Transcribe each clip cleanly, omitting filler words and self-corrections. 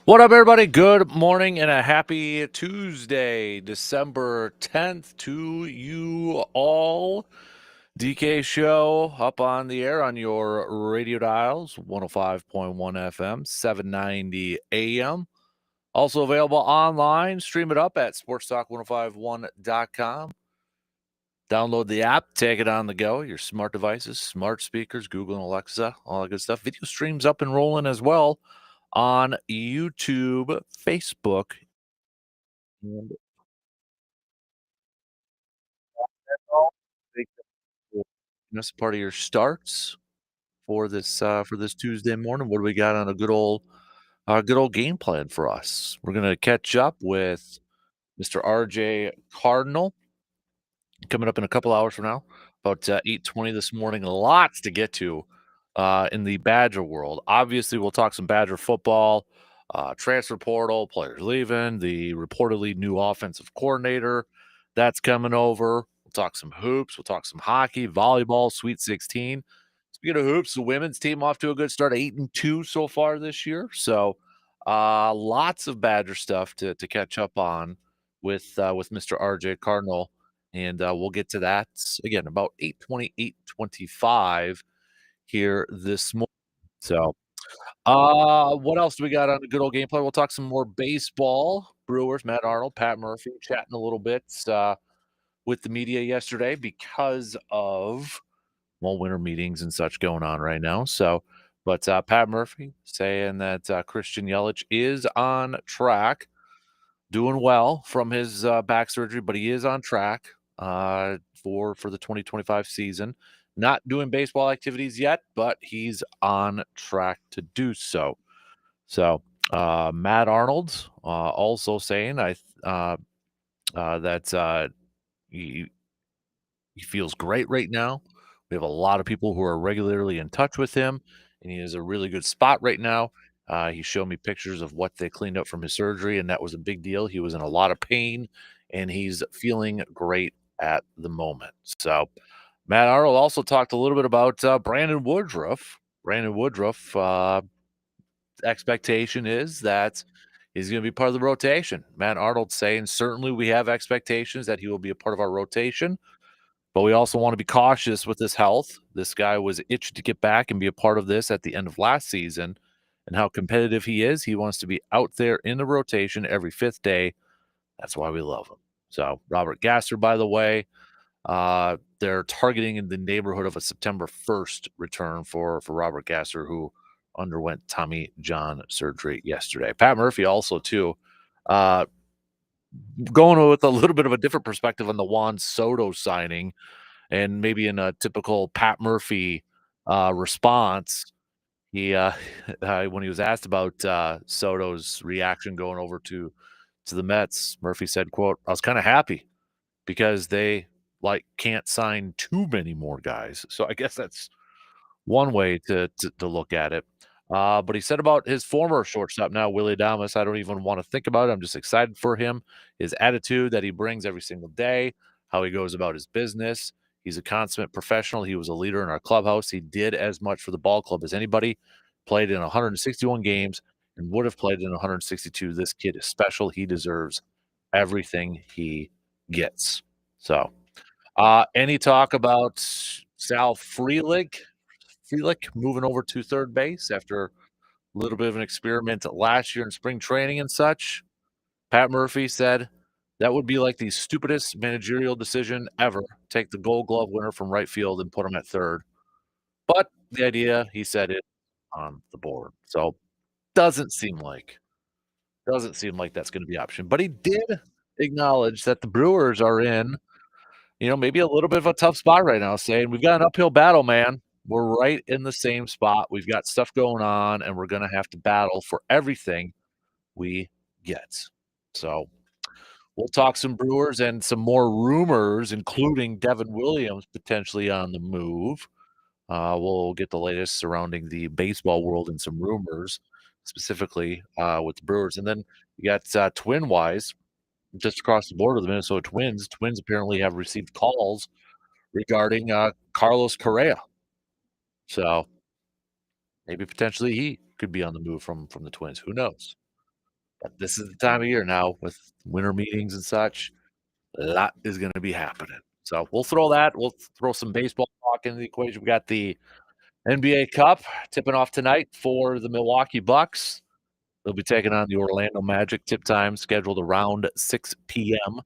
What up, everybody? Good morning and a happy Tuesday, December 10th to you all. DK Show up on the air on your radio dials 105.1 FM, 790 AM. Also available online. Stream it up at sportstalk1051.com. Download the app, take it on the go, your smart devices, smart speakers, Google and Alexa, all that good stuff. Video streams up and rolling as well on YouTube, Facebook, and all. Think that's part of your starts for this Tuesday morning. What do we got on a good old game plan for us? We're gonna catch up with Mr. RJ Cardinal coming up in a couple hours from now, about 8:20 this morning. Lots to get to in the Badger world. Obviously, we'll talk some Badger football, transfer portal, players leaving, the reportedly new offensive coordinator that's coming over. We'll talk some hoops. We'll talk some hockey, volleyball, Sweet 16. Speaking of hoops, the women's team off to a good start, 8-2 so far this year. So, lots of Badger stuff to catch up on with Mr. RJ Cardinal, and we'll get to that again about 8:20, 8:25 here this morning. So, what else do we got on the good old gameplay? We'll talk some more baseball. Brewers, Matt Arnold, Pat Murphy chatting a little bit with the media yesterday because of winter meetings and such going on right now. So, but Pat Murphy saying that Christian Yelich is on track, doing well from his back surgery, but he is on track for the 2025 season. Not doing baseball activities yet, but he's on track to do so. So, Matt Arnold also saying that he he feels great right now. We have a lot of people who are regularly in touch with him, and he is a really good spot right now. He showed me pictures of what they cleaned up from his surgery, and that was a big deal. He was in a lot of pain, and he's feeling great at the moment. So, Matt Arnold also talked a little bit about Brandon Woodruff. Brandon Woodruff, expectation is that he's going to be part of the rotation. Matt Arnold saying certainly we have expectations that he will be a part of our rotation, but we also want to be cautious with his health. This guy was itching to get back and be a part of this at the end of last season, and how competitive he is. He wants to be out there in the rotation every fifth day. That's why we love him. So, Robert Gasser, by the way, they're targeting in the neighborhood of a September 1st return for Robert Gasser, who underwent Tommy John surgery yesterday. Pat Murphy also too, uh, going with a little bit of a different perspective on the Juan Soto signing, and maybe in a typical Pat Murphy response, he when he was asked about Soto's reaction going over to the Mets, Murphy said, "quote I was kind of happy because they can't sign too many more guys." So I guess that's one way to look at it. But he said about his former shortstop now, Willie Adames, I don't even want to think about it. I'm just excited for him, his attitude that he brings every single day, how he goes about his business. He's a consummate professional. He was a leader in our clubhouse. He did as much for the ball club as anybody, played in 161 games and would have played in 162. This kid is special. He deserves everything he gets. So, any talk about Sal Frelick moving over to third base after a little bit of an experiment last year in spring training and such? Pat Murphy said, "That would be like the stupidest managerial decision ever. Take the Gold Glove winner from right field and put him at third." But the idea, he said, is on the board. So doesn't seem like that's going to be option. But he did acknowledge that the Brewers are in, maybe a little bit of a tough spot right now, saying, "We've got an uphill battle, man. We're right in the same spot. We've got stuff going on, and we're gonna have to battle for everything we get." So, we'll talk some Brewers and some more rumors, including Devin Williams potentially on the move. We'll get the latest surrounding the baseball world and some rumors, specifically, with the Brewers. And then you got, Twin-wise, just across the border, the Minnesota Twins. Twins apparently have received calls regarding Carlos Correa. So maybe potentially he could be on the move from the Twins. Who knows? But this is the time of year now with winter meetings and such. A lot is gonna be happening. So we'll throw that. We'll throw some baseball talk into the equation. We got the NBA Cup tipping off tonight for the Milwaukee Bucks. They'll be taking on the Orlando Magic. Tip time scheduled around 6 p.m.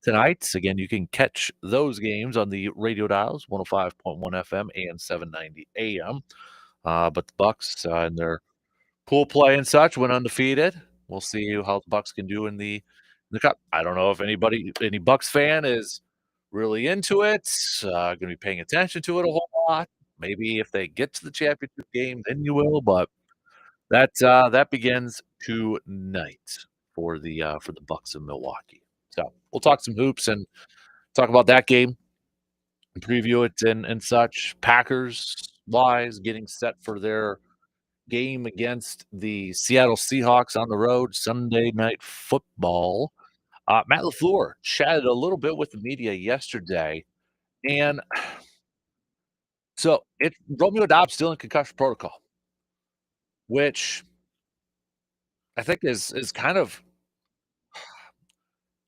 tonight. Again, you can catch those games on the radio dials, 105.1 FM and 790 AM. But the Bucks in their pool play and such went undefeated. We'll see how the Bucks can do in the cup. I don't know if any Bucks fan is really into it, going to be paying attention to it a whole lot. Maybe if they get to the championship game, then you will. But that begins tonight for the Bucks of Milwaukee. So we'll talk some hoops and talk about that game and preview it and such. Packers wise getting set for their game against the Seattle Seahawks on the road, Sunday Night Football. Matt LaFleur chatted a little bit with the media yesterday, and so it's Romeo Dobbs still in concussion protocol, which I think is kind of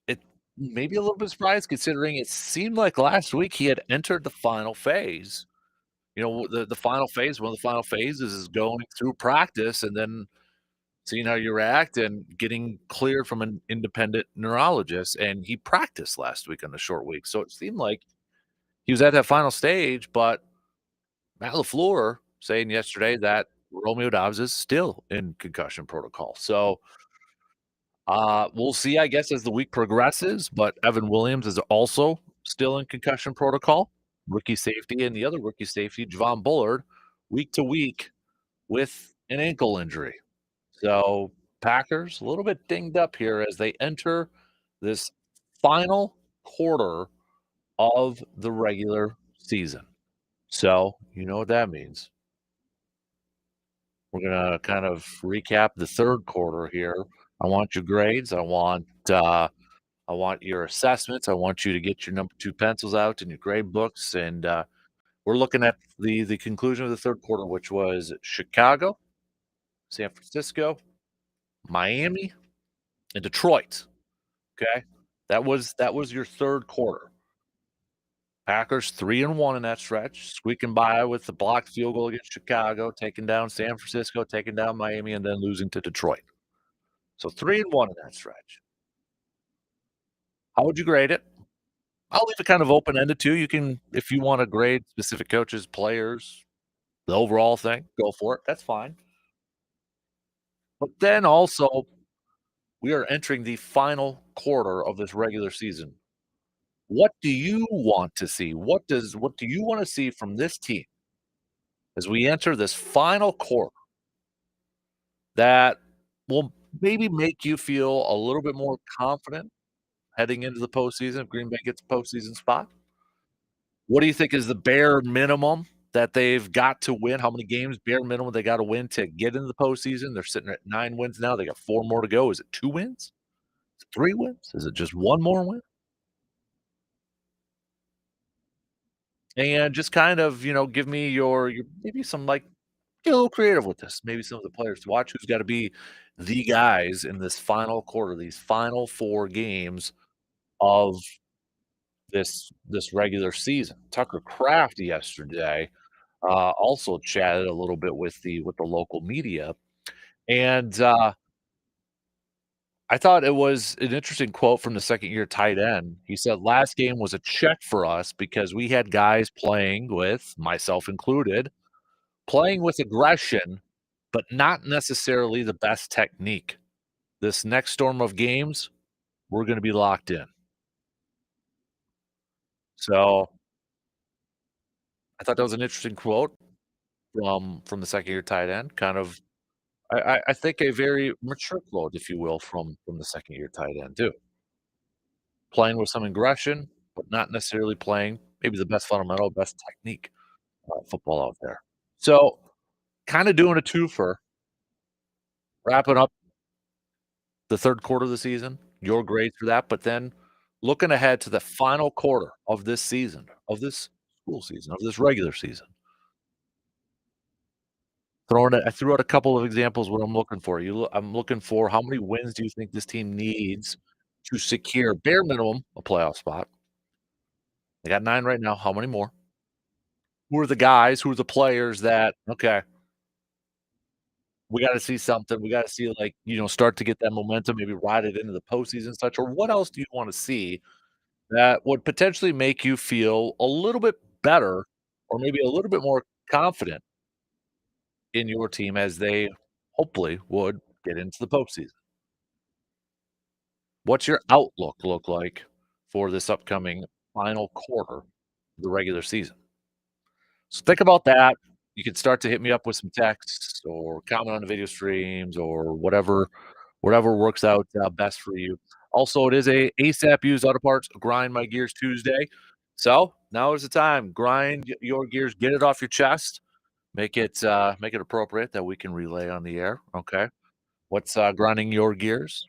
it maybe a little bit surprised considering it seemed like last week he had entered the final phase. You know, the final phase, one of the final phases is going through practice and then seeing how you react and getting cleared from an independent neurologist. And he practiced last week on the short week. So it seemed like he was at that final stage, but Matt LaFleur saying yesterday that Romeo Dobbs is still in concussion protocol. So we'll see, I guess, as the week progresses. But Evan Williams is also still in concussion protocol, rookie safety, and the other rookie safety, Javon Bullard, week to week with an ankle injury. So Packers a little bit dinged up here as they enter this final quarter of the regular season. So you know what that means. We're gonna kind of recap the third quarter here. I want your grades. I want your assessments. I want you to get your number two pencils out and your grade books. And we're looking at the conclusion of the third quarter, which was Chicago, San Francisco, Miami, and Detroit. Okay. That was your third quarter. Packers 3-1 in that stretch, squeaking by with the blocked field goal against Chicago, taking down San Francisco, taking down Miami, and then losing to Detroit. So 3-1 in that stretch. How would you grade it? I'll leave it kind of open ended too. You can, if you want to grade specific coaches, players, the overall thing, go for it. That's fine. But then also, we are entering the final quarter of this regular season. What do you want to see? What do you want to see from this team as we enter this final quarter that will maybe make you feel a little bit more confident heading into the postseason if Green Bay gets a postseason spot? What do you think is the bare minimum that they've got to win? How many games bare minimum they got to win to get into the postseason? They're sitting at 9 wins now. They got 4 more to go. Is it 2 wins? Is it 3 wins? Is it just 1 more win? And just kind of, give me your maybe some, like, get a little creative with this. Maybe some of the players to watch who's gotta be the guys in this final quarter, these final 4 games of this regular season. Tucker Kraft yesterday, also chatted a little bit with the local media, and, I thought it was an interesting quote from the second-year tight end. He said, "Last game was a check for us because we had guys playing with, myself included, playing with aggression, but not necessarily the best technique. This next storm of games, we're gonna be locked in." So, I thought that was an interesting quote from the second-year tight end, kind of I think a very mature quote, if you will, from the second-year tight end too. Playing with some aggression, but not necessarily playing maybe the best fundamental, best technique, football out there. So, kinda doing a twofer, wrapping up the 3rd quarter of the season, your grades for that, but then looking ahead to the final quarter of this season, of this school season, of this regular season. I threw out a couple of examples what I'm looking for. I'm looking for how many wins do you think this team needs to secure bare minimum a playoff spot? They got 9 right now. How many more? Who are the guys? Who are the players that, okay, we gotta see something. We gotta see, like, start to get that momentum, maybe ride it into the postseason and such, or what else do you wanna see that would potentially make you feel a little bit better or maybe a little bit more confident in your team as they hopefully would get into the postseason? What's your outlook look like for this upcoming final quarter of the regular season? So think about that. You can start to hit me up with some texts or comment on the video streams or whatever works out best for you. Also, it is a ASAP Used Auto Parts Grind My Gears Tuesday. So now is the time. Grind your gears, get it off your chest, make it appropriate that we can relay on the air. Okay. What's grinding your gears?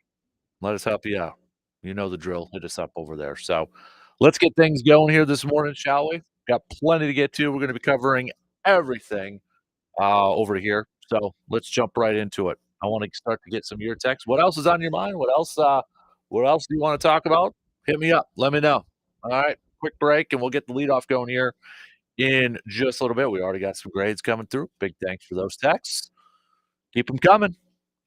Let us help you out. You know the drill. Hit us up over there. So let's get things going here this morning, shall we? Got plenty to get to. We're going to be covering everything over here. So let's jump right into it. I want to start to get some of your texts. What else is on your mind? What else do you want to talk about? Hit me up. Let me know. All right. Quick break and we'll get the lead off going here in just a little bit. We already got some grades coming through. Big thanks for those texts. Keep them coming.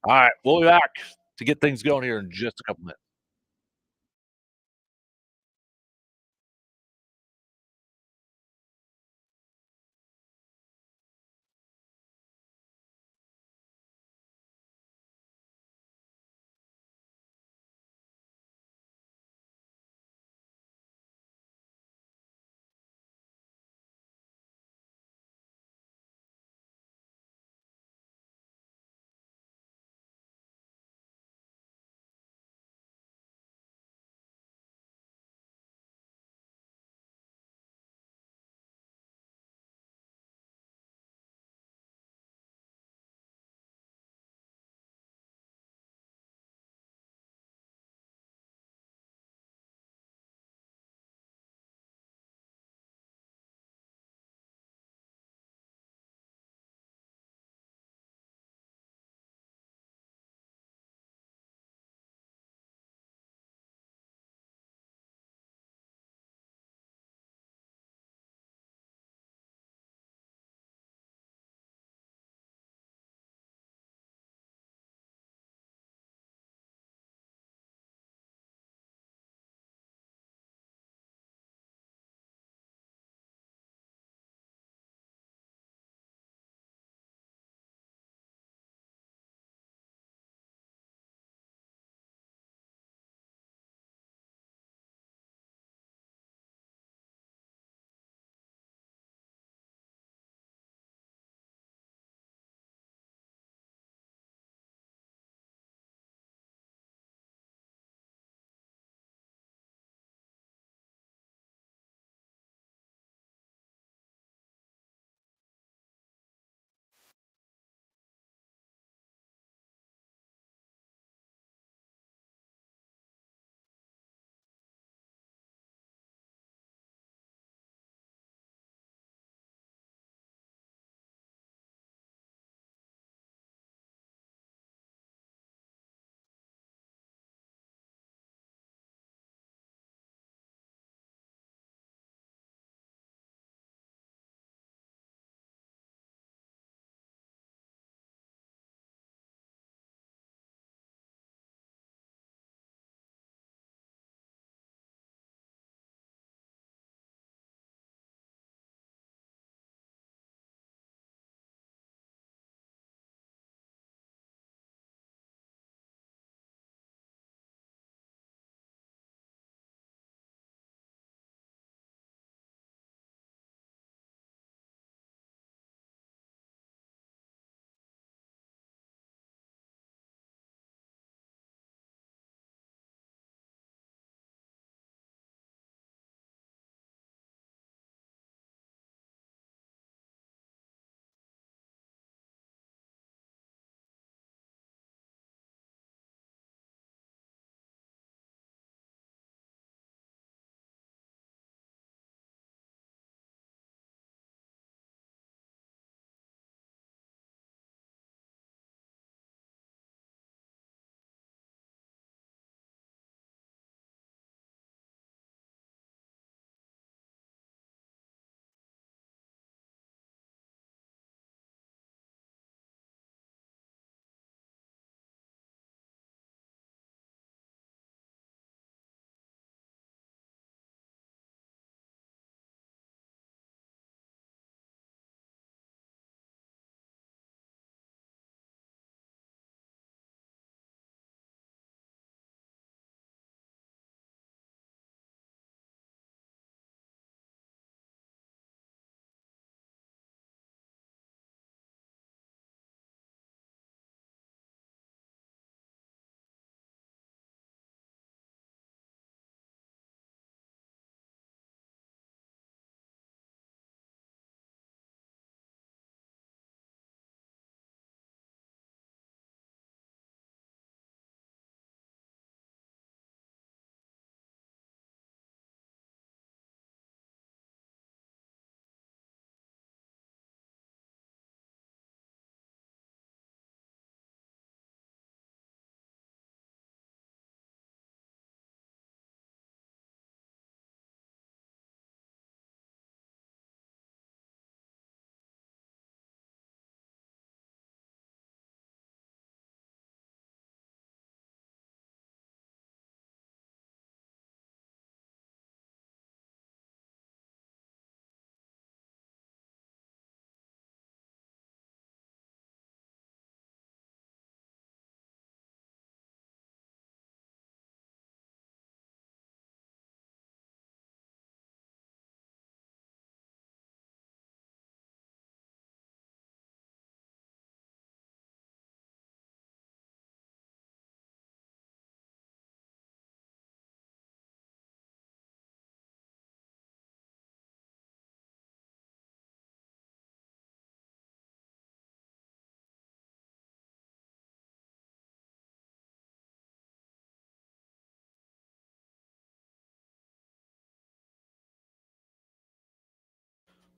All right. We'll be back to get things going here in just a couple minutes.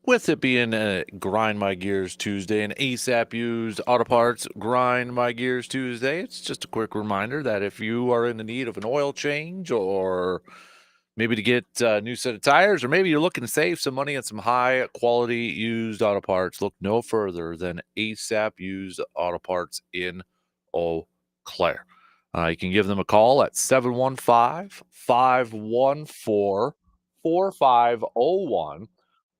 With it being a Grind My Gears Tuesday and ASAP used auto parts Grind My Gears Tuesday, it's just a quick reminder that if you are in the need of an oil change or maybe to get a new set of tires, or maybe you're looking to save some money on some high quality used auto parts, look no further than ASAP used auto parts in Eau Claire. You can give them a call at 715-514-4501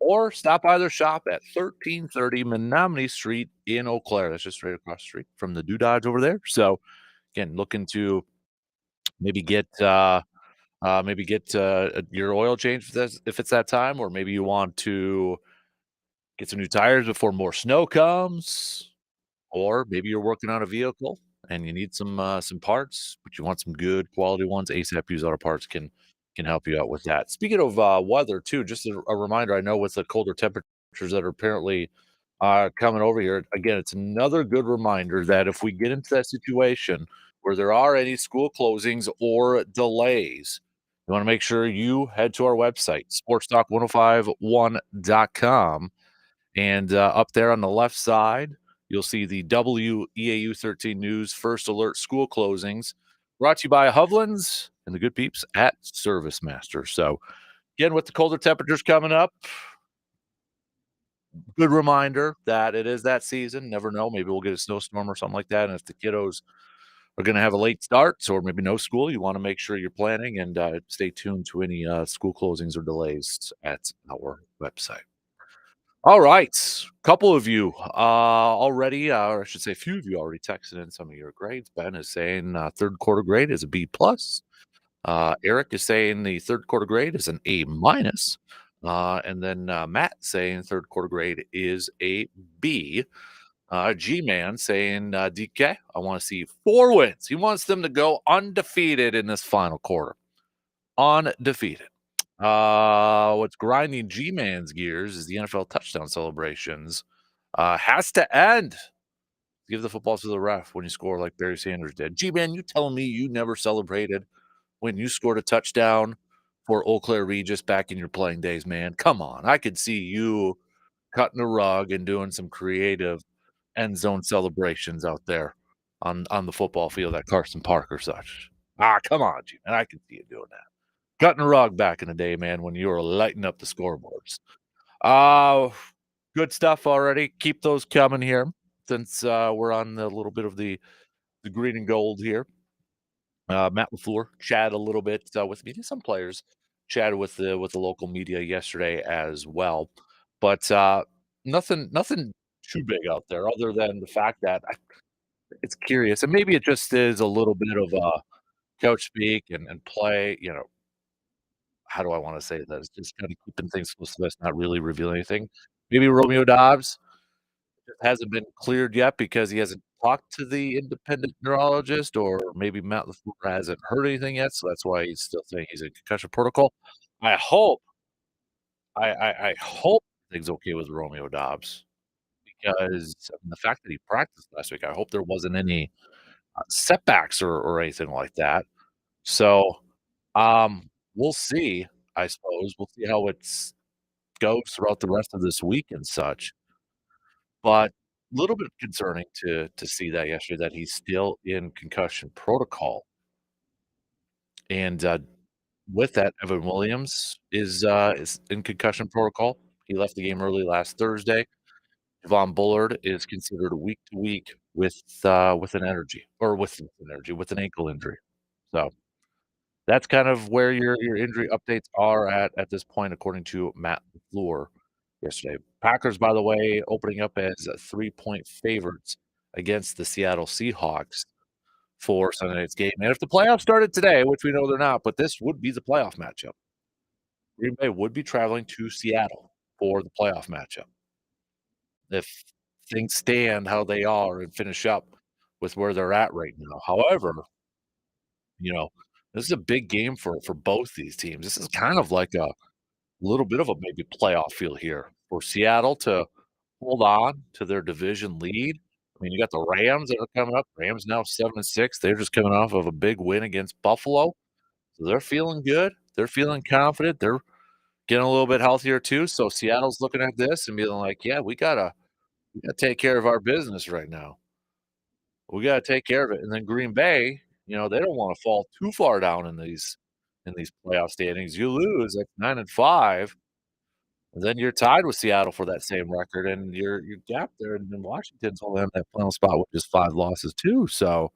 or stop by their shop at 1330 Menominee Street in Eau Claire. That's just straight across the street from the Doodads over there. So, again, looking to maybe get your oil change if it's that time, or maybe you want to get some new tires before more snow comes, or maybe you're working on a vehicle and you need some parts, but you want some good quality ones. ASAP Used Auto Parts can help you out with that. Speaking of weather, too, just a reminder. I know with the colder temperatures that are apparently coming over here, again, it's another good reminder that if we get into that situation where there are any school closings or delays, you want to make sure you head to our website, sportstalk1051.com. And up there on the left side, you'll see the WEAU 13 News First Alert School Closings, brought to you by Hovland's and the good peeps at Service Master. So, again, with the colder temperatures coming up, good reminder that it is that season. Never know. Maybe we'll get a snowstorm or something like that. And if the kiddos are going to have a late start or maybe no school, you want to make sure you're planning and stay tuned to any school closings or delays at our website. All right. Couple of you already, or I should say, a few of you already texted in some of your grades. Ben is saying third quarter grade is a B plus. Eric is saying the third quarter grade is an A minus. And then Matt saying third quarter grade is a B. G Man saying DK, I want to see 4 wins. He wants them to go undefeated in this final quarter. Undefeated. What's grinding G Man's gears is the NFL touchdown celebrations. Has to end. Give the football to the ref when you score like Barry Sanders did. G Man, you telling me you never celebrated when you scored a touchdown for Eau Claire Regis back in your playing days, man? Come on. I could see you cutting a rug and doing some creative end zone celebrations out there on the football field at Carson Park or such. Come on, G Man. I can see you doing that. Cutting a rug back in the day, man, when you were lighting up the scoreboards. Uh, Good stuff already. Keep those coming here since we're on a little bit of the green and gold here. Matt LaFleur chatted a little bit with me. Some players chatted with the local media yesterday as well, but nothing too big out there other than the fact that it's curious, and maybe it just is a little bit of coach speak and play. How do I wanna say this? Just kinda keeping things close to the vest, not really revealing anything. Maybe Romeo Dobbs just hasn't been cleared yet because he hasn't talked to the independent neurologist, or maybe Matt LaFleur hasn't heard anything yet, so that's why he's still saying he's in concussion protocol. I hope I hope everything's okay with Romeo Dobbs because, I mean, the fact that he practiced last week, I hope there wasn't any, setbacks or anything like that. So, we'll see, I suppose. We'll see how it's goes throughout the rest of this week and such. But a little bit concerning to see that yesterday that he's still in concussion protocol. And, with that, Evan Williams is in concussion protocol. He left the game early last Thursday. Javon Bullard is considered week to week with with an ankle injury. So that's kind of where your injury updates are at this point, according to Matt LaFleur yesterday. Packers, by the way, opening up as 3-point favorites against the Seattle Seahawks for Sunday night's game. And if the playoffs started today, which we know they're not, but this would be the playoff matchup. Green Bay would be traveling to Seattle for the playoff matchup. If things stand how they are and finish up with where they're at right now. However, you know, this is a big game for both these teams. This is kind of like a little bit of a maybe playoff feel here for Seattle to hold on to their division lead. I mean, you got the Rams that are coming up. Rams now 7-6. They're just coming off of a big win against Buffalo. So they're feeling good. They're feeling confident. They're getting a little bit healthier too, so Seattle's looking at this and being like, "Yeah, we gotta take care of our business right now. We gotta take care of it," and then Green Bay, they don't wanna fall too far down in these playoff standings. You lose at 9 and 5, then you're tied with Seattle for that same record, and you're gapped there, and then Washington's only on that final spot with just 5 losses too, so,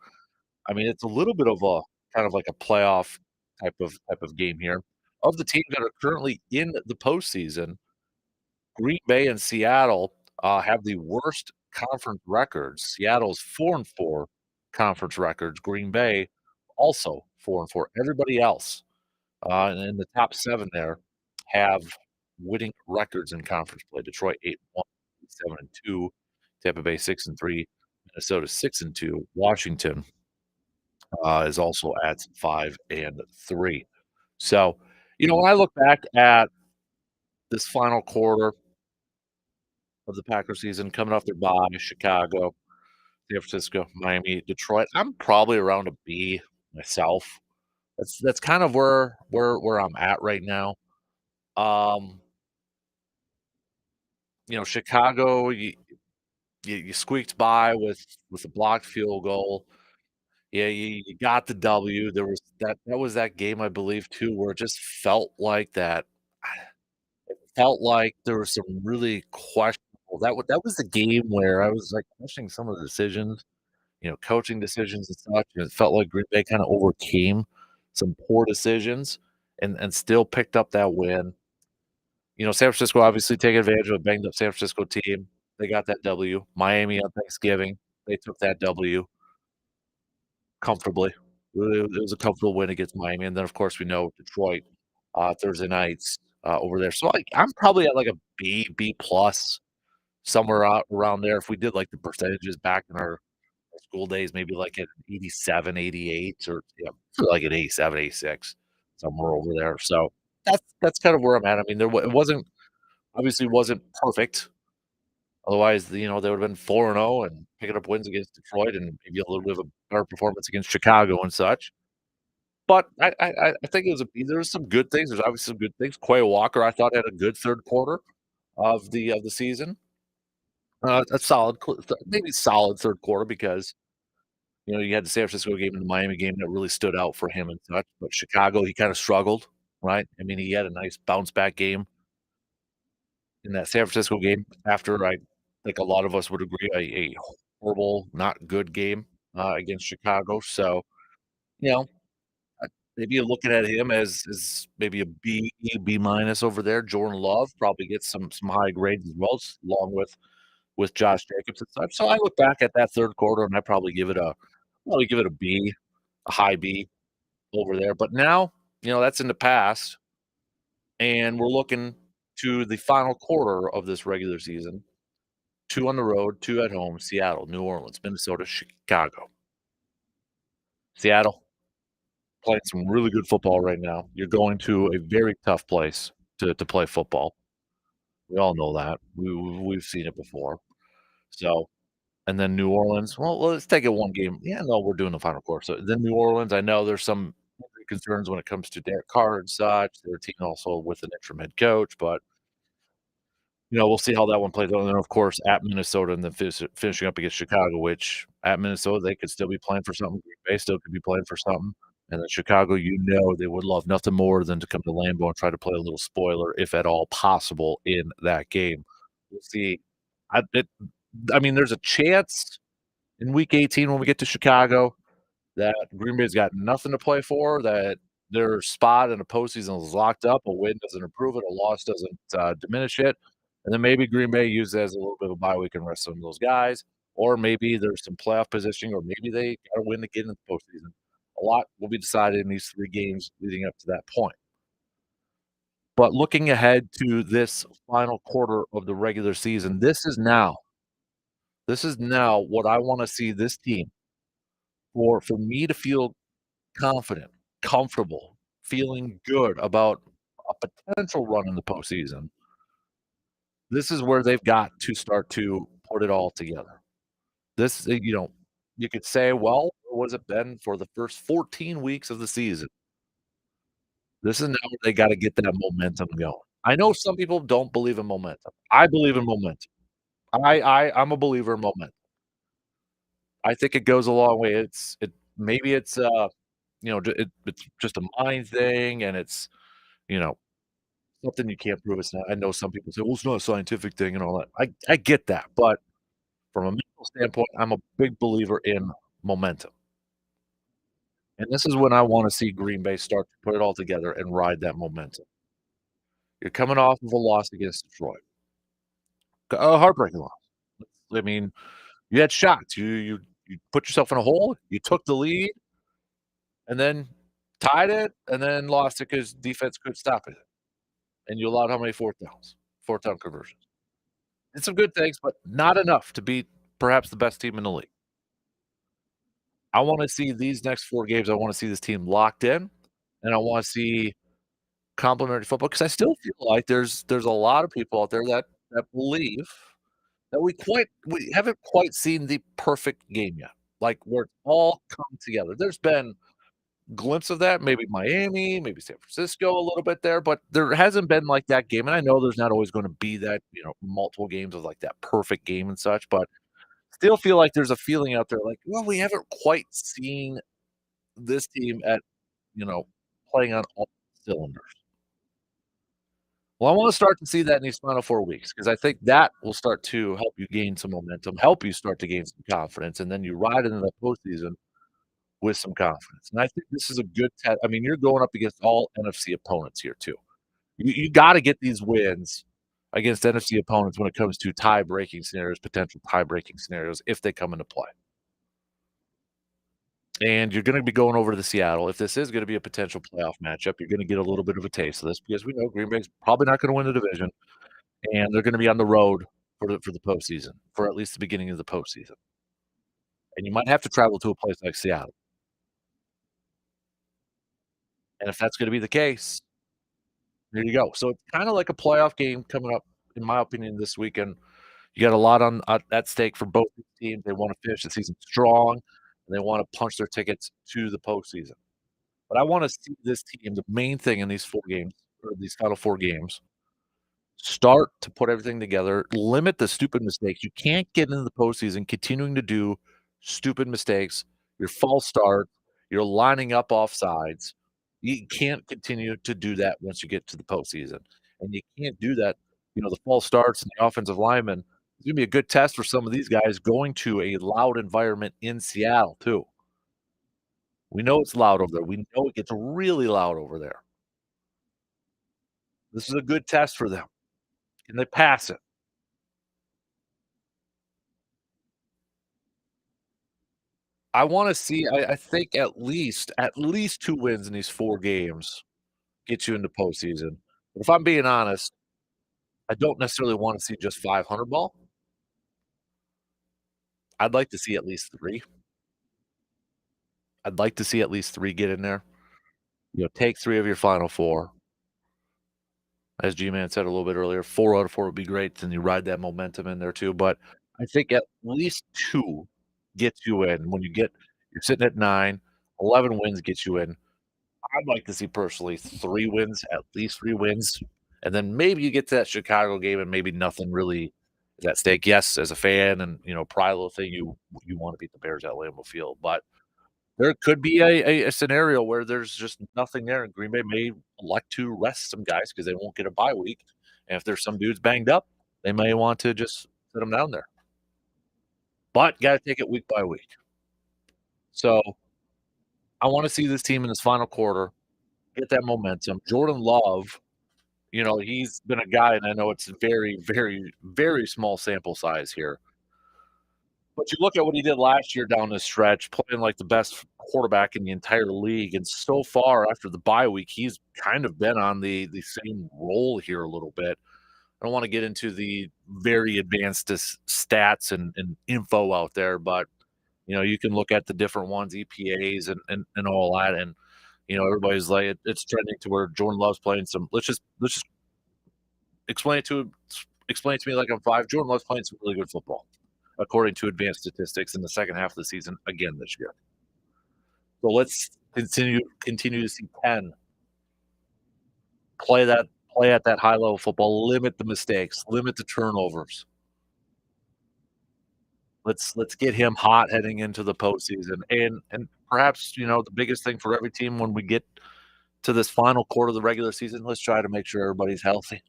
I mean, it's a little bit of a kind of like a playoff type of game here. Of the teams that are currently in the postseason, Green Bay and Seattle, have the worst conference records. Seattle's 4-4 conference records, Green Bay also 4-4. Everybody else, in the top 7 there have winning records in conference play. Detroit 8-1, 7-2, Tampa Bay 6-3, Minnesota 6-2, Washington, is also at 5-3. So, when I look back at this final quarter of the Packers season, coming off their bye, Chicago, San Francisco, Miami, Detroit, I'm probably around a B myself. That's kind of where I'm at right now. Um, Chicago, you squeaked by with a blocked field goal. Yeah, you got the W. There was that was that game, I believe, too, where it just felt like there was some really questionable that was the game where I was, like, questioning some of the decisions, coaching decisions and such, and it felt like Green Bay kinda overcame some poor decisions and still picked up that win. San Francisco obviously taking advantage of a banged up San Francisco team. They got that W. Miami on Thanksgiving, they took that W comfortably. It was a comfortable win against Miami, and then, of course, we know Detroit, Thursday nights, over there. So, I'm probably at, like, a B, B plus, somewhere out around there. If we did, like, the percentages back in our school days, maybe, like, at 87, 88, or, like, an 87, 86, somewhere over there. So, that's kind of where I'm at. I mean, it wasn't obviously wasn't perfect. Otherwise, they would've been 4-0 and picking up wins against Detroit and maybe a little bit of a better performance against Chicago and such. But I think it was there was some good things. There's obviously some good things. Quay Walker, I thought, had a good 3rd quarter of the season. A solid maybe solid 3rd quarter because, you had the San Francisco game and the Miami game that really stood out for him and such, but Chicago, he kinda struggled, right? I mean, he had a nice bounce back game in that San Francisco game after I think a lot of us would agree, a horrible, not good game, against Chicago. So, you know, uh, maybe you're looking at him as maybe a B, B minus over there. Jordan Love probably gets some high grades as well, along with Josh Jacobs and such. So I look back at that 3rd quarter, and I probably give it a B, a high B over there. But now, that's in the past, and we're looking to the final quarter of this regular season. 2 on the road, 2 at home, Seattle, New Orleans, Minnesota, Chicago. Seattle playing some really good football right now. You're going to a very tough place to play football. We all know that. We've seen it before. So, and then New Orleans, well, let's take it one game. Yeah, no, we're doing the final quarter. So then New Orleans, I know there's some concerns when it comes to Derek Carr and such. Their team also with an interim head coach, but we'll see how that one plays out, and then, of course, at Minnesota and then finishing up against Chicago, which at Minnesota, they could still be playing for something. Green Bay still could be playing for something, and then Chicago, they would love nothing more than to come to Lambeau and try to play a little spoiler, if at all possible, in that game. We'll see. I it I mean, there's a chance in week 18 when we get to Chicago that Green Bay's got nothing to play for, that their spot in the postseason is locked up, a win doesn't improve it, a loss doesn't, diminish it, and then maybe Green Bay uses it as a little bit of a bye week and rest some of those guys, or maybe there's some playoff positioning, or maybe they gotta win to get in the postseason. A lot will be decided in these 3 games leading up to that point. But looking ahead to this final quarter of the regular season, this is now what I wanna see this team for me to feel confident, comfortable, feeling good about a potential run in the postseason. This is where they've got to start to put it all together. You could say, "Well, where was it been for the first 14 weeks of the season?" This is now where they gotta get that momentum going. I know some people don't believe in momentum. I believe in momentum. I'm a believer in momentum. I think it goes a long way. Maybe it's, it's just a mind thing, and it's, you know, something you can't prove. It's not. I know some people say, "Well, it's not a scientific thing," and all that. I get that, but from a mental standpoint, I'm a big believer in momentum, and this is when I wanna see Green Bay start to put it all together and ride that momentum. You're coming off of a loss against Detroit, a heartbreaking loss. I mean, you had shots. You put yourself in a hole, you took the lead, and then tied it, and then lost it because defense couldn't stop it, and you allowed how many fourth down conversions? Did some good things, but not enough to beat perhaps the best team in the league. I wanna see these next 4 games, I wanna see this team locked in, and I wanna see complimentary football because I still feel like there's a lot of people out there that believe that we haven't quite seen the perfect game yet, like, where it's all come together. There's been glimpse of that, maybe Miami, maybe San Francisco a little bit there, but there hasn't been like that game, and I know there's not always gonna be that, multiple games of, like, that perfect game and such, but still feel like there's a feeling out there like, "Well, we haven't quite seen this team at, you know, playing on all cylinders." Well, I wanna start to see that in these final 4 weeks because I think that will start to help you gain some momentum, help you start to gain some confidence, and then you ride into the postseason with some confidence, and I think this is a good test. I mean, you're going up against all NFC opponents here too. You gotta get these wins against NFC opponents when it comes to tie-breaking scenarios, potential tie-breaking scenarios if they come into play. And you're gonna be going over to Seattle. If this is gonna be a potential playoff matchup, you're gonna get a little bit of a taste of this because we know Green Bay's probably not gonna win the division, and they're gonna be on the road for the postseason, for at least the beginning of the postseason. And you might have to travel to a place like Seattle. And if that's gonna be the case, there you go. So it's kinda like a playoff game coming up, in my opinion, this weekend. You got a lot on at stake for both these teams. They wanna finish the season strong, and they wanna punch their tickets to the postseason. But I wanna see this team, the main thing in these 4 games, or these final 4 games, start to put everything together, limit the stupid mistakes. You can't get into the postseason continuing to do stupid mistakes, your false start, you're lining up offsides. You can't continue to do that once you get to the postseason, and you can't do that, the false starts and the offensive linemen. It's gonna be a good test for some of these guys going to a loud environment in Seattle too. We know it's loud over there. We know it gets really loud over there. This is a good test for them. Can they pass it? I wanna see I think at least 2 wins in these 4 games get you into postseason. But if I'm being honest, I don't necessarily wanna see just 500 ball. I'd like to see at least 3. I'd like to see at least 3 get in there. Take 3 of your final 4. As G-Man said a little bit earlier, 4 out of 4 would be great, then you ride that momentum in there too, but I think at least 2 gets you in. When you're sitting at 9, 11 wins gets you in. I'd like to see personally 3 wins, at least 3 wins, and then maybe you get to that Chicago game and maybe nothing really is at stake. Yes, as a fan and, pride little thing, you wanna beat the Bears at Lambeau Field, but there could be a scenario where there's just nothing there, and Green Bay may elect to rest some guys because they won't get a bye week, and if there's some dudes banged up, they may want to just sit them down there, but gotta take it week by week. So, I wanna see this team in this final quarter get that momentum. Jordan Love, he's been a guy, and I know it's very, very, very small sample size here, but you look at what he did last year down the stretch, playing like the best quarterback in the entire league, and so far after the bye week, he's kind of been on the same role here a little bit. I don't wanna get into the very advanced stats and info out there, but, you can look at the different ones, EPAs and all that, and, everybody's like, it's trending to where Jordan Love's playing some let's just explain it to me like I'm 5. Jordan Love's playing some really good football, according to advanced statistics in the second half of the season again this year. So let's continue to see Penn play at that high level football, limit the mistakes, limit the turnovers. Let's get him hot heading into the postseason, and perhaps, the biggest thing for every team when we get to this final quarter of the regular season, let's try to make sure everybody's healthy,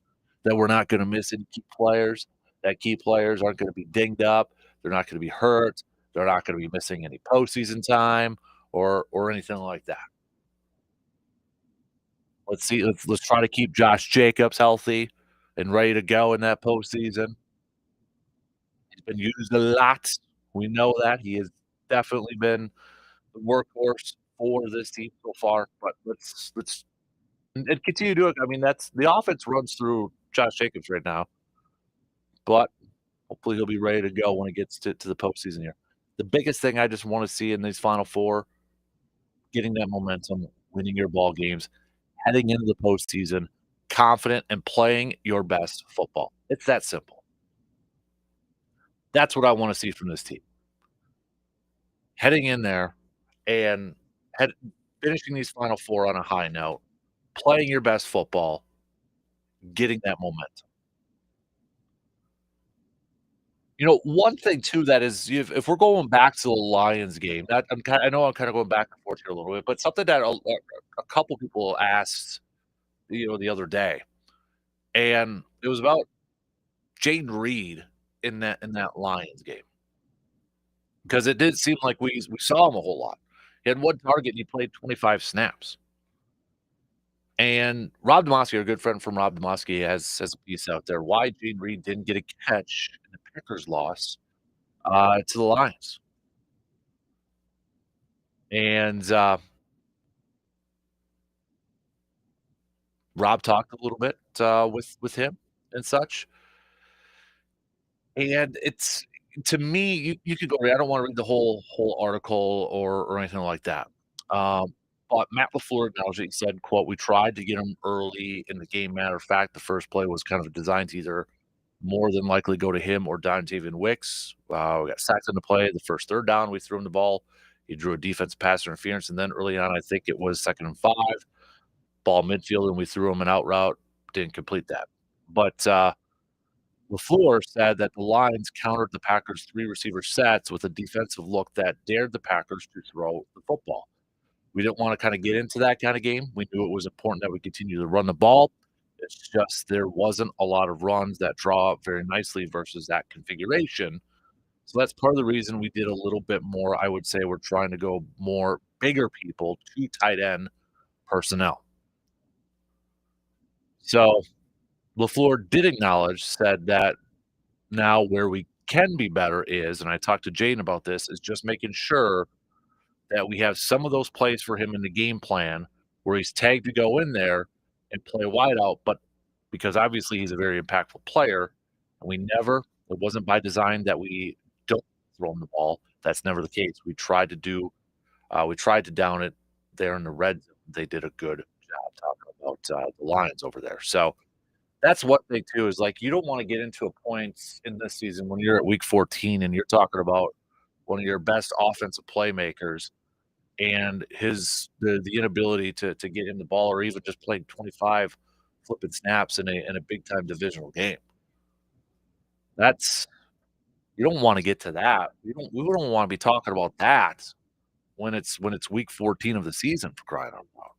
that we're not gonna miss any key players, that key players aren't gonna be dinged up, they're not gonna be hurt, they're not gonna be missing any postseason time or anything like that. Let's try to keep Josh Jacobs healthy and ready to go in that postseason. He's been used a lot. We know that. He has definitely been the workhorse for this team so far, but let's and continue to do it. I mean, that's the offense runs through Josh Jacobs right now, but hopefully he'll be ready to go when it gets to the postseason here. The biggest thing I just wanna see in these Final 4, getting that momentum, winning your ball games, heading into the postseason confident and playing your best football. It's that simple. That's what I wanna see from this team. Heading in there and head finishing these Final 4 on a high note, playing your best football, getting that momentum. One thing too that is if we're going back to the Lions game, that I know I'm kinda going back and forth here a little bit, but something that a couple people asked, the other day, and it was about Jayden Reed in that Lions game, because it did seem like we saw him a whole lot. He had 1 target and he played 25 snaps. And Rob Demovsky, our good friend from Rob Demovsky, has a piece out there why Jayden Reed didn't get a catch in the Packers loss, to the Lions. And, Rob talked a little bit, with him and such, and it's to me, you could go read I don't wanna read the whole article or anything like that. Um, but Matt LaFleur acknowledged it. He said, quote, "We tried to get him early in the game. Matter of fact, the first play was kind of designed to either more than likely go to him or Dontayvion Wicks. We got sacked on the play. The first third down, we threw him the ball. He drew a defensive pass interference, and then early on, I think it was 2nd and 5, ball midfield, and we threw him an out route, didn't complete that." But, LaFleur said that the Lions countered the Packers' 3 receiver sets with a defensive look that dared the Packers to throw the football. We didn't wanna kinda get into that kinda game. We knew it was important that we continue to run the ball. It's just there wasn't a lot of runs that draw up very nicely versus that configuration. So that's part of the reason we did a little bit more. I would say we're trying to go more bigger people to tight end personnel. So LaFleur did acknowledge, said that now where we can be better is, and I talked to Jane about this, is just making sure that we have some of those plays for him in the game plan where he's tagged to go in there and play wide out, but because obviously he's a very impactful player, and it wasn't by design that we don't throw him the ball. That's never the case. We tried to down it there in the red zone. They did a good job talking about the Lions over there. So that's one thing too, is like you don't want to get into a point in this season when you're at week 14 and you're talking about one of your best offensive playmakers and the inability to get him the ball or even just playing 25 flipping snaps in a big time divisional game. That's you don't want to get to that. We don't want to be talking about that when it's week 14 of the season for crying out loud.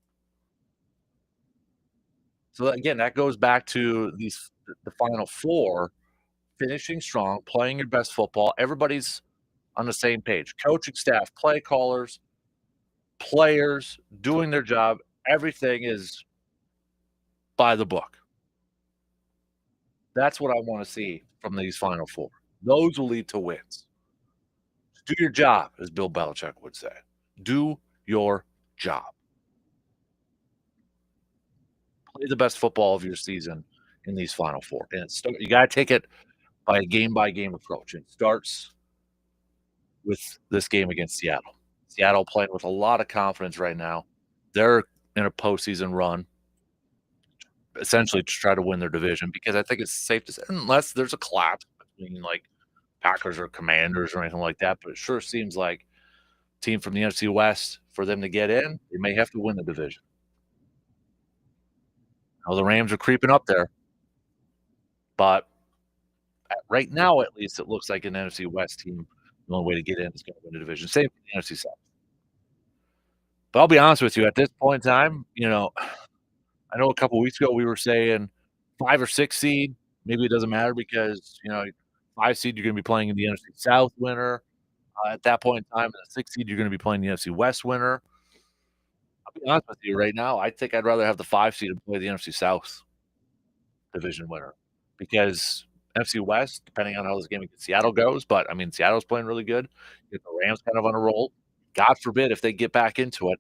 So again, that goes back to the final four, finishing strong, playing your best football. Everybody's on the same page. Coaching staff, play callers, players doing their job. Everything is by the book. That's what I wanna see from these Final 4. Those will lead to wins. Do your job, as Bill Belichick would say. Do your job. Play the best football of your season in these Final 4, and you gotta take it by game approach. It starts with this game against Seattle. Seattle playing with a lot of confidence right now. They're in a postseason run, essentially to try to win their division because I think it's safe to say unless there's a collapse between, like, Packers or Commanders or anything like that, but it sure seems like team from the NFC West, for them to get in, they may have to win the division. Oh, the Rams are creeping up there, but right now, at least, it looks like an NFC West team, the only way to get in is gonna win the division. Same for the NFC South. But I'll be honest with you, at this point in time, I know a couple weeks ago we were saying 5 or 6 seed, maybe it doesn't matter because, 5 seed, you're gonna be playing in the NFC South winner. At that point in time, the 6 seed, you're gonna be playing the NFC West winner. I'll be honest with you right now, I think I'd rather have the 5 seed and play the NFC South division winner because NFC West, depending on how this game against Seattle goes, but, I mean, Seattle's playing really good. Get the Rams kind of on a roll. God forbid if they get back into it,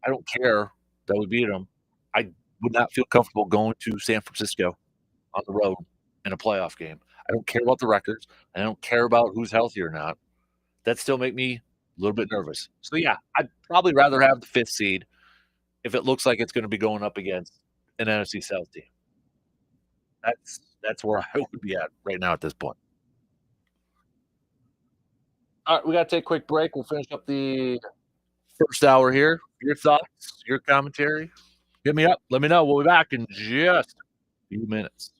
I don't care that we beat them. I would not feel comfortable going to San Francisco on the road in a playoff game. I don't care about the records. I don't care about who's healthy or not. That still make me a little bit nervous. So, yeah, I'd probably rather have the 5th seed if it looks like it's gonna be going up against an NFC South team. That's where I would be at right now at this point. Alright, we gotta take a quick break. We'll finish up the first hour here. Your thoughts, your commentary, hit me up. Let me know. We'll be back in just a few minutes.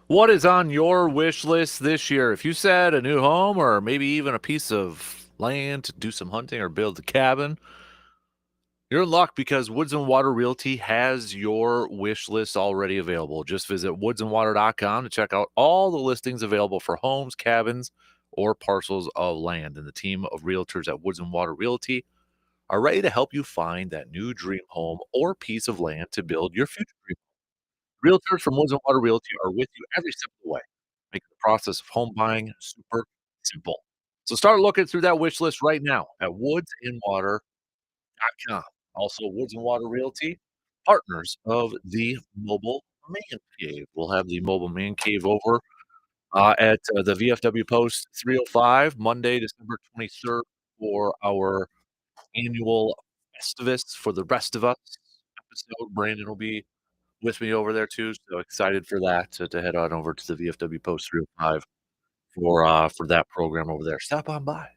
What is on your wish list this year? If you said a new home or maybe even a piece of land to do some hunting or build a cabin, you're in luck because Woods and Water Realty has your wish list already available. Just visit woodsandwater.com to check out all the listings available for homes, cabins, or parcels of land. And the team of realtors at Woods and Water Realty are ready to help you find that new dream home or piece of land to build your future dream. Realtors from Woods and Water Realty are with you every step of the way, making the process of home buying super simple. So start looking through that wish list right now at woodsandwater.com. Also, Woods and Water Realty, partners of the Mobile Man Cave. We'll have the Mobile Man Cave over at the VFW Post 305, Monday, December 23rd, for our annual Festivus for the rest of us episode. Brandon will be with me over there too, so excited for that to head on over to the VFW Post 305 for that program over there. Stop on by,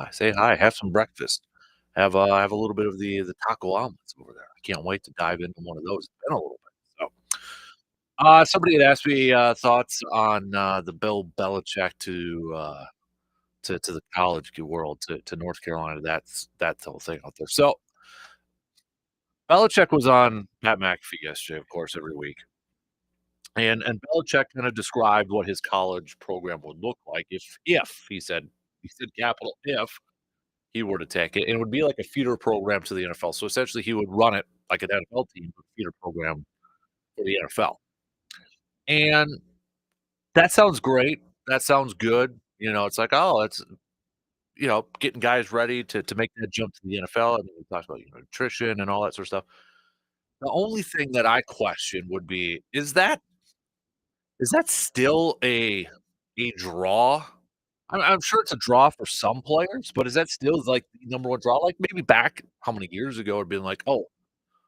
say hi, have some breakfast, have a little bit of the taco omelets over there. I can't wait to dive into one of those. It's been a little bit. So, somebody had asked me thoughts on the Bill Belichick to the college world to North Carolina. That's the whole thing out there. So Belichick was on Pat McAfee yesterday, of course, every week. And Belichick kinda described what his college program would look like if he said capital if he were to take it, and it would be like a feeder program to the NFL. So, essentially, he would run it like an NFL team, but feeder program for the NFL. And that sounds great. That sounds good. You know, it's like, oh, it's getting guys ready to make that jump to the NFL. I mean, we talked about, nutrition and all that sort of stuff. The only thing that I question would be, is that still a draw? I'm sure it's a draw for some players, but is that still, like, the number 1 draw? Like, maybe back how many years ago it'd been like, "Oh,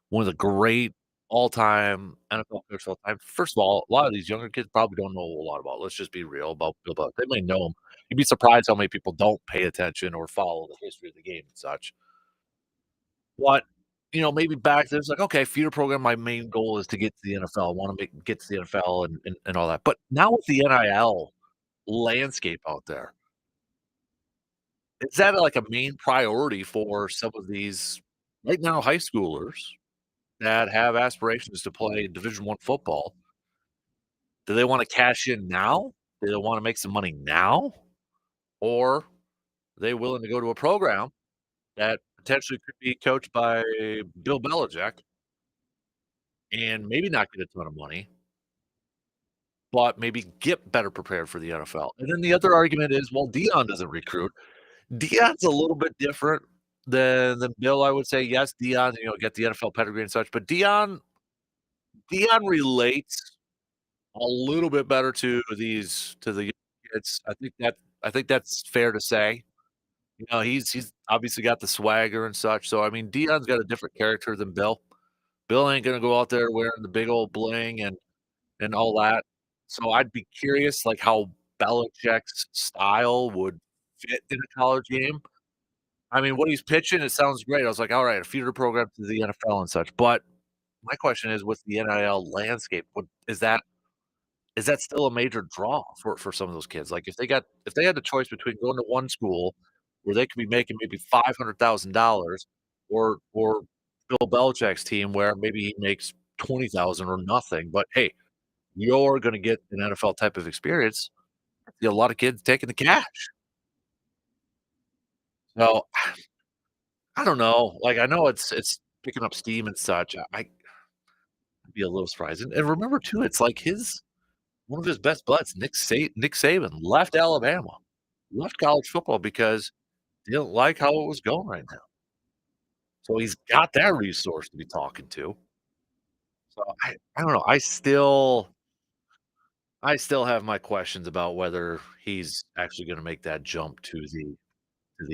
one of the great all-time NFL players of all time." First of all, a lot of these younger kids probably don't know a whole lot about, let's just be real about Bill Belichick. They may know him. You'd be surprised how many people don't pay attention or follow the history of the game and such. But, maybe back there's like, "Okay, feeder program, my main goal is to get to the NFL. I wanna get to the NFL and all that." But now with the NIL landscape out there, is that, like, a main priority for some of these, right now, high schoolers that have aspirations to play Division I football? Do they wanna cash in now? Do they wanna make some money now? Or are they willing to go to a program that potentially could be coached by Bill Belichick and maybe not get a ton of money, but maybe get better prepared for the NFL? And then the other argument is, well, Dion doesn't recruit. Dion's a little bit different than Bill, I would say. Yes, Dion, get the NFL pedigree and such, but Dion relates a little bit better to the kids. I think that's fair to say. He's obviously got the swagger and such, so, I mean, Dion's got a different character than Bill. Bill ain't gonna go out there wearing the big old bling and all that. So I'd be curious, like, how Belichick's style would fit in a college game. I mean, what he's pitching, it sounds great. I was like, "Alright, a feeder program to the NFL and such," but my question is, with the NIL landscape, what is that still a major draw for some of those kids? Like, if they had the choice between going to one school where they could be making maybe $500,000 or Bill Belichick's team where maybe he makes 20,000 or nothing, but, hey, you're gonna get an NFL type of experience. A lot of kids taking the cash. So, I don't know. Like, I know it's picking up steam and such. I'd be a little surprised, and remember too, it's like his one of his best buds, Nick Saban, left Alabama, left college football because he didn't like how it was going right now. So he's got that resource to be talking to. So I don't know. I still have my questions about whether he's actually gonna make that jump to the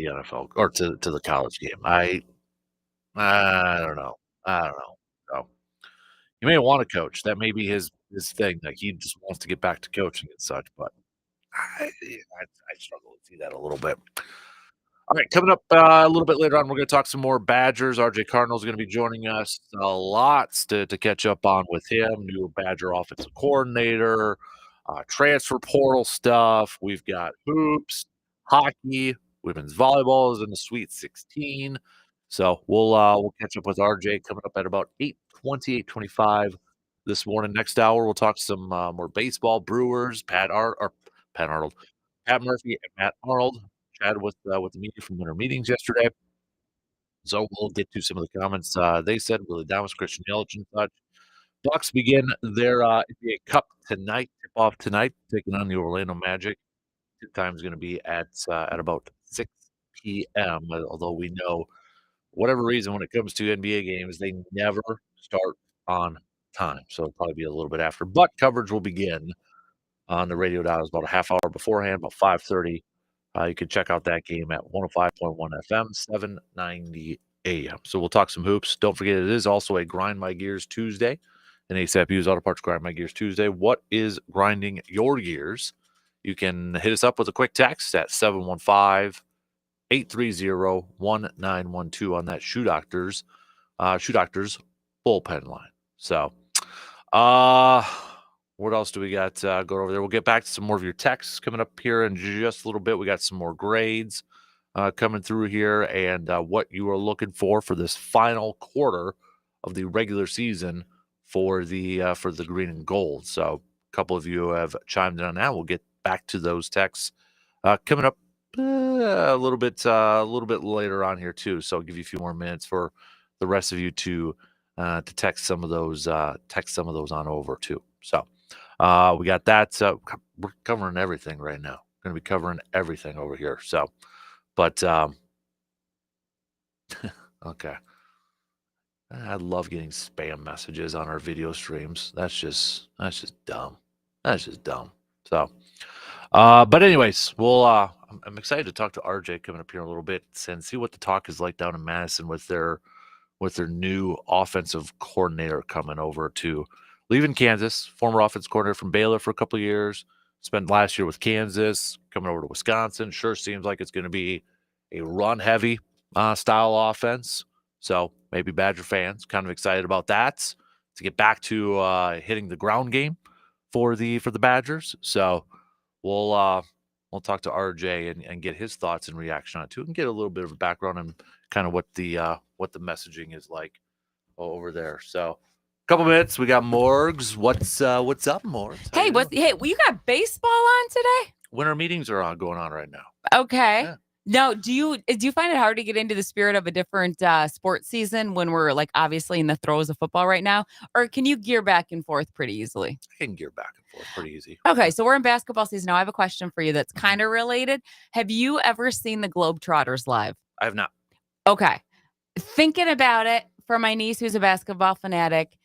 NFL or to the college game. I don't know. I don't know. So, he may wanna coach. That may be his thing, like, he just wants to get back to coaching and such, but I struggle to see that a little bit. Alright, coming up, a little bit later on, we're gonna talk some more Badgers. RJ Cardinal's gonna be joining us. Lots to catch up on with him, new Badger offensive coordinator, transfer portal stuff. We've got hoops, hockey, women's volleyball is in the Sweet 16. So we'll catch up with RJ coming up at about 8:20, 8:25 this morning. Next hour, we'll talk some more baseball. Brewers, Pat Arnold, Pat Murphy, and Matt Arnold. Chatted with the media from winter meetings yesterday. So we'll get to some of the comments they said. Willie Damas, Christian Yelich, and such. Bucks begin their NBA Cup tonight. Tip off tonight, taking on the Orlando Magic. Tip time is going to be at about 6 p.m. Although we know, whatever reason, when it comes to NBA games, they never start on time. So it'll probably be a little bit after. But coverage will begin on the radio dials about a half hour beforehand, about 5:30. You can check out that game at 105.1 FM, 790 AM. So we'll talk some hoops. Don't forget, it is also a Grind My Gears Tuesday. And ASAP Used Auto Parts Grind My Gears Tuesday. What is grinding your gears? You can hit us up with a quick text at 715-830-1912 on that Shoe Doctors bullpen line. So, what else do we got going over there? We'll get back to some more of your texts coming up here in just a little bit. We got some more grades coming through here, and what you are looking for this final quarter of the regular season for the green and gold. So a couple of you have chimed in on that. We'll get back to those texts coming up a little bit later on here too. So I'll give you a few more minutes for the rest of you to text some of those on over too. So we got that. We're covering everything right now. Going to be covering everything over here. So, but okay. I love getting spam messages on our video streams. That's just dumb. That's just dumb. So, but anyways, we'll. I'm excited to talk to RJ coming up here in a little bit and see what the talk is like down in Madison with their new offensive coordinator coming over to leaving Kansas, former offensive coordinator from Baylor for a couple of years, spent last year with Kansas, coming over to Wisconsin. Sure seems like it's going to be a run-heavy style offense. So maybe Badger fans kind of excited about that to get back to hitting the ground game for the Badgers. So we'll talk to RJ and get his thoughts and reaction on it too, and get a little bit of a background on kind of what the messaging is like over there. So a couple minutes, we got Morgs. What's up, Morgs? Hey, you got baseball on today? Winter meetings are going on right now. Okay. Yeah. Now, do you find it hard to get into the spirit of a different sports season when we're like obviously in the throes of football right now, or can you gear back and forth pretty easily? I can gear back and forth pretty easy. Okay, so we're in basketball season now. I have a question for you that's kind of related. Have you ever seen the Globetrotters live? I have not. Okay, thinking about it for my niece who's a basketball fanatic,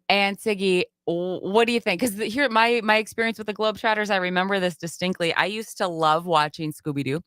and Siggy, what do you think? Because here, my experience with the Globetrotters, I remember this distinctly. I used to love watching Scooby-Doo.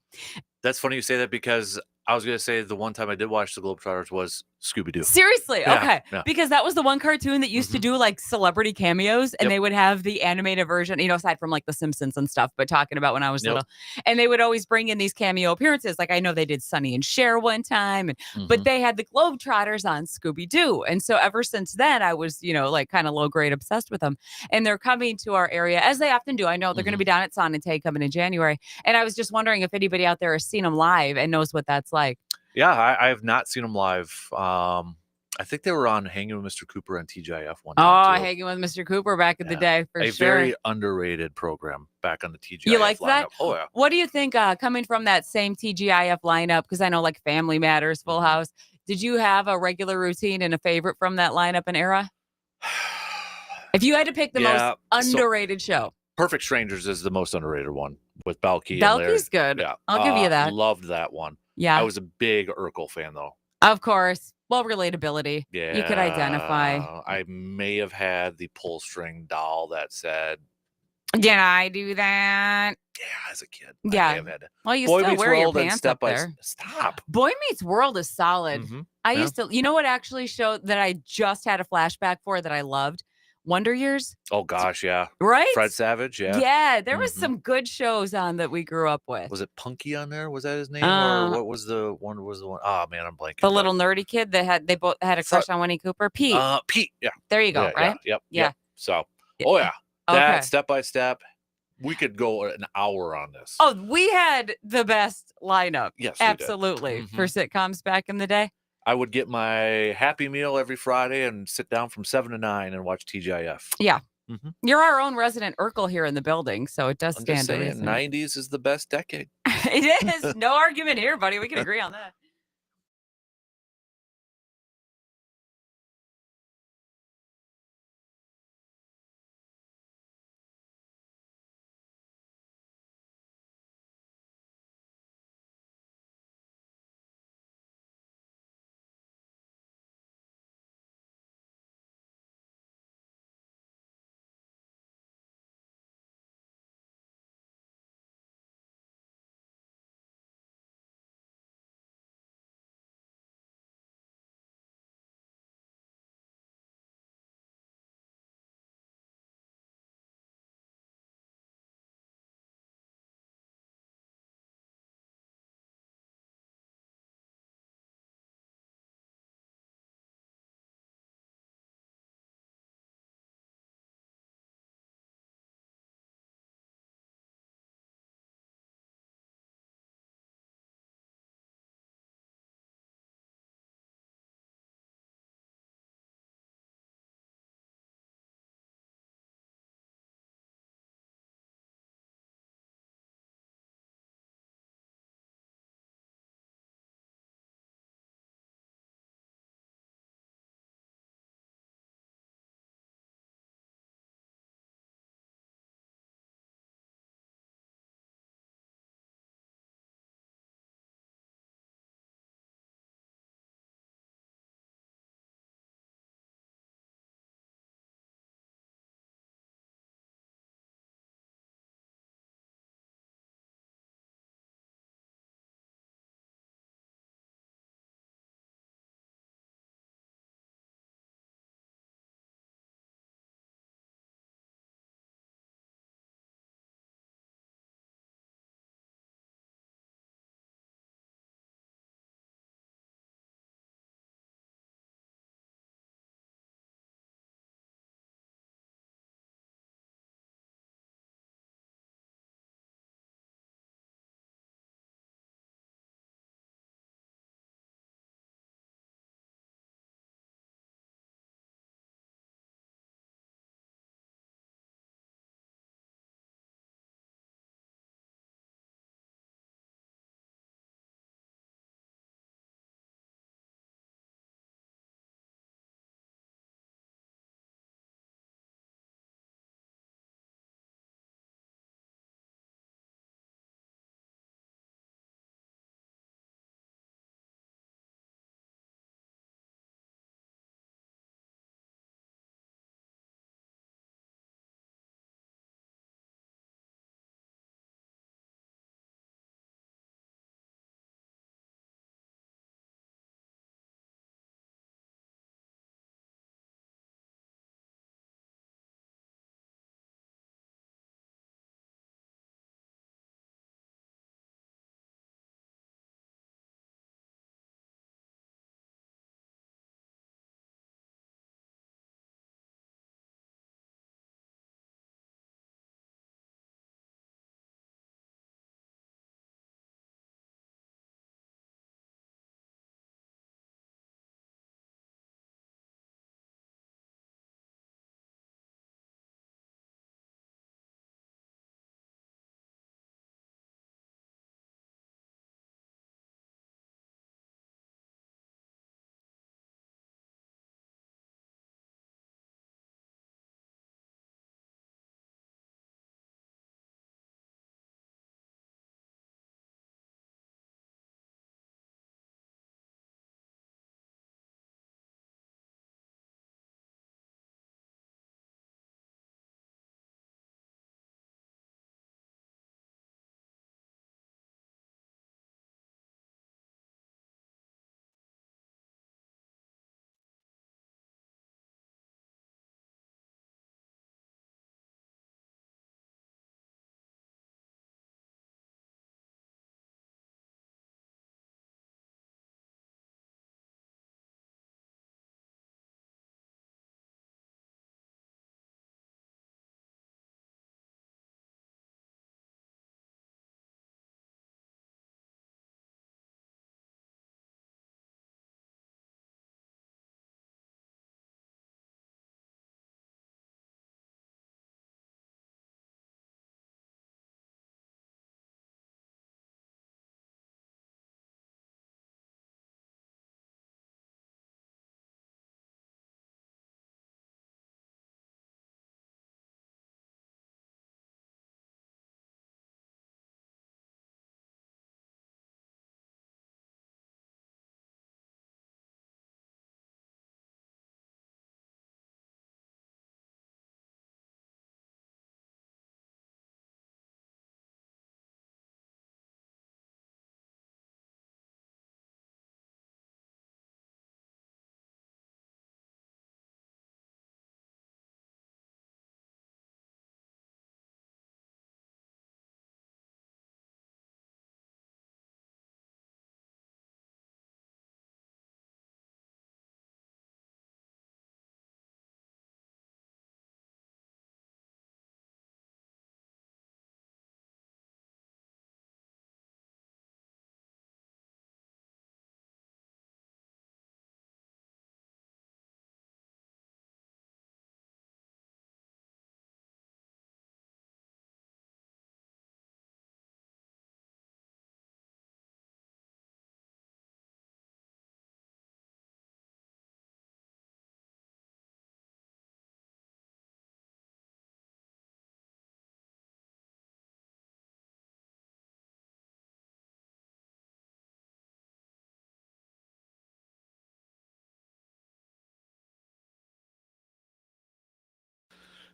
That's funny you say that because I was going to say the one time I did watch the Globetrotters was Scooby-Doo. Seriously? Yeah, okay. yeah. Because that was the one cartoon that used to do like celebrity cameos, and they would have the animated version, aside from like The Simpsons and stuff, but talking about when I was little. And they would always bring in these cameo appearances. Like I know they did Sonny and Cher one time, but they had the Globetrotters on Scooby-Doo. And so ever since then, I was, like kind of low grade obsessed with them. And they're coming to our area, as they often do. I know they're going to be down at Sonotay coming in January. And I was just wondering if anybody out there has seen them live and knows what that's like. Yeah, I have not seen them live. I think they were on Hanging with Mr. Cooper on TGIF one time. Oh, Hanging with Mr. Cooper back in the day, for sure. A very underrated program back on the TGIF You like lineup. that? Oh, yeah. What do you think coming from that same TGIF lineup? Because I know like Family Matters, Full House. Did you have a regular routine and a favorite from that lineup and era? If you had to pick the most underrated show. Perfect Strangers is the most underrated one with Balki. Balki's good. Yeah. I'll give you that. Loved that one. Yeah. I was a big Urkel fan, though. Of course. Well, relatability. Yeah. You could identify. I may have had the pull string doll that said, "Did I do that?" Yeah, as a kid. Yeah. I may have had it. Well, you Boy still Meets wear World your and pants Step up by there. Stop. Boy Meets World is solid. I used to, you know what actually showed that I just had a flashback for that I loved? Wonder Years. Oh gosh, yeah. Right? Fred Savage, yeah. Yeah, there was some good shows on that we grew up with. Was it Punky on there? Was that his name? Or what was the one? Oh man, I'm blanking. The little nerdy kid that they both had a crush on Winnie Cooper. Pete. Pete, yeah. There you go, right? Yep. Yeah. So, oh yeah. That Step by Step, We could go an hour on this. Oh, we had the best lineup. Yes, we did. Absolutely. For Mhm. sitcoms back in the day. I would get my Happy Meal every Friday and sit down from 7 to 9 and watch TGIF. Yeah. Mhm. You're our own resident Urkel here in the building, so it does I'm just stand to saying, reason. 90s is the best decade. It is. No argument here, buddy. We can agree on that.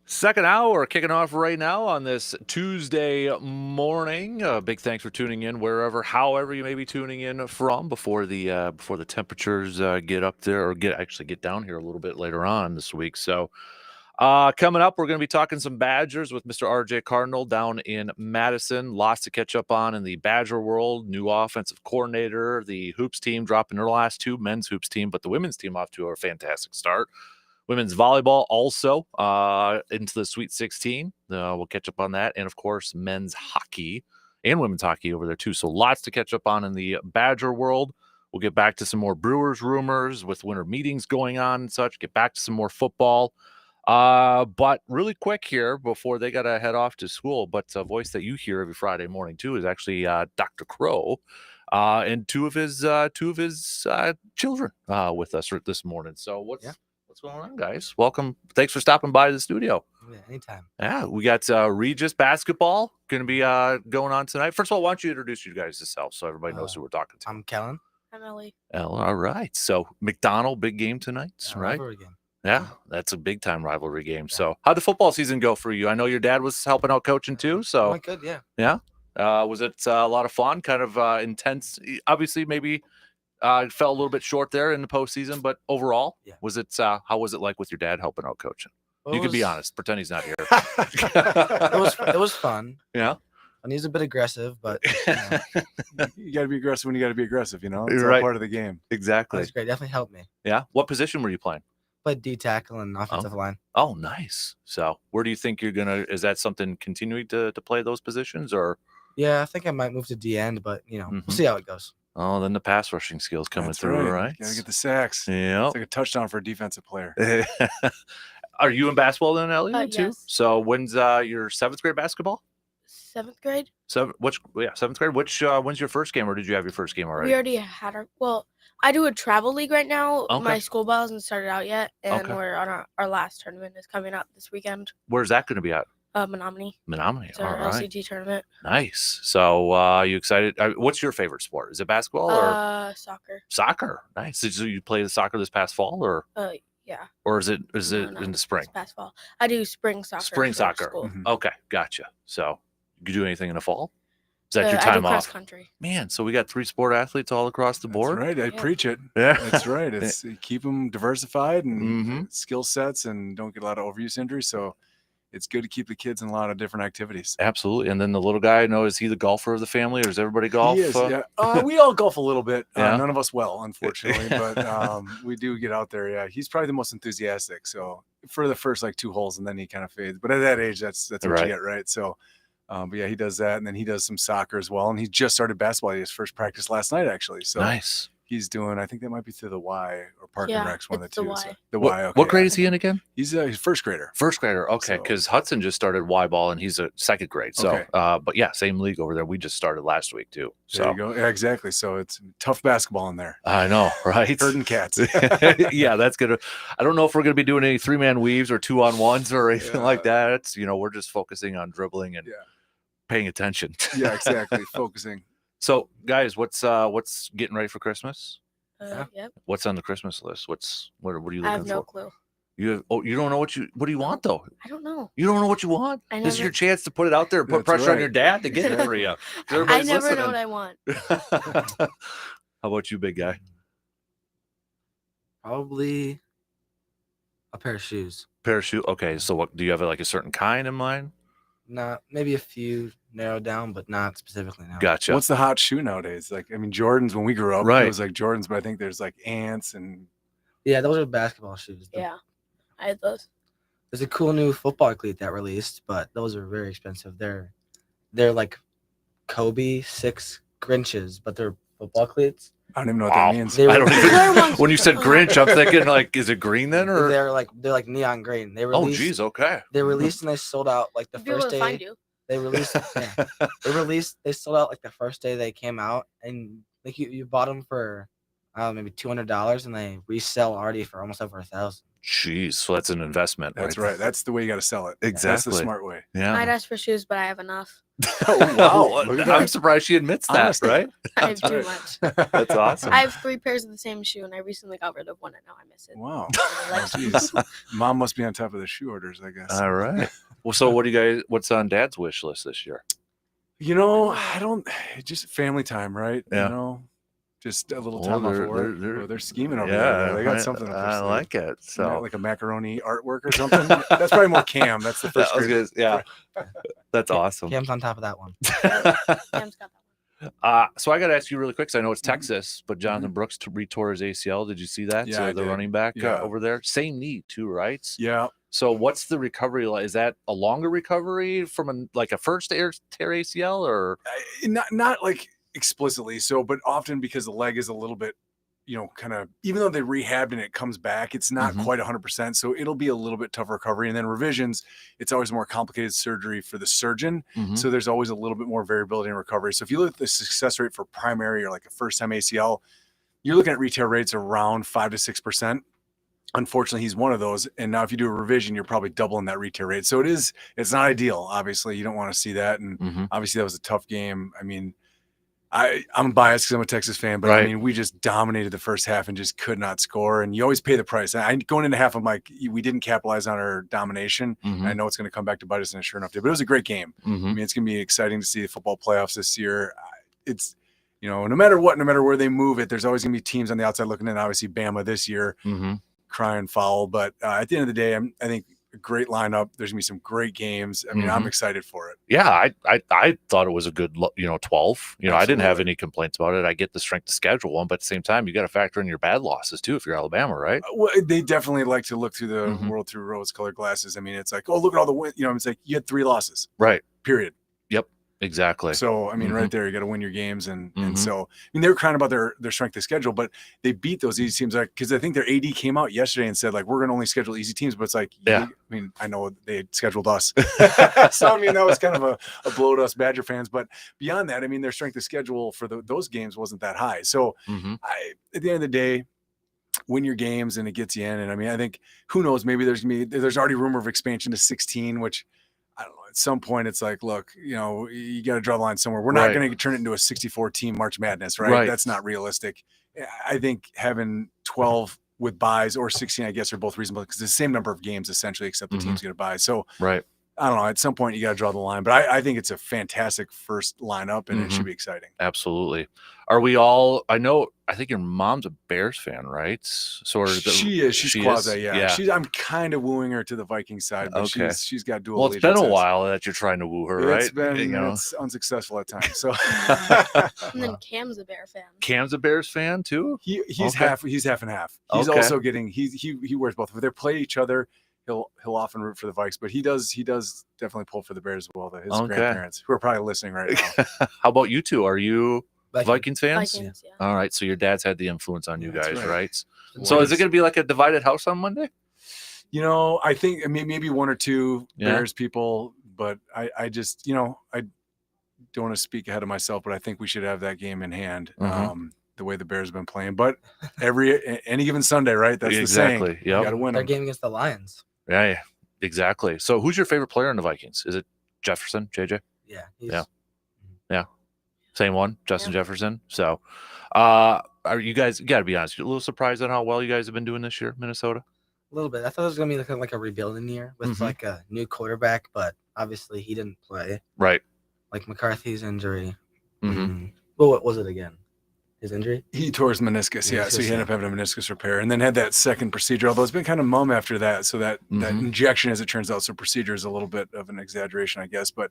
Second hour kicking off right now on this Tuesday morning. Big thanks for tuning in wherever, however you may be tuning in from before the temperatures get up there or get down here a little bit later on this week. So coming up, we're going to be talking some Badgers with Mr. RJ Cardinal down in Madison. Lots to catch up on in the Badger world. New offensive coordinator, the hoops team dropping their last two, men's hoops team, but the women's team off to a fantastic start. Women's volleyball also into the Sweet 16. We'll catch up on that. And, of course, men's hockey and women's hockey over there, too. So lots to catch up on in the Badger world. We'll get back to some more Brewers rumors with winter meetings going on and such. Get back to some more football. But really quick here before they got to head off to school. But a voice that you hear every Friday morning, too, is actually Dr. Crow. And two of his children with us this morning. So what's going on, guys? Welcome. Thanks for stopping by the studio. Yeah, anytime. Yeah, we got Regis basketball going to be going on tonight. First of all, why don't you introduce you guys yourself so everybody knows who we're talking to? I'm Kellen. I'm Ellie. All right. So McDonald, big game tonight, right? Rivalry game. Yeah, that's a big time rivalry game. Yeah. So how'd the football season go for you? I know your dad was helping out coaching too. So went good, yeah. Yeah. Was it a lot of fun? Kind of intense. Obviously, maybe fell a little bit short there in the postseason, but overall, was it? How was it like with your dad helping out coaching? You can be honest. Pretend he's not here. It was fun. Yeah. And he's a bit aggressive, but you got to be aggressive when you got to be aggressive. You know, it's all part of the game. Exactly. It was great. Definitely helped me. Yeah. What position were you playing? Played D tackle and offensive line. Oh, nice. So, where do you think you're gonna? Is that something continuing to play those positions, or? Yeah, I think I might move to D end, but we'll see how it goes. Oh, then the pass rushing skills coming through, right? You gotta get the sacks. Yeah, it's like a touchdown for a defensive player. Are you in basketball then, Ellie? Too. Yes. So when's your 7th grade basketball? 7th grade. 7th grade. Which when's your first game, or did you have your first game already? We already had I do a travel league right now. Okay. My school ball hasn't started out yet, and Okay. we're on our last tournament is coming up this weekend. Where's that going to be at? Menominee. Menominee. It's All our right. LCG tournament. Nice. So you excited? What's your favorite sport? Is it basketball or Soccer. soccer? Nice. Did you play the soccer this past fall, or? Yeah. Or is it No, in the spring? It's past fall. I do spring soccer. Spring for soccer. School. Mhm. Okay, gotcha. So you do anything in the fall? Is that your I time do cross off? country. Man, so we got 3 sport athletes all across the board. That's right. I Yeah. preach it. Yeah, That's right. It's keep them diversified and Mhm. skill sets, and don't get a lot of overuse injuries. So it's good to keep the kids in a lot of different activities. Absolutely. And then the little guy, is he the golfer of the family, or is everybody golf? He is, yeah. We all golf a little bit. Yeah. None of us well, unfortunately, but we do get out there. Yeah, he's probably the most enthusiastic. So for the first 2 holes, and then he kind of fades. But at that age, that's what Right. you get, right? So, but yeah, he does that, and then he does some soccer as well. And he just started basketball. He had his first practice last night, actually. So Nice. he's doing. I think that might be through the Y or Park and Yeah, Recs, one of the it's the two. Y. So the Y. Okay, What grade is he in again? He's first grader. First grader. Okay, So- because Hudson just started Y ball and he's a 2nd grade. So, Okay. but yeah, same league over there. We just started last week too. There So you go. Yeah, exactly. So it's tough basketball in there. I know, right? Herding cats. Yeah, that's gonna. I don't know if we're gonna be doing any 3-man weaves or 2-on-1s or anything like that. It's we're just focusing on dribbling and Yeah. paying attention. Yeah, exactly. Focusing. So, guys, what's getting ready for Christmas? Yep. What's on the Christmas list? What are you looking I have for? no clue. You don't know what do you want though? I don't know. You don't know what you want? I This is never- your chance to put it out there and put That's pressure on right. your dad to get it for you. I Everybody's never know listening. what I want. How about you, big guy? Probably a pair of shoes. Parachute. Okay, so what do you have a certain kind in mind? Not maybe a few narrowed down, but not specifically now. Gotcha. What's the hot shoe nowadays? Jordans when we grew up, Right. it was Jordans, but I think there's ants and Yeah, those are basketball shoes. Yeah. I had those. There's a cool new football cleat that released, but those are very expensive. They're like Kobe 6 Grinches, but they're football cleats. I don't even know what Wow. that means. They I don't were- even. Where ones- When you said Grinch, I'm thinking is it green then or? they're like neon green. They Oh, released. geez. Okay. They released and they sold out like the Be able first to find day. you. They released. They sold out like the first day they came out, and you bought them for maybe $200, and they resell already for almost over $1,000. Jeez, so that's an investment. That's right. That's the way you got to sell it. That's the Exactly. smart way. I'd Yeah. ask for shoes, but I have enough. Oh, wow. Look at I'm that. surprised she admits that, Honesty. right? I have That's too right. much. That's awesome. I have 3 pairs of the same shoe, and I recently got rid of one, and now I miss it. Wow. I like Oh, geez. Mom must be on top of the shoe orders, I guess. All right. Well, so what's on Dad's wish list this year? Just family time, right? Yeah. You know, just a little Well, time off they're- of work. they're- They're scheming over there. They got right. something up their I sleeve. like it. So Like a macaroni artwork or something. That's probably more Cam. That's the first that was grade. good. Yeah. That's awesome. Cam's on top of that one. Cam's got that one. So I got to ask you really quick, because I know it's Texas, but Jonathan Brooks retore his ACL. Did you see that? Yeah, I the did. running back Yeah. over there, same knee too, right? Yeah. So what's the recovery like? Is that a longer recovery from a first tear ACL, or Not like explicitly so, but often because the leg is a little bit, kind of, even though they rehabbed and it comes back, it's not Mhm. quite 100%. So it'll be a little bit tougher recovery. And then revisions, it's always more complicated surgery for the surgeon. Mhm. So there's always a little bit more variability in recovery. So if you look at the success rate for primary or like a first time ACL, you're looking at retail rates around 5 to 6%. Unfortunately, he's one of those. And now if you do a revision, you're probably doubling that retail rate. So it's not ideal. Obviously, you don't want to see that. And Mhm. obviously that was a tough game. I mean, I'm biased because I'm a Texas fan, but Right. I mean, we just dominated the first half and just could not score. And you always pay the price. Going into half, I'm like, we didn't capitalize on our domination. Mhm. I know it's going to come back to bite us, and it sure enough did. But it was a great game. I Mhm. mean, it's going to be exciting to see the football playoffs this year. It's, no matter what, no matter where they move it, there's always going to be teams on the outside looking in. Obviously, Bama this year Mhm. crying foul. But at the end of the day, I think a great lineup. There's going to be some great games. I mean, I'm Mhm. excited for it. Yeah, I thought it was a good 12. I didn't have Absolutely. any complaints about it. I get the strength to schedule one, but at the same time, you got to factor in your bad losses too if you're Alabama, right? Well, they definitely like to look through the Mhm. world through rose-colored glasses. I mean, it's like, oh, look at all the wins. It's like you had 3 losses, Right. period. Exactly. So, I mean, Mhm. right there, you got to win your games. And Mhm. so, I mean, they were crying about their strength of schedule, but they beat those easy teams. Like, because I think their AD came out yesterday and said, like, we're going to only schedule easy teams. But it's like, Yeah. I mean, I know they had scheduled us. So, I mean, that was kind of a blow to us Badger fans. But beyond that, I mean, their strength of schedule for those games wasn't that high. So, Mhm. at the end of the day, win your games and it gets you in. And I mean, I think, who knows, maybe there's already rumor of expansion to 16, which I don't know. At some point, it's like, look, you got to draw the line somewhere. We're not Right. going to turn it into a 64 team March Madness, right? Right. That's not realistic. I think having 12 with buys or 16, I guess, are both reasonable because it's the same number of games essentially, except the Mhm. team's going to buy. So Right. I don't know. At some point, you got to draw the line. But I think it's a fantastic first lineup, and it Mhm. should be exciting. Absolutely. Are we all? I think your mom's a Bears fan, right? So She is. She's she is? quasi. Yeah. Yeah. I'm kind of wooing her to the Viking side, but Okay. she's got dual. well, it's been a allegiances. while that you're trying to woo her, right? It's been You know? it's unsuccessful at times. So And then Cam's a Bear fan. Cam's a Bears fan too. he's Okay. half and half. He's Okay. also getting he wears both. If they play each other, he'll often root for the Vikes, but he does definitely pull for the Bears as well. His Okay. grandparents, who are probably listening right now. How about you two? Are you Like, Vikings fans? Vikings, yeah. All right. So your dad's had the influence on you That's guys, right. right? So is it going to be like a divided house on Monday? I think maybe one or two Yeah. Bears people, but I just I don't want to speak ahead of myself, but I think we should have that game in hand. Mhm. The way the Bears have been playing, but any given Sunday, right? That's Exactly. the saying. You got Yep. to win their them. game against the Lions. Yeah. Exactly. So who's your favorite player in the Vikings? Is it Jefferson, JJ? Yeah. Yeah. Same one, Justin Yeah. Jefferson. So, are you guys? You got to be honest. You're a little surprised at how well you guys have been doing this year, Minnesota. A little bit. I thought it was gonna be like a rebuilding year with Mhm. like a new quarterback, but obviously he didn't play. Right. Like McCarthy's injury. Mhm. Well, what was it again? His injury? He tore his meniscus, yeah. So he Meniscus, ended up having a meniscus repair, and then had that second procedure. Although it's been kind of mum after that. So that Mhm. injection, as it turns out, so procedure is a little bit of an exaggeration, I guess. But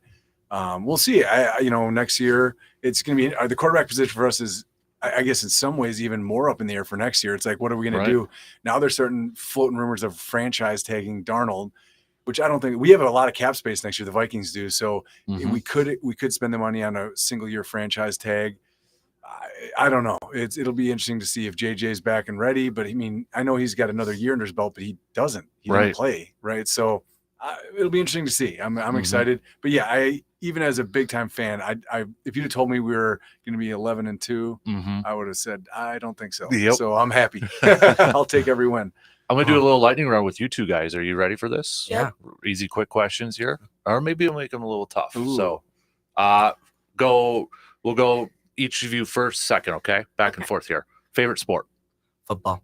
we'll see. Next year it's going to be the quarterback position for us is, I guess, in some ways even more up in the air for next year. It's like, what are we going Right. to do now? There's certain floating rumors of franchise tagging Darnold, which I don't think we have a lot of cap space next year. The Vikings do, so Mhm. we could spend the money on a single year franchise tag. I don't know. It'll be interesting to see if JJ's back and ready. But I mean, I know he's got another year under his belt, but he doesn't. He Right. didn't play, right? So it'll be interesting to see. I'm Mhm. excited. But yeah, even as a big time fan, I if you'd have told me we were going to be 11-2, Mm-hmm. I would have said I don't think so. Yep. So I'm happy. I'll take every win. I'm gonna do a little lightning round with you two guys. Are you ready for this? Yeah. Easy, quick questions here, or maybe I'll make them a little tough. Ooh. So, we'll go each of you first, second. Okay, back and Okay. forth here. Favorite sport? Football.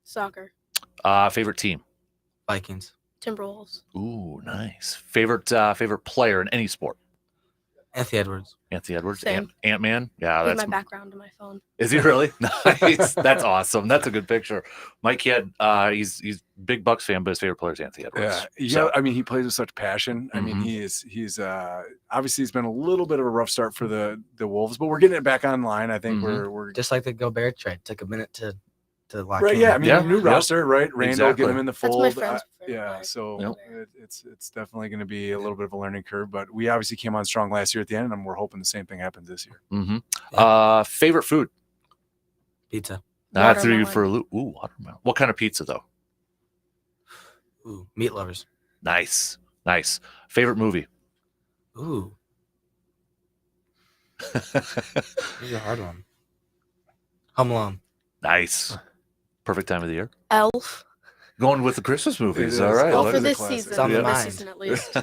Soccer. Favorite team? Vikings. Timberwolves. Ooh, nice. Favorite player in any sport? Anthony Edwards. Anthony Edwards. Same. Ant-Man. Yeah, With that's my background on my phone. Is he really? Nice. That's awesome. That's a good picture. My kid, he's big Bucks fan, but his favorite player is Anthony Edwards. Yeah. So- I mean, he plays with such passion. I mean, Mhm. he's obviously it's been a little bit of a rough start for the Wolves, but we're getting it back online. I think Mhm. we're Just like the Gobert trade. Took a minute to lock right. in. Yeah. I mean, Yeah, new yep. roster, right? Randall, Exactly. get him in the That's fold. my friend's favorite Yeah. player. So Yep. it's definitely going to be a little bit of a learning curve, but we obviously came on strong last year at the end, and we're hoping the same thing happens this year. Mm-hmm. Favorite food? Pizza. I threw you Watermelon. for a loop. Ooh, watermelon. What kind of pizza though? Ooh, meat lovers. Nice. Favorite movie? Ooh, this is a hard one. Home Alone. Nice. Perfect time of the year. Elf. Going with the Christmas movies. It All is. right. Elf Well, is for a this classic. season. It's on For the this mind. season at least.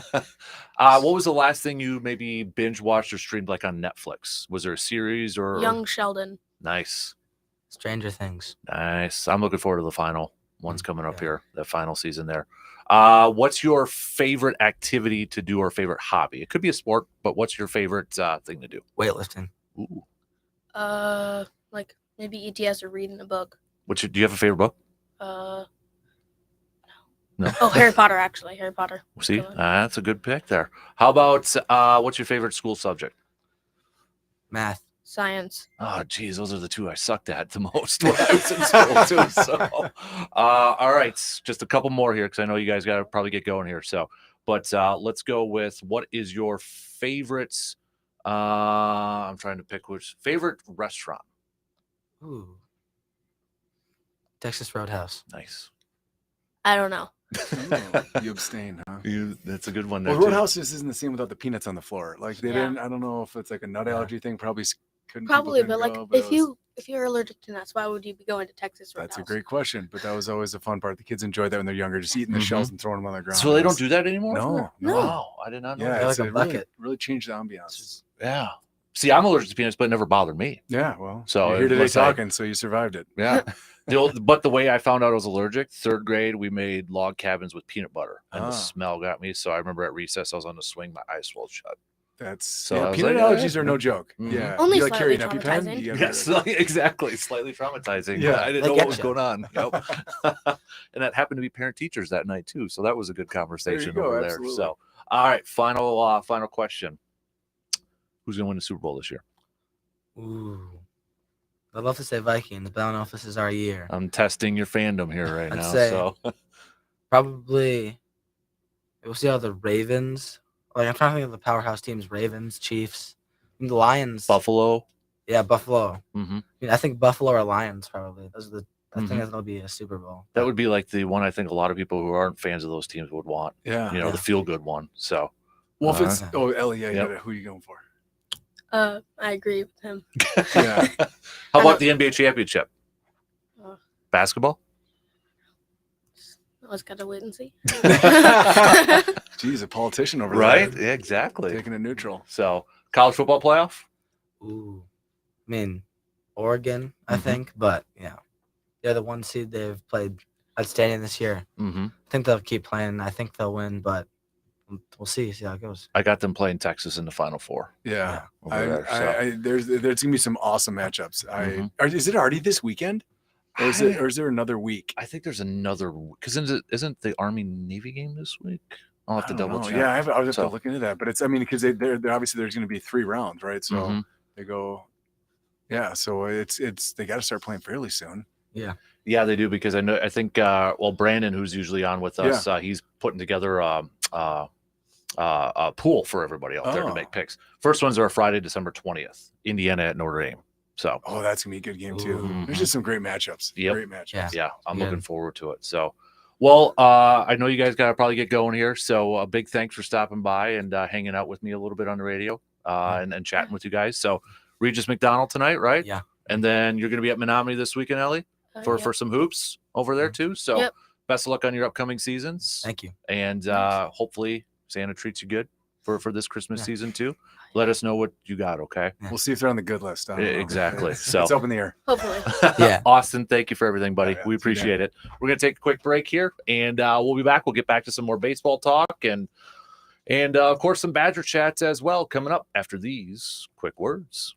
What was the last thing you maybe binge watched or streamed like on Netflix? Was there a series or Young Sheldon. Nice. Stranger Things. Nice. I'm looking forward to the final one's coming up Yeah. here, the final season there. What's your favorite activity to do or favorite hobby? It could be a sport, but what's your favorite thing to do? Weightlifting. Ooh. Like maybe ETS or reading a book. Do you have a favorite book? No. Oh, Harry Potter, actually. Harry Potter. See, Go on. that's a good pick there. How about what's your favorite school subject? Math. Science. Oh, geez, those are the two I sucked at the most when I was in school too. So, all right, just a couple more here because I know you guys got to probably get going here. So, but let's go with what is your favorite? I'm trying to pick which favorite restaurant. Ooh. Texas Roadhouse. Nice. I don't know. Oh, you abstain, huh? That's a good one. There Well, too. Roadhouse just isn't the same without the peanuts on the floor. Like they Yeah. didn't. I don't know if it's like a nut Yeah. allergy thing. Probably couldn't. Probably, people but like couldn't go, if it was- you're allergic to nuts, why would you be going to Texas Roadhouse? That's a great question, but that was always the fun part. The kids enjoyed that when they're younger, just eating the Mhm. shells and throwing them on the ground. So they It don't was- do that anymore? No, no. Wow, I did not know. Yeah, that. They're it's like a really- bucket. Really changed the ambiance. Yeah. See, I'm allergic to peanuts, but it never bothered me. Yeah, well, So you're here today unless I- talking, so you survived it. Yeah. But the way I found out I was allergic, third grade, we made log cabins with peanut butter, and the Ah. smell got me. So I remember at recess, I was on the swing, my eyes swelled shut. That's So I yeah, was peanut like, allergies yeah. are no joke. Mhm. Yeah, Only you like carry an slightly EpiPen? traumatizing. You gotta Yes, exactly. Slightly traumatizing. Yeah, Yeah, I didn't they know get what was ya. going on. Yep. And that happened to be parent teachers that night too. So that was a good conversation go, over absolutely. there. So, all right, final question. Who's gonna win the Super Bowl this year? Ooh. I'd love to say Vikings, but I don't know if this is our year. I'm testing your fandom here right I'd now. say- So Probably. We'll see how the Ravens. Like I'm trying to think of the powerhouse teams: Ravens, Chiefs, the Lions. Buffalo. Yeah, Buffalo. Hmm. I think Buffalo or Lions probably. Those are the. I Mhm. think that'll be a Super Bowl. That would be like the one I think a lot of people who aren't fans of those teams would want. Yeah. You know, Yeah. the feel good one. So Well, if it's Alright. Ellie, yeah, you Yep. gotta- who are you going for? I agree with him. Yeah. how about the NBA championship? Uh, Basketball? I was gotta wait and see. Geez, a politician over Right? there. Yeah, exactly. Taking it neutral. So college football playoff? Ooh. I mean, Oregon, I Mhm. think, but yeah, they're the one seed. They've played outstanding this year. Mm-hmm. I think they'll keep playing. I think they'll win, but we'll see how it goes. I got them playing Texas in the Final Four. Yeah. Over there, so. There's gonna be some awesome matchups. Mhm. Is it already this weekend, or is there another week? I think there's another because isn't the Army Navy game this week? I'll have to I don't double know. check. Yeah, I would have So- to look into that. But it's because they're obviously there's going to be 3 rounds, right? So Mhm. they go, yeah. So it's they got to start playing fairly soon. Yeah, they do because I think Brandon, who's usually on with us, he's putting together a pool for everybody out there to Oh. make picks. First ones are Friday, December 20th, Indiana at Notre Dame. So Oh, that's gonna be a good game too. Ooh. There's just some great matchups. Yep. Great matchups. Yeah. yeah, I'm Good. looking forward to it. So, Well, I know you guys got to probably get going here. So a big thanks for stopping by and hanging out with me a little bit on the radio and chatting with you guys. So Regis McDonald tonight, right? Yeah. And then you're going to be at Menominee this weekend, Ellie, for Yep. some hoops over there too. So Yep. best of luck on your upcoming seasons. Thank you. And Thanks. hopefully Santa treats you good for this Christmas Yeah. season too. Let us know what you got, okay? We'll see if they're on the good list. I don't know. Exactly. It's So- up in the air. Hopefully. Yeah. Austin, thank you for everything, buddy. Yeah, We see you appreciate it. We're gonna take a quick break here, and we'll be back. We'll get back to some more baseball talk and of course some Badger chats as well coming up after these quick words.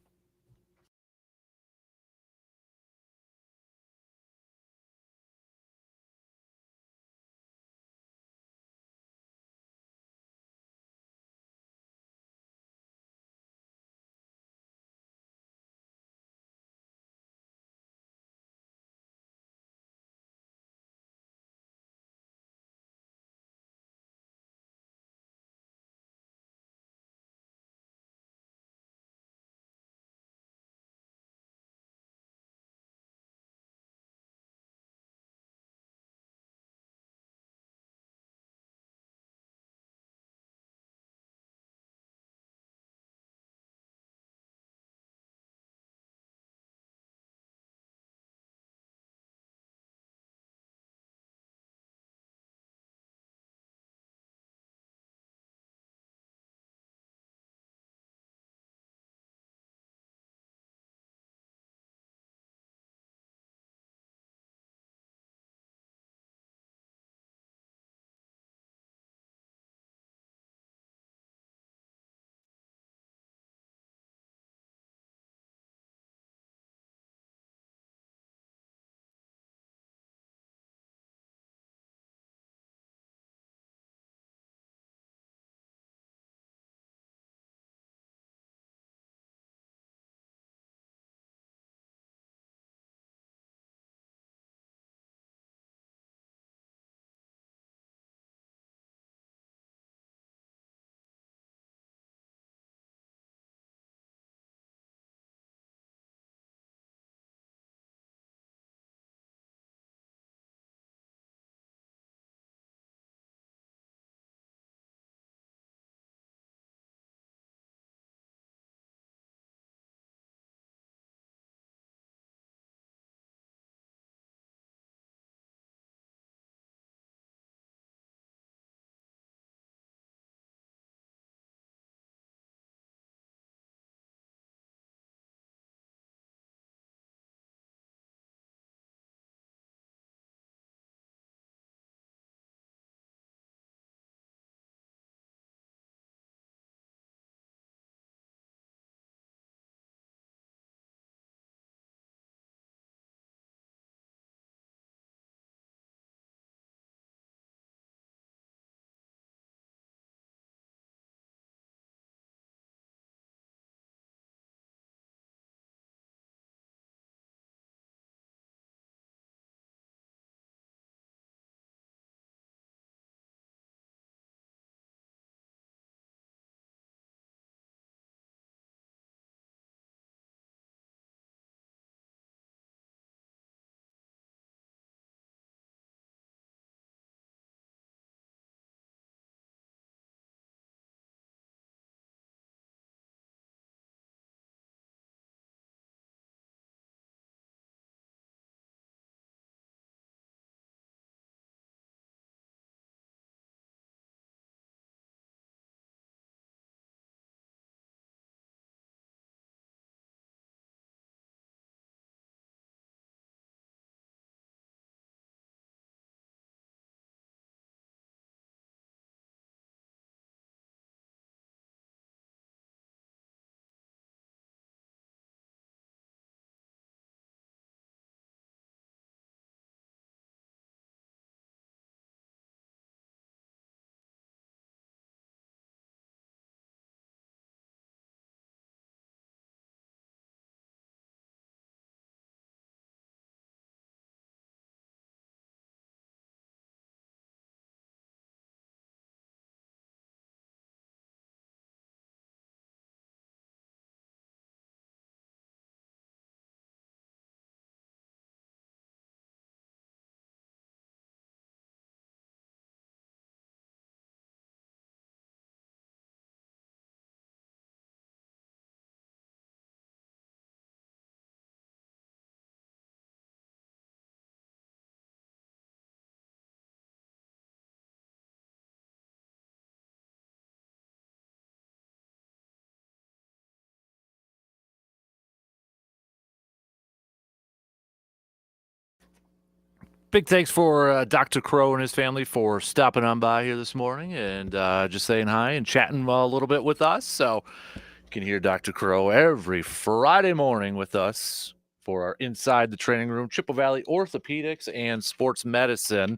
Big thanks for Dr. Crow and his family for stopping on by here this morning and just saying hi and chatting a little bit with us. So you can hear Dr. Crow every Friday morning with us for our Inside the Training Room, Chippewa Valley Orthopedics and Sports Medicine.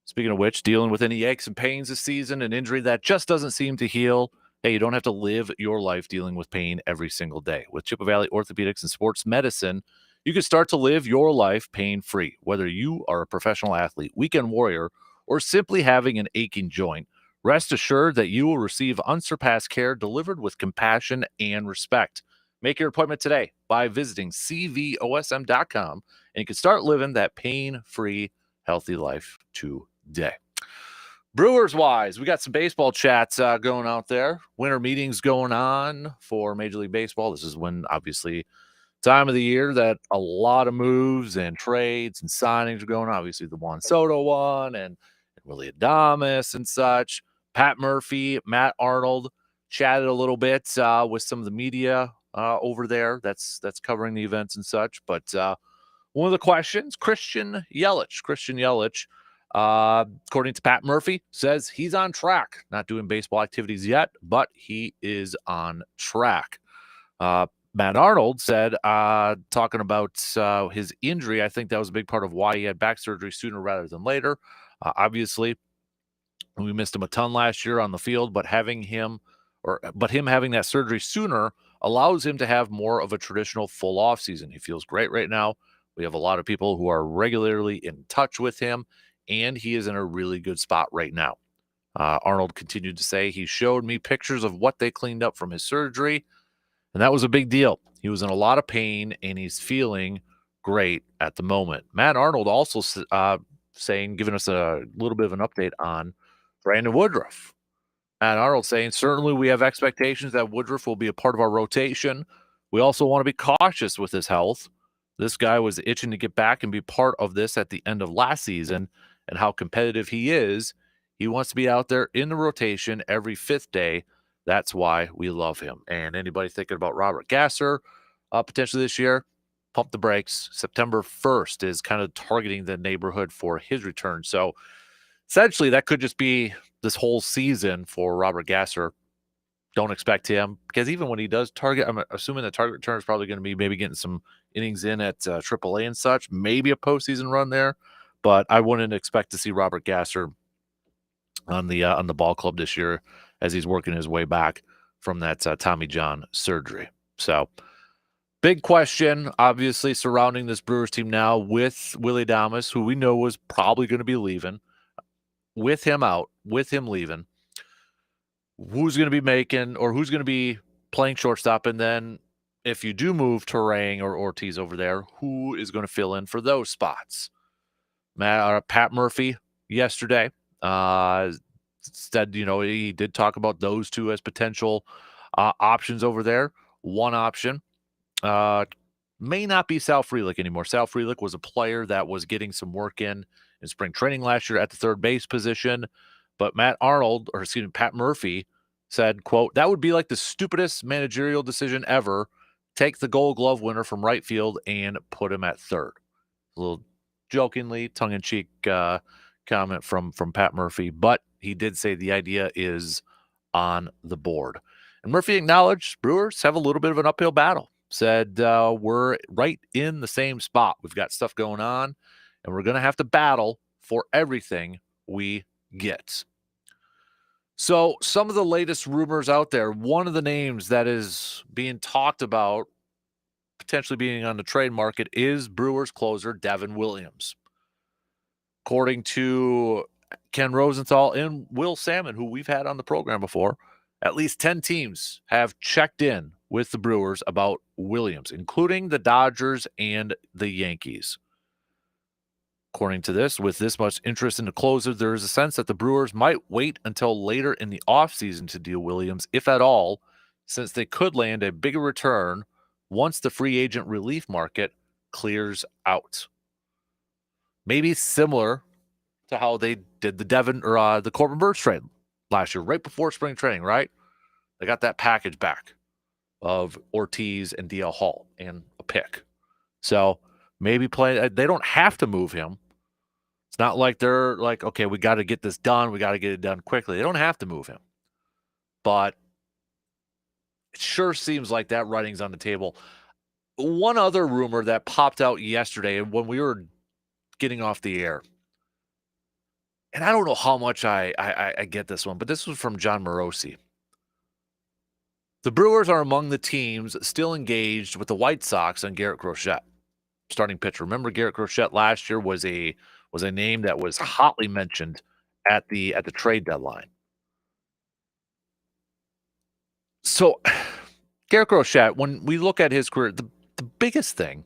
Speaking of which, dealing with any aches and pains this season, an injury that just doesn't seem to heal. Hey, you don't have to live your life dealing with pain every single day. With Chippewa Valley Orthopedics and Sports Medicine, you can start to live your life pain-free, whether you are a professional athlete, weekend warrior, or simply having an aching joint. Rest assured that you will receive unsurpassed care delivered with compassion and respect. Make your appointment today by visiting cvosm.com, and you can start living that pain-free, healthy life today. Brewers-wise, we got some baseball chats going out there. Winter meetings going on for Major League Baseball. This is when, obviously, time of the year that a lot of moves and trades and signings are going on. Obviously, the Juan Soto one and Willy Adames and such. Pat Murphy, Matt Arnold chatted a little bit with some of the media over there that's covering the events and such. But one of the questions, Christian Yelich, according to Pat Murphy, says he's on track. Not doing baseball activities yet, but he is on track. Matt Arnold said, talking about his injury, I think that was a big part of why he had back surgery sooner rather than later. Obviously, we missed him a ton last year on the field, but him having that surgery sooner allows him to have more of a traditional full off season. He feels great right now. We have a lot of people who are regularly in touch with him, and he is in a really good spot right now. Arnold continued to say, he showed me pictures of what they cleaned up from his surgery, and that was a big deal. He was in a lot of pain, and he's feeling great at the moment. Matt Arnold also giving us a little bit of an update on Brandon Woodruff. Matt Arnold saying, certainly we have expectations that Woodruff will be a part of our rotation. We also want to be cautious with his health. This guy was itching to get back and be part of this at the end of last season, and how competitive he is. He wants to be out there in the rotation every fifth day. That's why we love him. And anybody thinking about Robert Gasser potentially this year, pump the brakes. September 1st is kind of targeting the neighborhood for his return. So essentially, that could just be this whole season for Robert Gasser. Don't expect him, because even when he does target, I'm assuming the target return is probably going to be maybe getting some innings in at AAA and such, maybe a postseason run there. But I wouldn't expect to see Robert Gasser on the ball club this year as he's working his way back from that Tommy John surgery. So big question, obviously, surrounding this Brewers team now with Willy Adames, who we know was probably going to be leaving. With him out, with him leaving, who's going to be making or who's going to be playing shortstop? And then if you do move Turang or Ortiz over there, who is going to fill in for those spots? Pat Murphy yesterday said, he did talk about those two as potential options over there. One option may not be Sal Frelick anymore. Sal Frelick was a player that was getting some work in spring training last year at the third base position. But Pat Murphy said, quote, that would be like the stupidest managerial decision ever. Take the Gold Glove winner from right field and put him at third. A little jokingly, tongue-in-cheek comment from Pat Murphy, but he did say the idea is on the board. And Murphy acknowledged Brewers have a little bit of an uphill battle. Said we're right in the same spot. We've got stuff going on, and we're going to have to battle for everything we get. So some of the latest rumors out there, one of the names that is being talked about potentially being on the trade market is Brewers closer Devin Williams. According to Ken Rosenthal and Will Salmon, who we've had on the program before, at least 10 teams have checked in with the Brewers about Williams, including the Dodgers and the Yankees. According to this, with this much interest in the closer, there is a sense that the Brewers might wait until later in the offseason to deal Williams, if at all, since they could land a bigger return once the free agent relief market clears out. Maybe similar to how they did the Corbin Burnes trade last year, right before spring training, right? They got that package back of Ortiz and DL Hall and a pick. So maybe they don't have to move him, not like they're like, okay, we got to get this done. We got to get it done quickly. They don't have to move him. But it sure seems like that writing's on the table. One other rumor that popped out yesterday when we were getting off the air, and I don't know how much I get this one, but this was from John Morosi. The Brewers are among the teams still engaged with the White Sox on Garrett Crochet, starting pitcher. Remember, Garrett Crochet last year was a name that was hotly mentioned at the trade deadline. So, Garrett Crochet, when we look at his career, the biggest thing,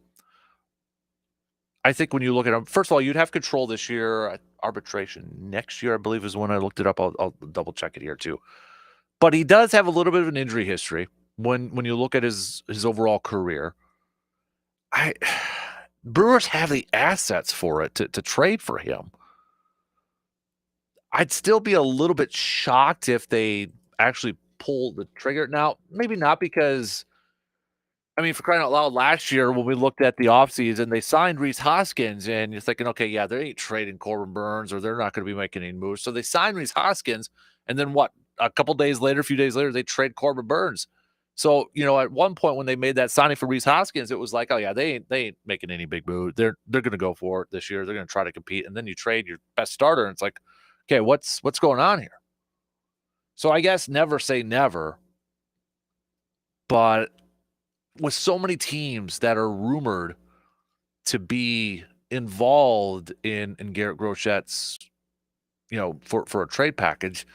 I think when you look at him, first of all, you'd have control this year. Arbitration next year, I believe, is when I looked it up. I'll double check it here too. But he does have a little bit of an injury history when you look at his overall career. Brewers have the assets for it to trade for him. I'd still be a little bit shocked if they actually pull the trigger. Now, maybe not because, I mean, for crying out loud, last year when we looked at the offseason, they signed Rhys Hoskins, and you're thinking, okay, yeah, they ain't trading Corbin Burns, or they're not going to be making any moves. So they signed Rhys Hoskins, and then what? A couple days later, a few days later, they trade Corbin Burns. So, at one point when they made that signing for Rhys Hoskins, it was like, oh yeah, they ain't making any big move. They're going to go for it this year. They're going to try to compete, and then you trade your best starter, and it's like, okay, what's going on here? So I guess never say never, but with so many teams that are rumored to be involved in Garrett Crochet's, for a trade package,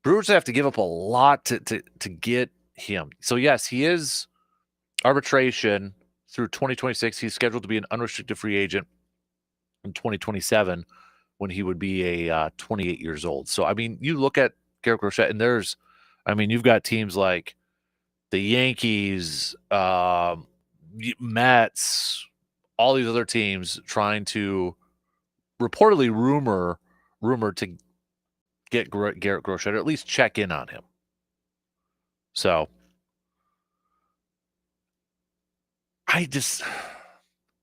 Brewers have to give up a lot to get him. So yes, he is arbitration through 2026. He's scheduled to be an unrestricted free agent in 2027 when he would be a 28 years old. So I mean, you look at Garrett Crochet, and you've got teams like the Yankees, Mets, all these other teams trying to reportedly rumored to get Garrett Crochet, or at least check in on him. So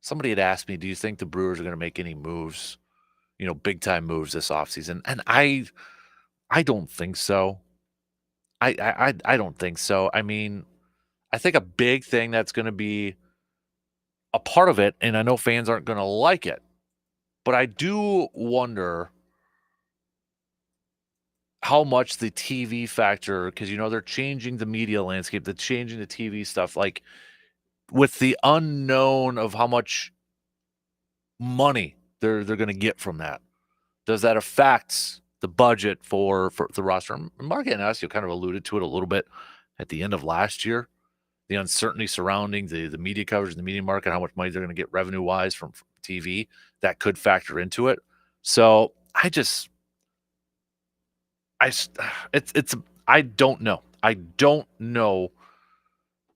somebody had asked me, do you think the Brewers are going to make any moves, big time moves this offseason? And I don't think so. I don't think so. I mean, I think a big thing that's going to be a part of it, and I know fans aren't going to like it, but I do wonder how much the TV factor, because they're changing the media landscape, they're changing the TV stuff, like with the unknown of how much money they're going to get from that. Does that affect the budget for the roster? And Mark Anasio kind of alluded to it a little bit at the end of last year. The uncertainty surrounding the media coverage, the media market, how much money they're going to get revenue-wise from TV, that could factor into it. So I don't know. I don't know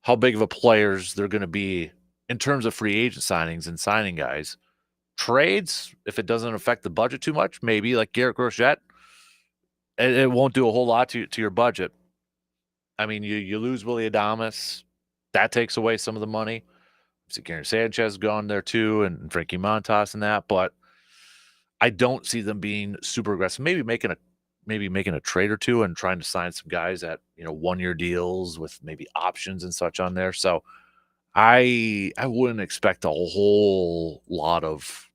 how big of a players they're going to be in terms of free agent signings and signing guys. Trades, if it doesn't affect the budget too much, maybe like Garrett Crochet, it won't do a whole lot to your budget. I mean, you lose Willy Adames, that takes away some of the money. Gary Sanchez gone there too, and Frankie Montas and that, but I don't see them being super aggressive. Maybe making a trade or two and trying to sign some guys at 1-year deals with maybe options and such on there. So I wouldn't expect a whole lot of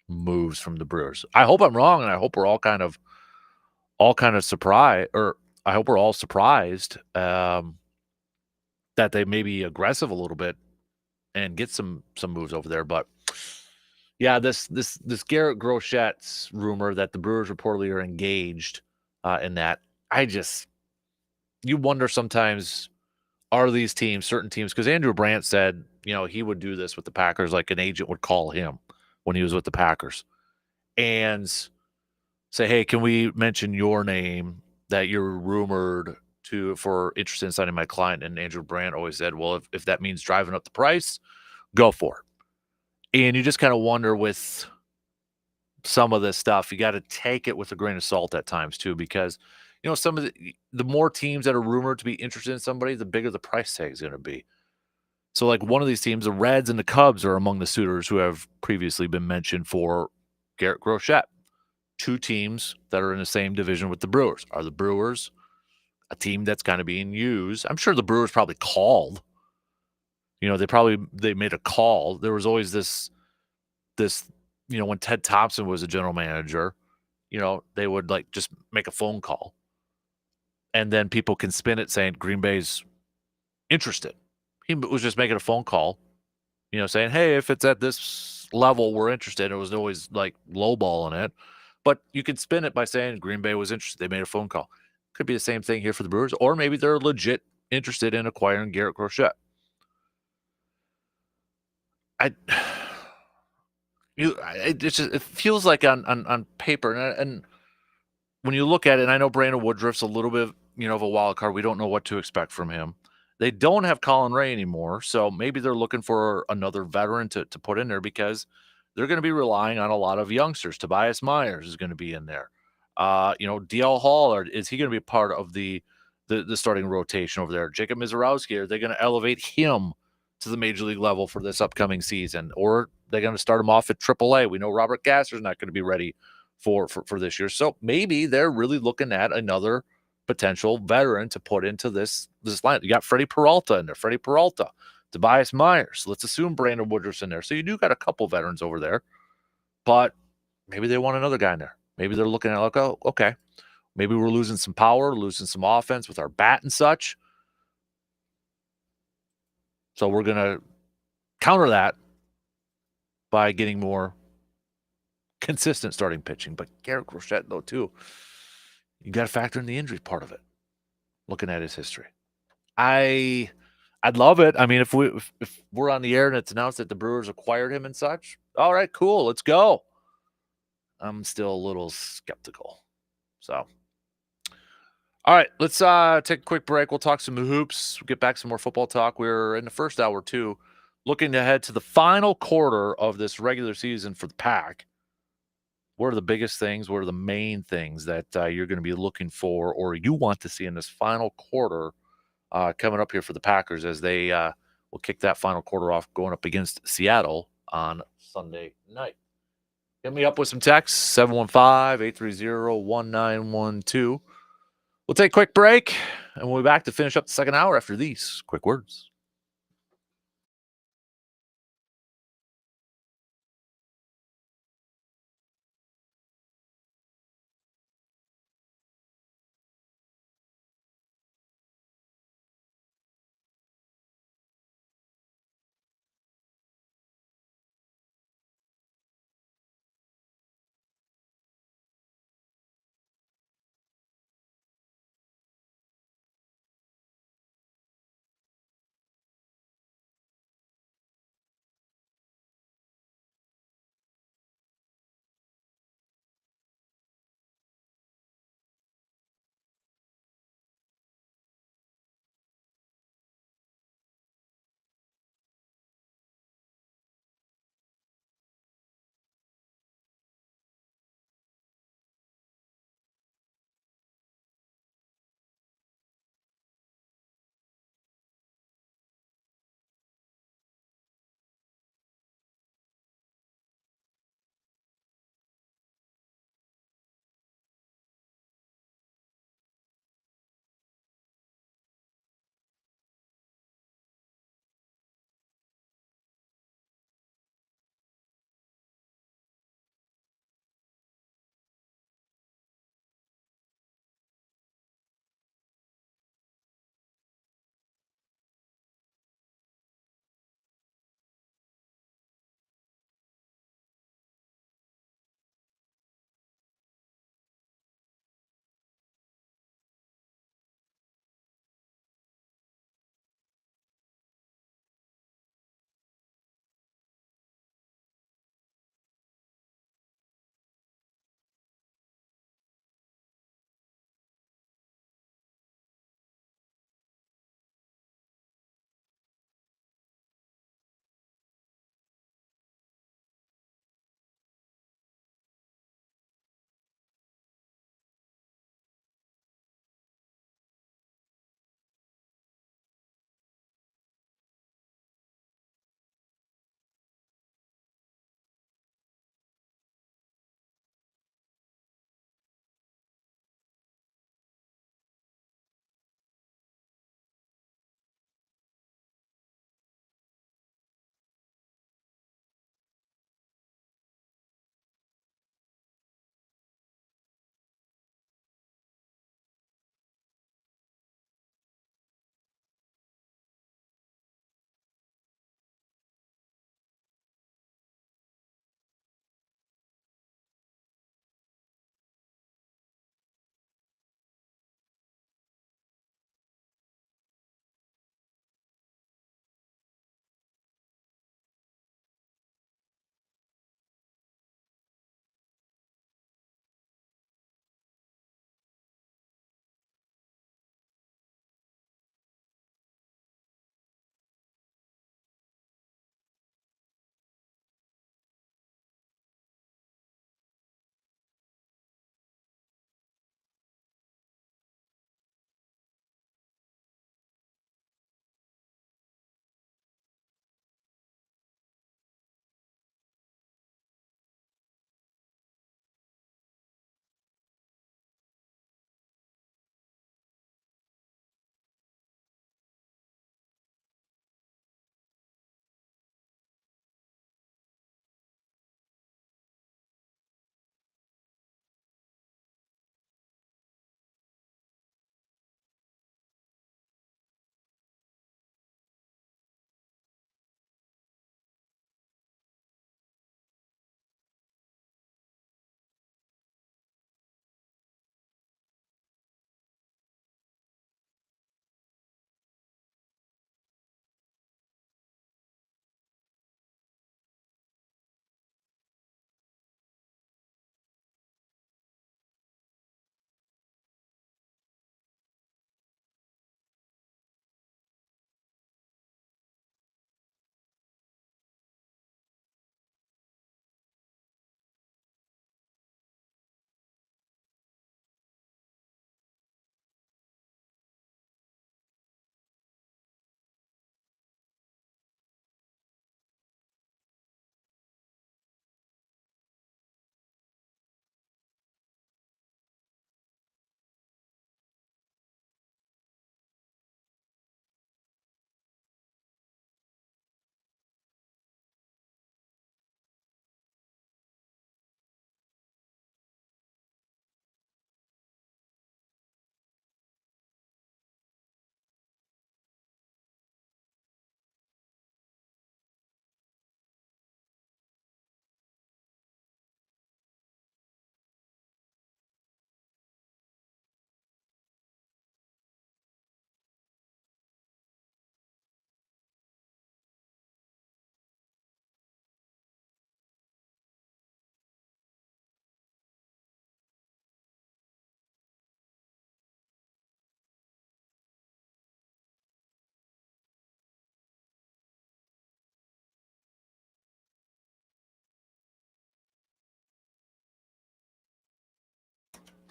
moves from the Brewers. I hope I'm wrong, and I hope we're all kind of surprised, or I hope we're all surprised that they may be aggressive a little bit and get some moves over there. But yeah, this Garrett Crochet's rumor that the Brewers reportedly are engaged in that, you wonder sometimes, are these teams, certain teams, because Andrew Brandt said, he would do this with the Packers, like an agent would call him when he was with the Packers and say, hey, can we mention your name that you're rumored for interest in signing my client? And Andrew Brandt always said, well, if that means driving up the price, go for it. And you just kind of wonder with some of this stuff, you got to take it with a grain of salt at times too, because some of the more teams that are rumored to be interested in somebody, the bigger the price tag is going to be. So like one of these teams, the Reds and the Cubs, are among the suitors who have previously been mentioned for Garrett Groshette. Two teams that are in the same division with the Brewers. Are the Brewers a team that's kind of being used? I'm sure the Brewers probably called. They made a call. There was always this, when Ted Thompson was a general manager, they would like just make a phone call. And then people can spin it saying Green Bay's interested. He was just making a phone call, saying, hey, if it's at this level, we're interested. It was always like lowballing it. But you can spin it by saying Green Bay was interested. They made a phone call. Could be the same thing here for the Brewers, or maybe they're legit interested in acquiring Garrett Groshette. It feels like on paper, and when you look at it, and I know Brandon Woodruff's a little bit, of a wild card. We don't know what to expect from him. They don't have Colin Ray anymore, so maybe they're looking for another veteran to put in there because they're going to be relying on a lot of youngsters. Tobias Myers is going to be in there. DL Hall, is he going to be part of the starting rotation over there? Jacob Mizorowski, are they going to elevate him to the major league level for this upcoming season, or they're going to start him off at AAA? We know Robert Gasser's not going to be ready for this year, so maybe they're really looking at another potential veteran to put into this line. You got Freddie Peralta in there. Freddie Peralta, Tobias Myers. Let's assume Brandon Woodruff's in there. So you do got a couple veterans over there, but maybe they want another guy in there. Maybe they're looking at like, oh, okay, maybe we're losing some power, losing some offense with our bat and such. So we're going to counter that by getting more consistent starting pitching. But Garrett Groshette, though, too, you got to factor in the injury part of it, looking at his history. I'd love it. I mean, if we're on the air and it's announced that the Brewers acquired him and such, all right, cool, let's go. I'm still a little skeptical. So, all right, let's take a quick break. We'll talk some hoops. We'll get back some more football talk. We're in the first hour, too, looking ahead to the final quarter of this regular season for the Pack. What are the biggest things? What are the main things that you're going to be looking for or you want to see in this final quarter coming up here for the Packers as they will kick that final quarter off going up against Seattle on Sunday night? Hit me up with some texts, 715-830-1912. We'll take a quick break, and we'll be back to finish up the second hour after these quick words.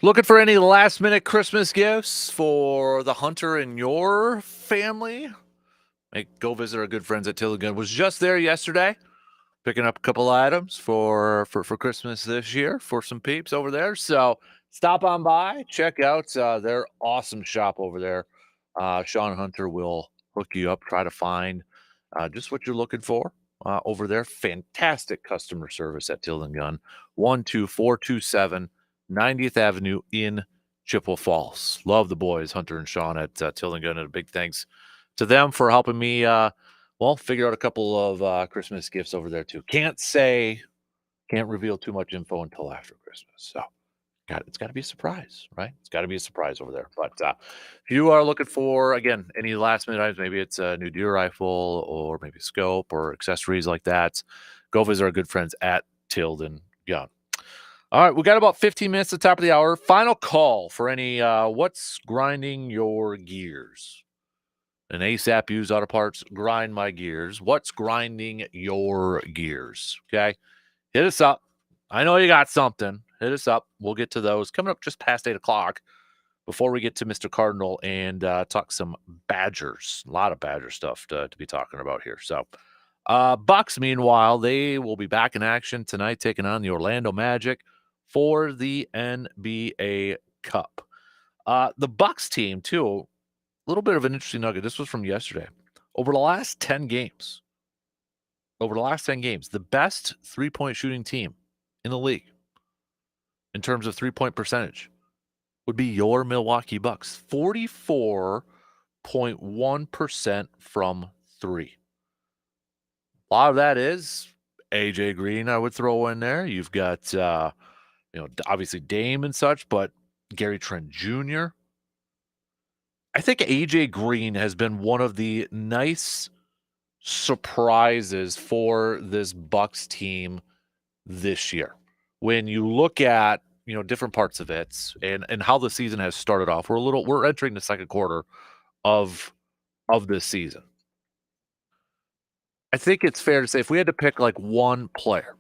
Looking for any last-minute Christmas gifts for the hunter in your family? Go visit our good friends at Tilligan. Was just there yesterday, picking up a couple items for Christmas this year for some peeps over there. So stop on by, check out their awesome shop over there. Sean Hunter will hook you up, try to find just what you're looking for over there. Fantastic customer service at Tilden Gun, 12427 90th Avenue in Chippewa Falls. Love the boys, Hunter and Sean at Tilden Gun, and a big thanks to them for helping me figure out a couple of Christmas gifts over there too. Can't reveal too much info until after Christmas. So it's got to be a surprise, right? It's got to be a surprise over there. But if you are looking for, again, any last minute items, maybe it's a new deer rifle or maybe a scope or accessories like that, go visit our good friends at Tilden Gun. All right, we got about 15 minutes at the top of the hour. Final call for any what's grinding your gears. An ASAP used auto parts, grind my gears. What's grinding your gears? Okay, hit us up. I know you got something. Hit us up. We'll get to those coming up just past 8 o'clock before we get to Mr. Cardinal and talk some Badgers. A lot of Badger stuff to be talking about here. So Bucks, meanwhile, they will be back in action tonight, taking on the Orlando Magic for the NBA Cup. The Bucks team, too, a little bit of an interesting nugget. This was from yesterday. Over the last 10 games, the best three-point shooting team in the league in terms of three-point percentage would be your Milwaukee Bucks. 44.1% from three. A lot of that is AJ Green, I would throw in there. You've got obviously Dame and such, but Gary Trent Jr. I think AJ Green has been one of the nice surprises for this Bucks team this year. When you look at, different parts of it and how the season has started off, we're entering the second quarter of this season. I think it's fair to say if we had to pick like one player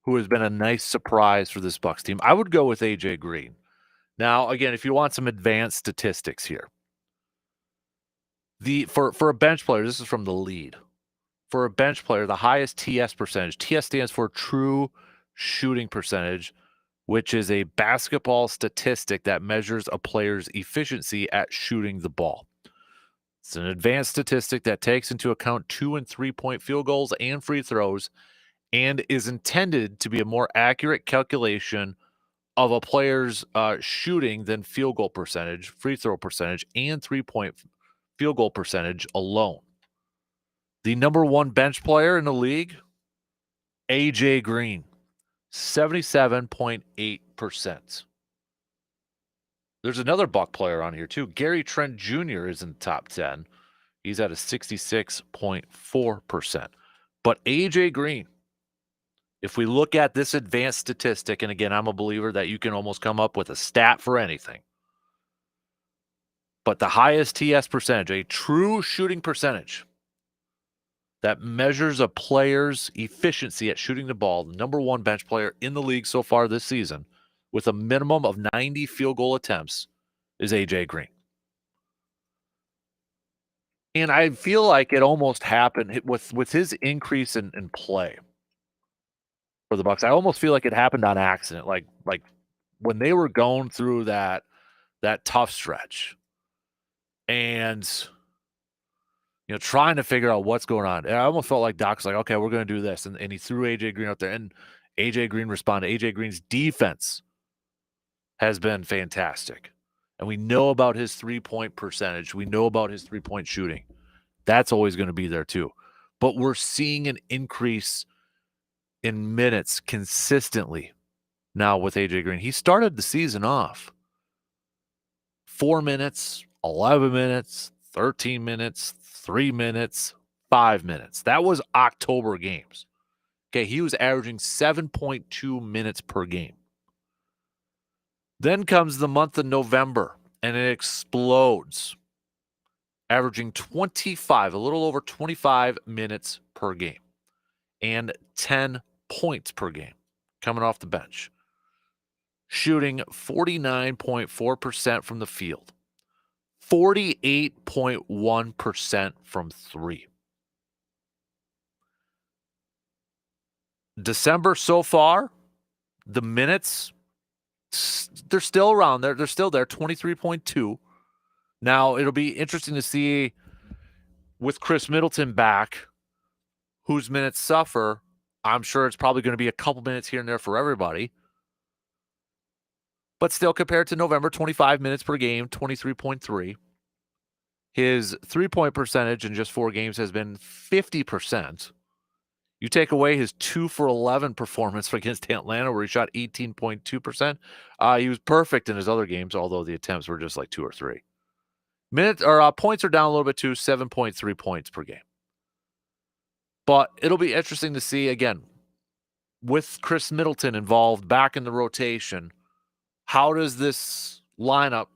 who has been a nice surprise for this Bucks team, I would go with AJ Green. Now, again, if you want some advanced statistics here, for a bench player, this is from the lead. For a bench player, the highest TS percentage. TS stands for true shooting percentage, which is a basketball statistic that measures a player's efficiency at shooting the ball. It's an advanced statistic that takes into account 2- and 3-point field goals and free throws and is intended to be a more accurate calculation of a player's shooting than field goal percentage, free throw percentage, and 3-point field goal percentage alone. The number one bench player in the league, AJ Green, 77.8%. There's another Buck player on here too. Gary Trent Jr. is in the top 10. He's at a 66.4%. But AJ Green, if we look at this advanced statistic, and again, I'm a believer that you can almost come up with a stat for anything. But the highest TS percentage, a true shooting percentage that measures a player's efficiency at shooting the ball, the number one bench player in the league so far this season, with a minimum of 90 field goal attempts, is AJ Green. And I feel like it almost happened with his increase in play for the Bucks. I almost feel like it happened on accident. Like when they were going through that tough stretch and trying to figure out what's going on. And I almost felt like Doc's like, okay, we're going to do this. And he threw AJ Green out there, and AJ Green responded. AJ Green's defense has been fantastic. And we know about his 3-point percentage. We know about his 3-point shooting. That's always going to be there too. But we're seeing an increase in minutes consistently now with AJ Green. He started the season off 4 minutes, 11 minutes, 13 minutes, 3 minutes, 5 minutes. That was October games. Okay, he was averaging 7.2 minutes per game. Then comes the month of November, and it explodes, averaging 25, a little over 25 minutes per game, and 10 points per game coming off the bench. shooting 49.4% from the field, 48.1% from three. December so far, the minutes, they're still around there. They're still there, 23.2. Now, it'll be interesting to see with Chris Middleton back, whose minutes suffer. I'm sure it's probably going to be a couple minutes here and there for everybody. But still, compared to November, 25 minutes per game, 23.3. His three-point percentage in just 4 games has been 50%. You take away his 2 for 11 performance against Atlanta, where he shot 18.2%. He was perfect in his other games, although the attempts were just like 2 or 3. Points are down a little bit too, 7.3 points per game. But it'll be interesting to see, again, with Chris Middleton involved back in the rotation, how does this lineup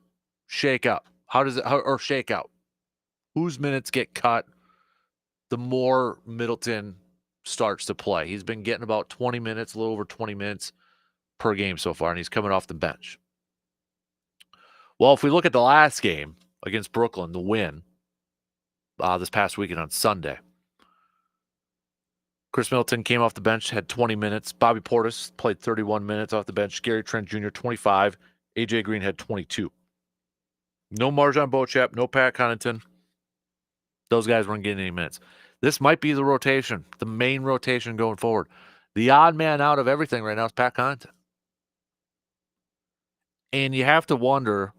shake up? Shake out? Whose minutes get cut the more Middleton starts to play? He's been getting about 20 minutes, a little over 20 minutes per game so far, and he's coming off the bench. Well, if we look at the last game against Brooklyn, the win this past weekend on Sunday, Chris Middleton came off the bench, had 20 minutes. Bobby Portis played 31 minutes off the bench. Gary Trent Jr., 25. AJ Green had 22. No Marjon Beauchamp, no Pat Connaughton. Those guys weren't getting any minutes. This might be the rotation, the main rotation going forward. The odd man out of everything right now is Pat Connaughton. And you have to wonder,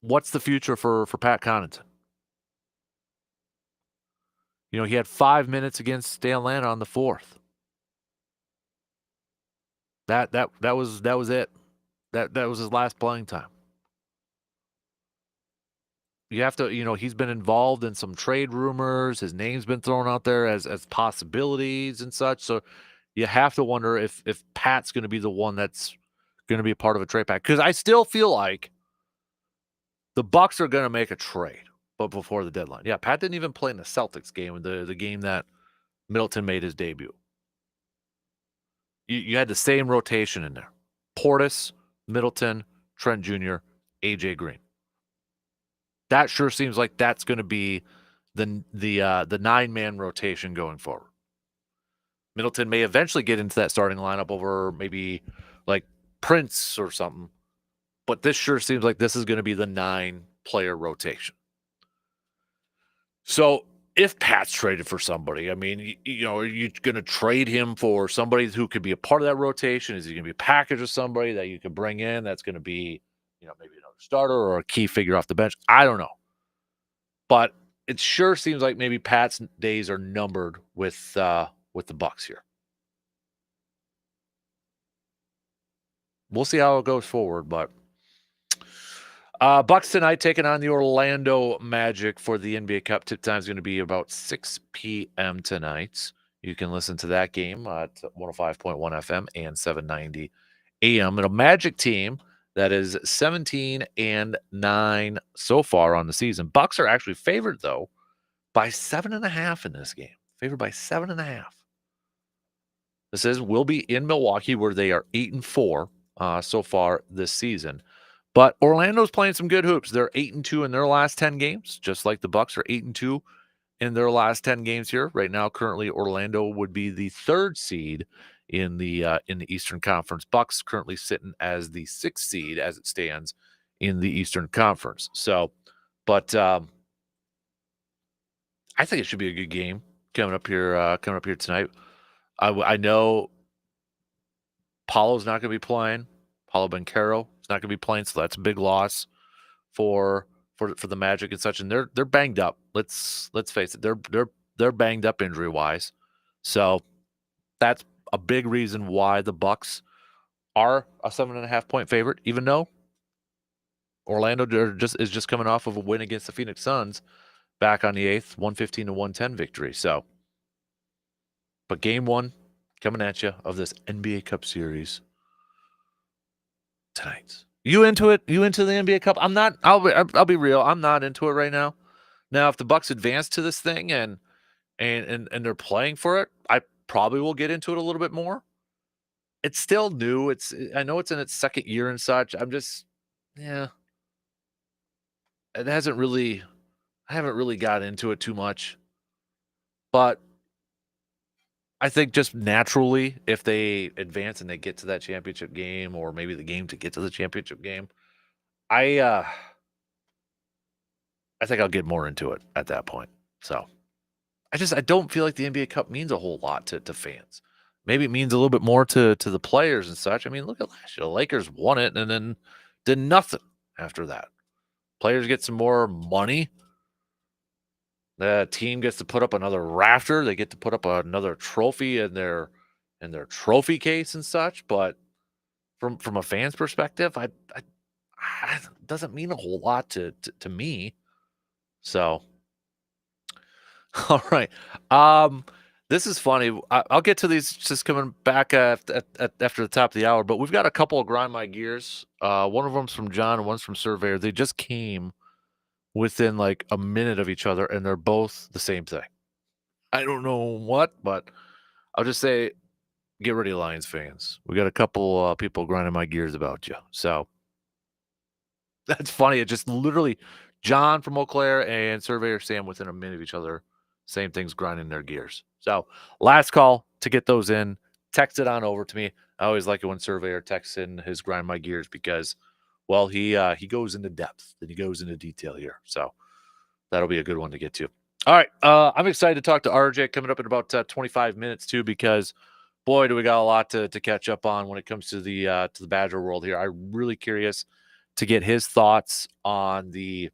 what's the future for Pat Connaughton? You know, he had 5 minutes against Atlanta on the 4th. That was it. That was his last playing time. You have to, he's been involved in some trade rumors. His name's been thrown out there as possibilities and such. So you have to wonder if Pat's going to be the one that's going to be a part of a trade pack. Because I still feel like the Bucks are going to make a trade, but before the deadline. Yeah, Pat didn't even play in the Celtics game, the game that Middleton made his debut. You had the same rotation in there. Portis, Middleton, Trent Jr., AJ Green. That sure seems like that's going to be the 9-man rotation going forward. Middleton may eventually get into that starting lineup over maybe like Prince or something, but this sure seems like this is going to be the 9-player rotation. So if Pat's traded for somebody, I mean, are you going to trade him for somebody who could be a part of that rotation? Is he going to be a package of somebody that you could bring in that's going to be, maybe another starter or a key figure off the bench? I don't know. But it sure seems like maybe Pat's days are numbered with the Bucks here. We'll see how it goes forward, but Bucks tonight taking on the Orlando Magic for the NBA Cup. Tip time is going to be about 6 p.m. tonight. You can listen to that game at 105.1 FM and 790 AM. And a Magic team that is 17-9 so far on the season. Bucks are actually favored, though, by 7.5 in this game. Favored by 7.5. Will be in Milwaukee, where they are 8-4 so far this season. But Orlando's playing some good hoops. They're 8-2 in their last 10 games, just like the Bucks are 8-2 in their last 10 games here. Right now, currently, Orlando would be the 3rd seed in the Eastern Conference. Bucks currently sitting as the 6th seed as it stands in the Eastern Conference. So, but I think it should be a good game coming up here tonight. I know Paulo's not going to be playing. Paolo Banchero is not going to be playing, so that's a big loss for the Magic and such. And they're banged up. Let's face it, they're banged up injury wise. So that's a big reason why the Bucks are a 7.5 point favorite, even though Orlando is just coming off of a win against the Phoenix Suns back on the 8th, 115-110 victory. So, but game 1 coming at you of this NBA Cup series tonight. You into it? You into the NBA Cup? I'm not. I'll be real. I'm not into it right now. Now, if the Bucks advance to this thing and they're playing for it, I probably will get into it a little bit more. it's still new. I know it's in its second year and such. I'm just, yeah, it hasn't really. I haven't really got into it too much, but I think just naturally, if they advance and they get to that championship game, or maybe the game to get to the championship game, I uh I think I'll get more into it at that point. So I don't feel like the NBA Cup means a whole lot to fans. Maybe it means a little bit more to the players and such. I mean, look at last year. The Lakers won it and then did nothing after that. Players get some more money. The team gets to put up another rafter. They get to put up another trophy in their trophy case and such. But from a fan's perspective, it doesn't mean a whole lot to me. So, all right. This is funny. I'll get to these just coming back after the top of the hour. But we've got a couple of grind my gears. One of them's from John, and one's from Surveyor. They just came within like a minute of each other, and they're both the same thing. I don't know what, but I'll just say, get ready, Lions fans. We got a couple people grinding my gears about you. So that's funny. It just literally John from Eau Claire and Surveyor Sam within a minute of each other. Same things grinding their gears. So last call to get those in. Text it on over to me. I always like it when Surveyor texts in his grind my gears because, well, he goes into depth and he goes into detail here. So that'll be a good one to get to. All right. I'm excited to talk to RJ coming up in about 25 minutes too, because boy, do we got a lot to catch up on when it comes to the Badger world here. I'm really curious to get his thoughts on the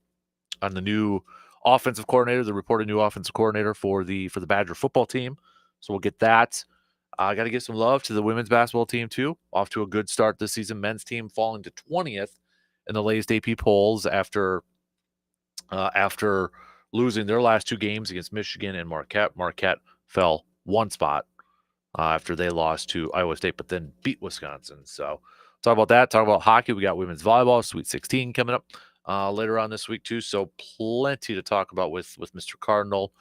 new offensive coordinator, the reported new offensive coordinator for the Badger football team. So we'll get that. I got to give some love to the women's basketball team too. Off to a good start this season. Men's team falling to 20th in the latest AP polls after losing their last two games against Michigan and Marquette. Marquette fell one spot after they lost to Iowa State, but then beat Wisconsin. So talk about that. Talk about hockey. We got women's volleyball, Sweet 16 coming up later on this week too. So plenty to talk about with Mr. Cardinal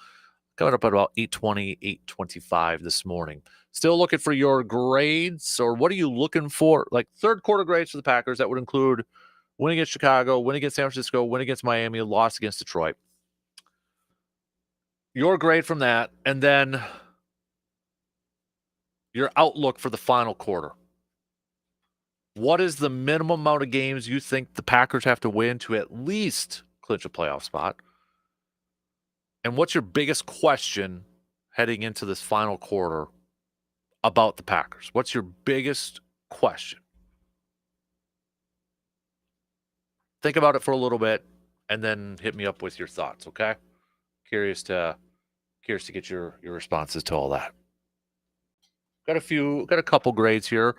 coming up at about 8:20, 8:25 this morning. Still looking for your grades, or what are you looking for? Like third quarter grades for the Packers. That would include win against Chicago, win against San Francisco, win against Miami, loss against Detroit. Your grade from that, and then your outlook for the final quarter. What is the minimum amount of games you think the Packers have to win to at least clinch a playoff spot? And what's your biggest question heading into this final quarter about the Packers? What's your biggest question? Think about it for a little bit and then hit me up with your thoughts, okay? Curious to get your responses to all that. Got a couple grades here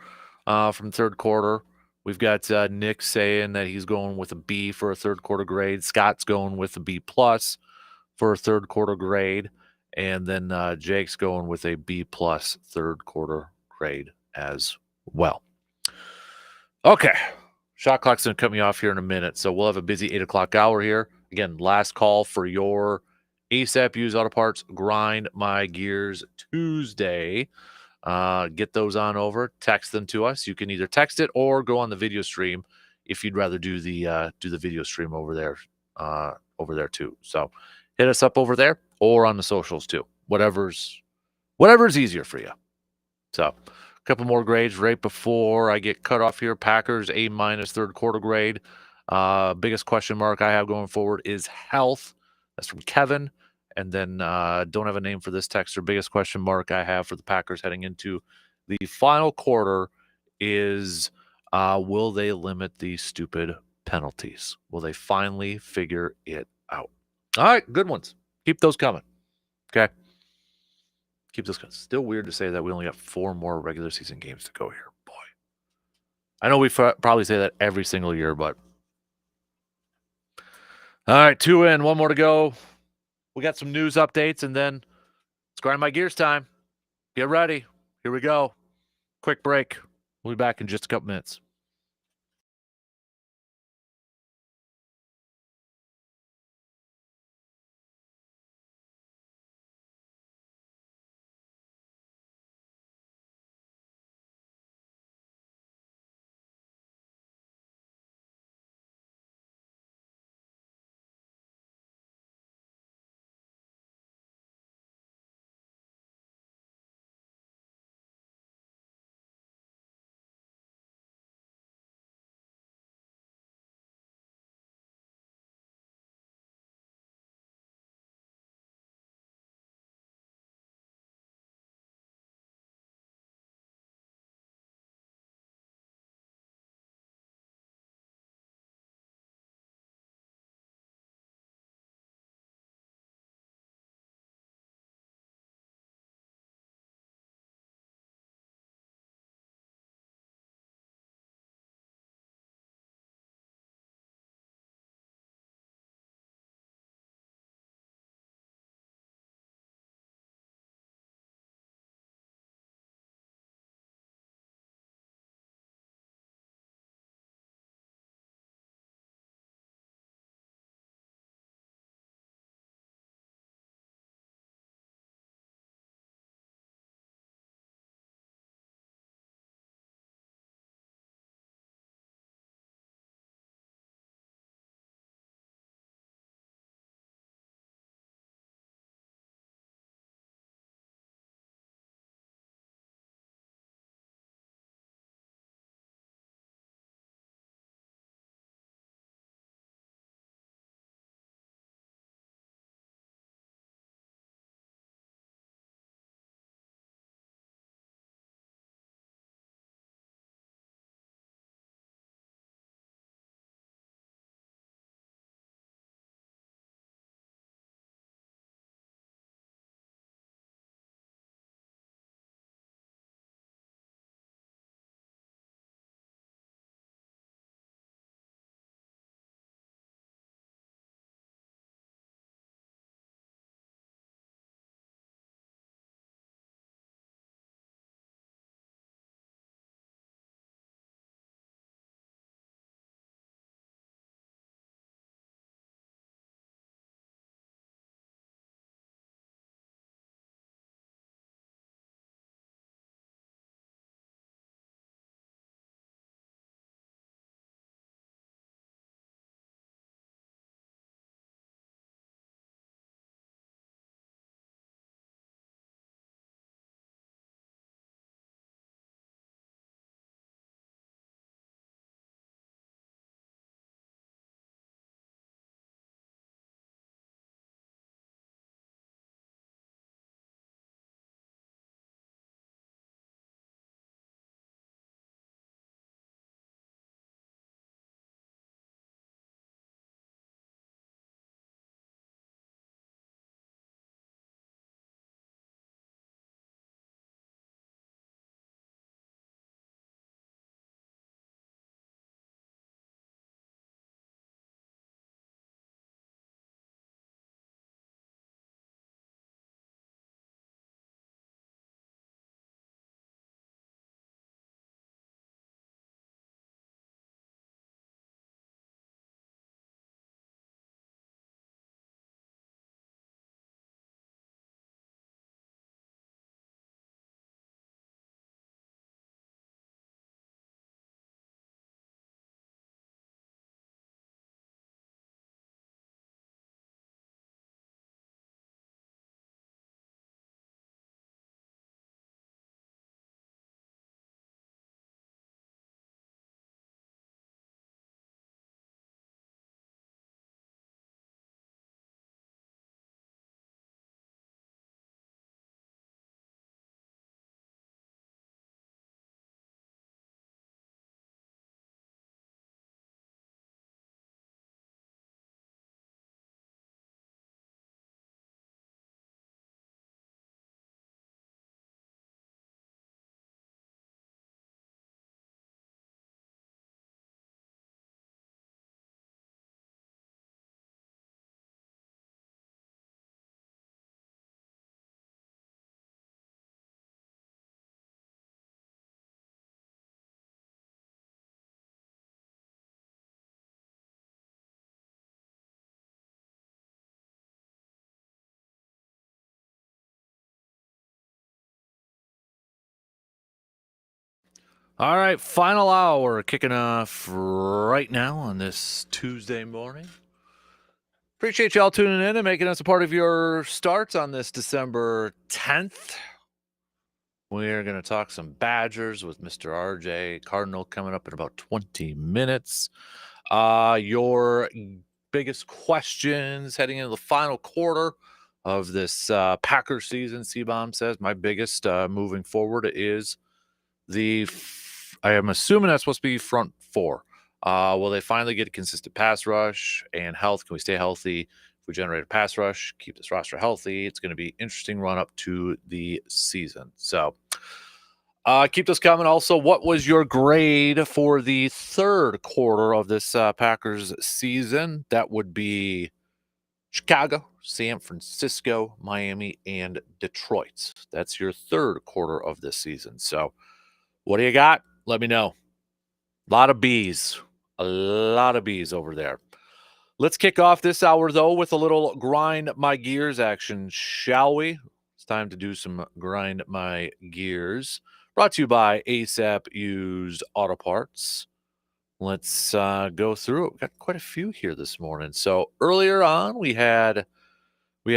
from third quarter. We've got Nick saying that he's going with a B for a third quarter grade. Scott's going with a B plus for a third quarter grade. And then Jake's going with a B plus third quarter grade as well. Okay. Shot clock's going to cut me off here in a minute. So we'll have a busy 8 o'clock hour here. Again, last call for your ASAP Used Auto Parts Grind My Gears Tuesday. Get those on over. Text them to us. You can either text it or go on the video stream if you'd rather do the video stream over there too. So hit us up over there or on the socials too. Whatever's easier for you. So a couple more grades right before I get cut off here. Packers A minus third quarter grade. Biggest question mark I have going forward is health. That's from Kevin. And then don't have a name for this texter. Biggest question mark I have for the Packers heading into the final quarter is will they limit these stupid penalties? Will they finally figure it out? All right, good ones. Keep those coming. Okay. Keep those coming. Still weird to say that we only got 4 more regular season games to go here. Boy. I know we probably say that every single year, but. All right, 2 in, 1 more to go. We got some news updates, and then it's grind my gears time. Get ready. Here we go. Quick break. We'll be back in just a couple minutes. All right, final hour kicking off right now on this Tuesday morning. Appreciate y'all tuning in and making us a part of your starts on this December 10th. We're going to talk some Badgers with Mr. RJ Cardinal coming up in about 20 minutes. Your biggest questions heading into the final quarter of this Packers season, C-Bomb says. My biggest moving forward is I am assuming that's supposed to be front four. Will they finally get a consistent pass rush and health? Can we stay healthy? If we generate a pass rush, keep this roster healthy, it's going to be interesting run up to the season. So keep this coming. Also, what was your grade for the third quarter of this Packers season? That would be Chicago, San Francisco, Miami, and Detroit. That's your third quarter of this season. So what do you got? Let me know. A lot of B's over there. Let's kick off this hour, though, with a little grind my gears action, shall we? It's time to do some grind my gears. Brought to you by ASAP Used Auto Parts. Let's go through it. We've got quite a few here this morning. So earlier on, we had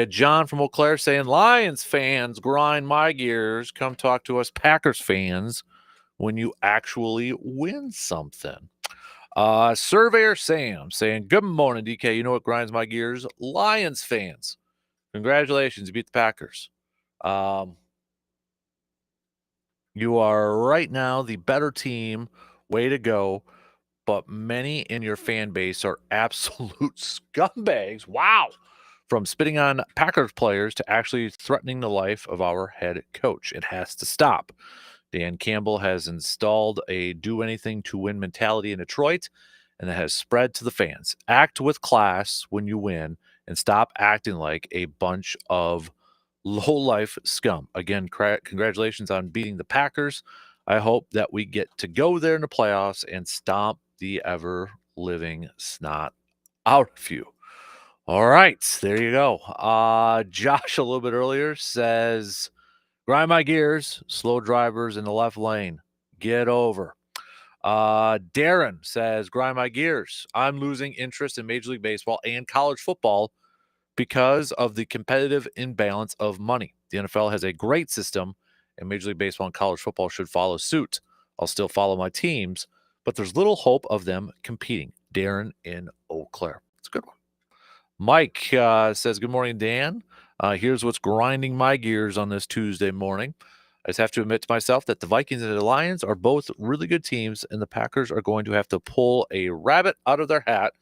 John from Eau Claire saying, Lions fans, grind my gears. Come talk to us Packers fans when you actually win something. Surveyor Sam saying, good morning, DK. You know what grinds my gears? Lions fans. Congratulations. You beat the Packers. You are right now the better team. Way to go. But many in your fan base are absolute scumbags. Wow. From spitting on Packers players to actually threatening the life of our head coach. It has to stop. Dan Campbell has installed a do-anything-to-win mentality in Detroit, and it has spread to the fans. Act with class when you win, and stop acting like a bunch of low-life scum. Again, congratulations on beating the Packers. I hope that we get to go there in the playoffs and stomp the ever-living snot out of you. All right, there you go. Josh, a little bit earlier, says, grind my gears, slow drivers in the left lane. Get over. Darren says, grind my gears. I'm losing interest in Major League Baseball and college football because of the competitive imbalance of money. The NFL has a great system, and Major League Baseball and college football should follow suit. I'll still follow my teams, but there's little hope of them competing. Darren in Eau Claire. It's a good one. Mike says, good morning, Dan. Here's what's grinding my gears on this Tuesday morning. I just have to admit to myself that the Vikings and the Lions are both really good teams, and the Packers are going to have to pull a rabbit out of their hat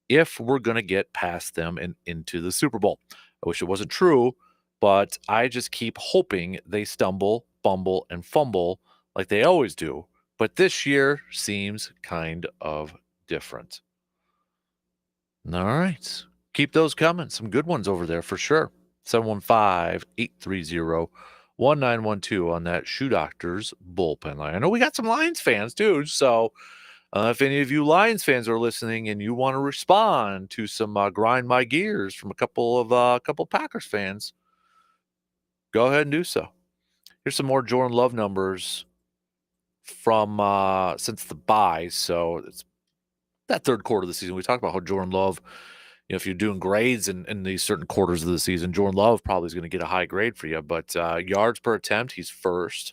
if we're going to get past them and into the Super Bowl. I wish it wasn't true, but I just keep hoping they stumble, bumble, and fumble like they always do. But this year seems kind of different. All right. Keep those coming. Some good ones over there for sure. 715-830-1912 on that Shoe Doctors bullpen line. I know we got some Lions fans too. So if any of you Lions fans are listening and you want to respond to some grind my gears from a couple Packers fans, go ahead and do so. Here's some more Jordan Love numbers from since the bye. So it's that third quarter of the season. We talked about how Jordan Love, if you're doing grades in these certain quarters of the season, Jordan Love probably is going to get a high grade for you. But yards per attempt, he's first.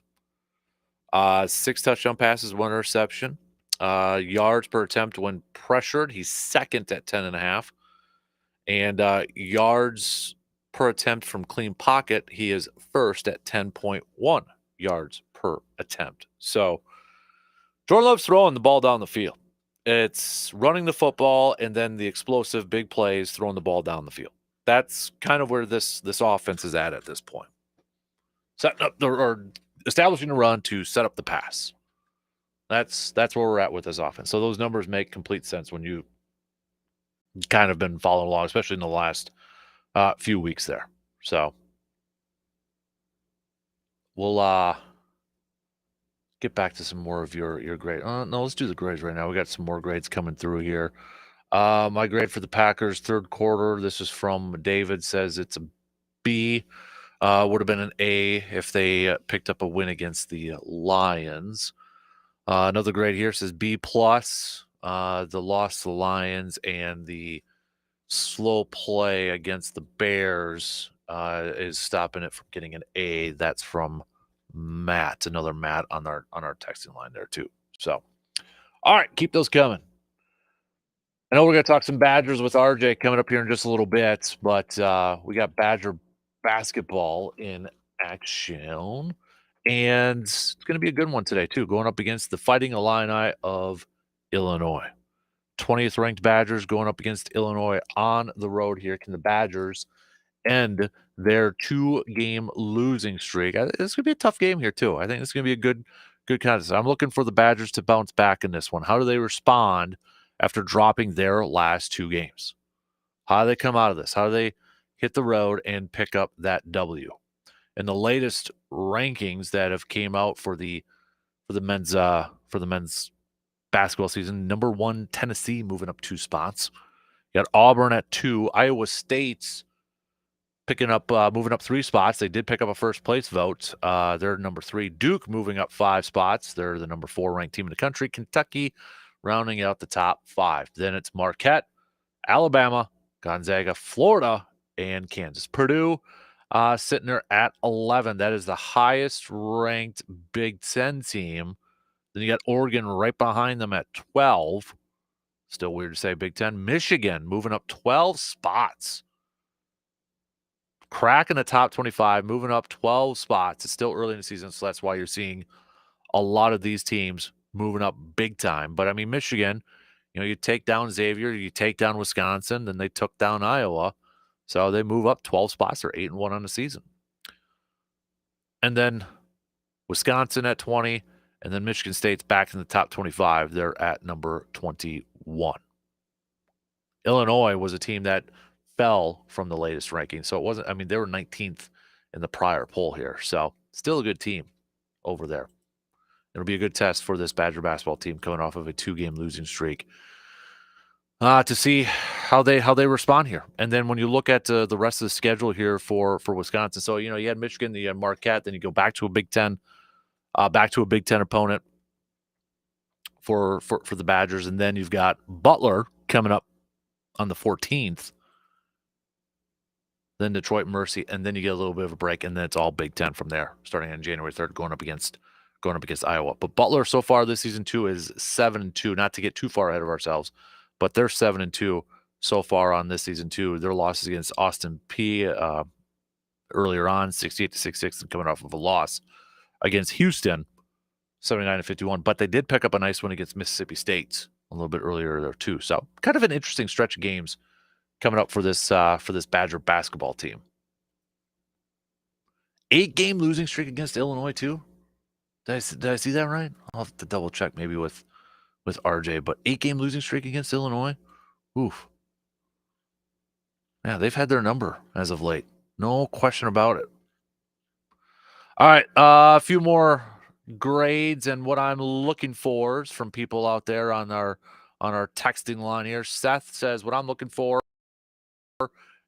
6 touchdown passes, 1 interception. Yards per attempt when pressured, he's second at 10.5. And yards per attempt from clean pocket, he is first at 10.1 yards per attempt. So Jordan Love's throwing the ball down the field. It's running the football and then the explosive big plays, throwing the ball down the field. That's kind of where this offense is at this point. Setting up or establishing a run to set up the pass. That's where we're at with this offense. So those numbers make complete sense when you kind of been following along, especially in the last few weeks there. So we'll get back to some more of your grade. No, let's do the grades right now. We got some more grades coming through here. My grade for the Packers third quarter, this is from David, says it's a B. Would have been an A if they picked up a win against the Lions. Another grade here says B plus. The loss to the Lions and the slow play against the Bears is stopping it from getting an A. That's from Matt, another Matt on our texting line there too. So, all right, keep those coming. I know we're going to talk some Badgers with RJ coming up here in just a little bit, but we got Badger basketball in action, and it's going to be a good one today too, going up against the Fighting Illini of Illinois. 20th ranked Badgers going up against Illinois on the road here. Can the Badgers end their 2-game losing streak? This is going to be a tough game here too. I think it's going to be a good contest. I'm looking for the Badgers to bounce back in this one. How do they respond after dropping their last 2 games? How do they come out of this? How do they hit the road and pick up that W? And the latest rankings that have came out for the men's basketball season, number 1 Tennessee moving up 2 spots. You got Auburn at 2. Iowa State's moving up 3 spots. They did pick up a first place vote. They're number 3. Duke moving up 5 spots. They're the number 4 ranked team in the country. Kentucky rounding out the top 5. Then it's Marquette, Alabama, Gonzaga, Florida, and Kansas. Purdue sitting there at 11. That is the highest ranked Big Ten team. Then you got Oregon right behind them at 12. Still weird to say Big Ten. Michigan moving up 12 spots. Cracking the top 25, moving up 12 spots. It's still early in the season, so that's why you're seeing a lot of these teams moving up big time. But, I mean, Michigan, you take down Xavier, you take down Wisconsin, then they took down Iowa. So they move up 12 spots. They're 8-1 on the season. And then Wisconsin at 20. And then Michigan State's back in the top 25. They're at number 21. Illinois was a team that fell from the latest ranking. So it wasn't, I mean, they were 19th in the prior poll here. So still a good team over there. It'll be a good test for this Badger basketball team coming off of a 2-game losing streak to see how they respond here. And then when you look at the rest of the schedule here for Wisconsin, so, you had Michigan, you had Marquette, then you go back to a Big Ten opponent for the Badgers. And then you've got Butler coming up on the 14th, then Detroit Mercy, and then you get a little bit of a break, and then it's all Big Ten from there, starting on January 3rd, going up against Iowa. But Butler so far this season too is 7-2. Not to get too far ahead of ourselves, but they're 7-2 so far on this season too. Their losses against Austin P earlier on, 68-66, and coming off of a loss against Houston, 79-51. But they did pick up a nice one against Mississippi State a little bit earlier there too. So kind of an interesting stretch of games coming up for this Badger basketball team. 8-game losing streak against Illinois too. Did I see that right? I'll have to double check maybe with RJ. But 8-game losing streak against Illinois. Oof. Yeah, they've had their number as of late. No question about it. All right, a few more grades and what I'm looking for from people out there on our texting line here. Seth says what I'm looking for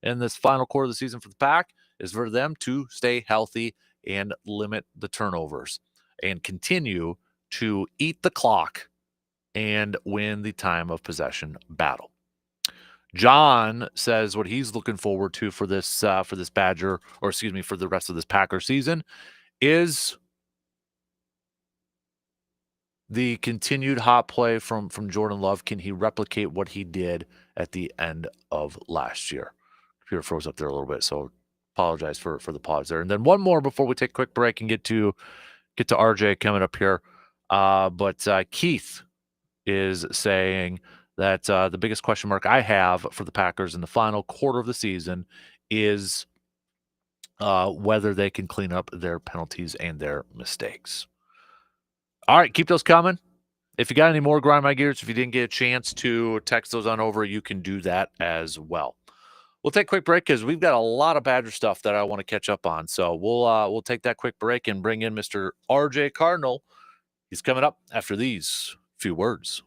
in this final quarter of the season for the Pack is for them to stay healthy and limit the turnovers and continue to eat the clock and win the time of possession battle. John says what he's looking forward to for this Badger, or excuse me, for the rest of this Packer season is the continued hot play from Jordan Love. Can he replicate what he did at the end of last year? Computer froze up there a little bit, so apologize for the pause there. And then one more before we take a quick break and get to RJ coming up here. But Keith is saying that the biggest question mark I have for the Packers in the final quarter of the season is whether they can clean up their penalties and their mistakes. All right, keep those coming. If you got any more Grind My Gears, if you didn't get a chance to text those on over, you can do that as well. We'll take a quick break because we've got a lot of Badger stuff that I want to catch up on. So we'll take that quick break and bring in Mr. RJ Cardinal. He's coming up after these few words.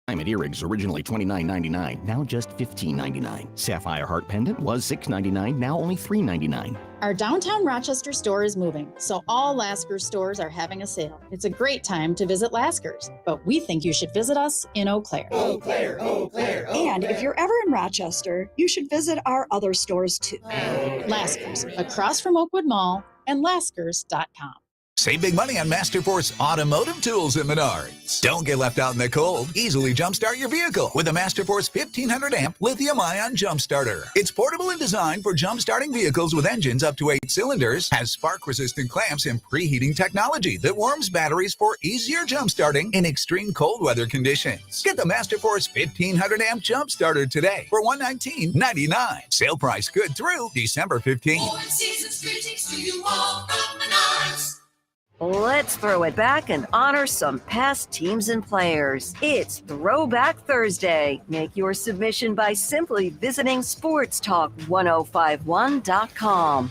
At earrings, originally $29.99, now just $15.99. Sapphire heart pendant was $6.99, now only $3.99. Our downtown Rochester store is moving, so all Lasker's stores are having a sale. It's a great time to visit Lasker's, but we think you should visit us in Eau Claire. Eau Claire, Eau Claire, Eau Claire. And if you're ever in Rochester, you should visit our other stores too. Lasker's, across from Oakwood Mall, and laskers.com. Save big money on Masterforce automotive tools at Menards. Don't get left out in the cold. Easily jumpstart your vehicle with a Masterforce 1500 amp lithium-ion jump starter. It's portable and designed for jump-starting vehicles with engines up to 8 cylinders, has spark-resistant clamps and preheating technology that warms batteries for easier jump starting in extreme cold weather conditions. Get the Masterforce 1500 amp jump starter today for $119.99. Sale price good through December 15th. Season's greetings to you all from Menards. Let's throw it back and honor some past teams and players. It's Throwback Thursday. Make your submission by simply visiting sportstalk1051.com.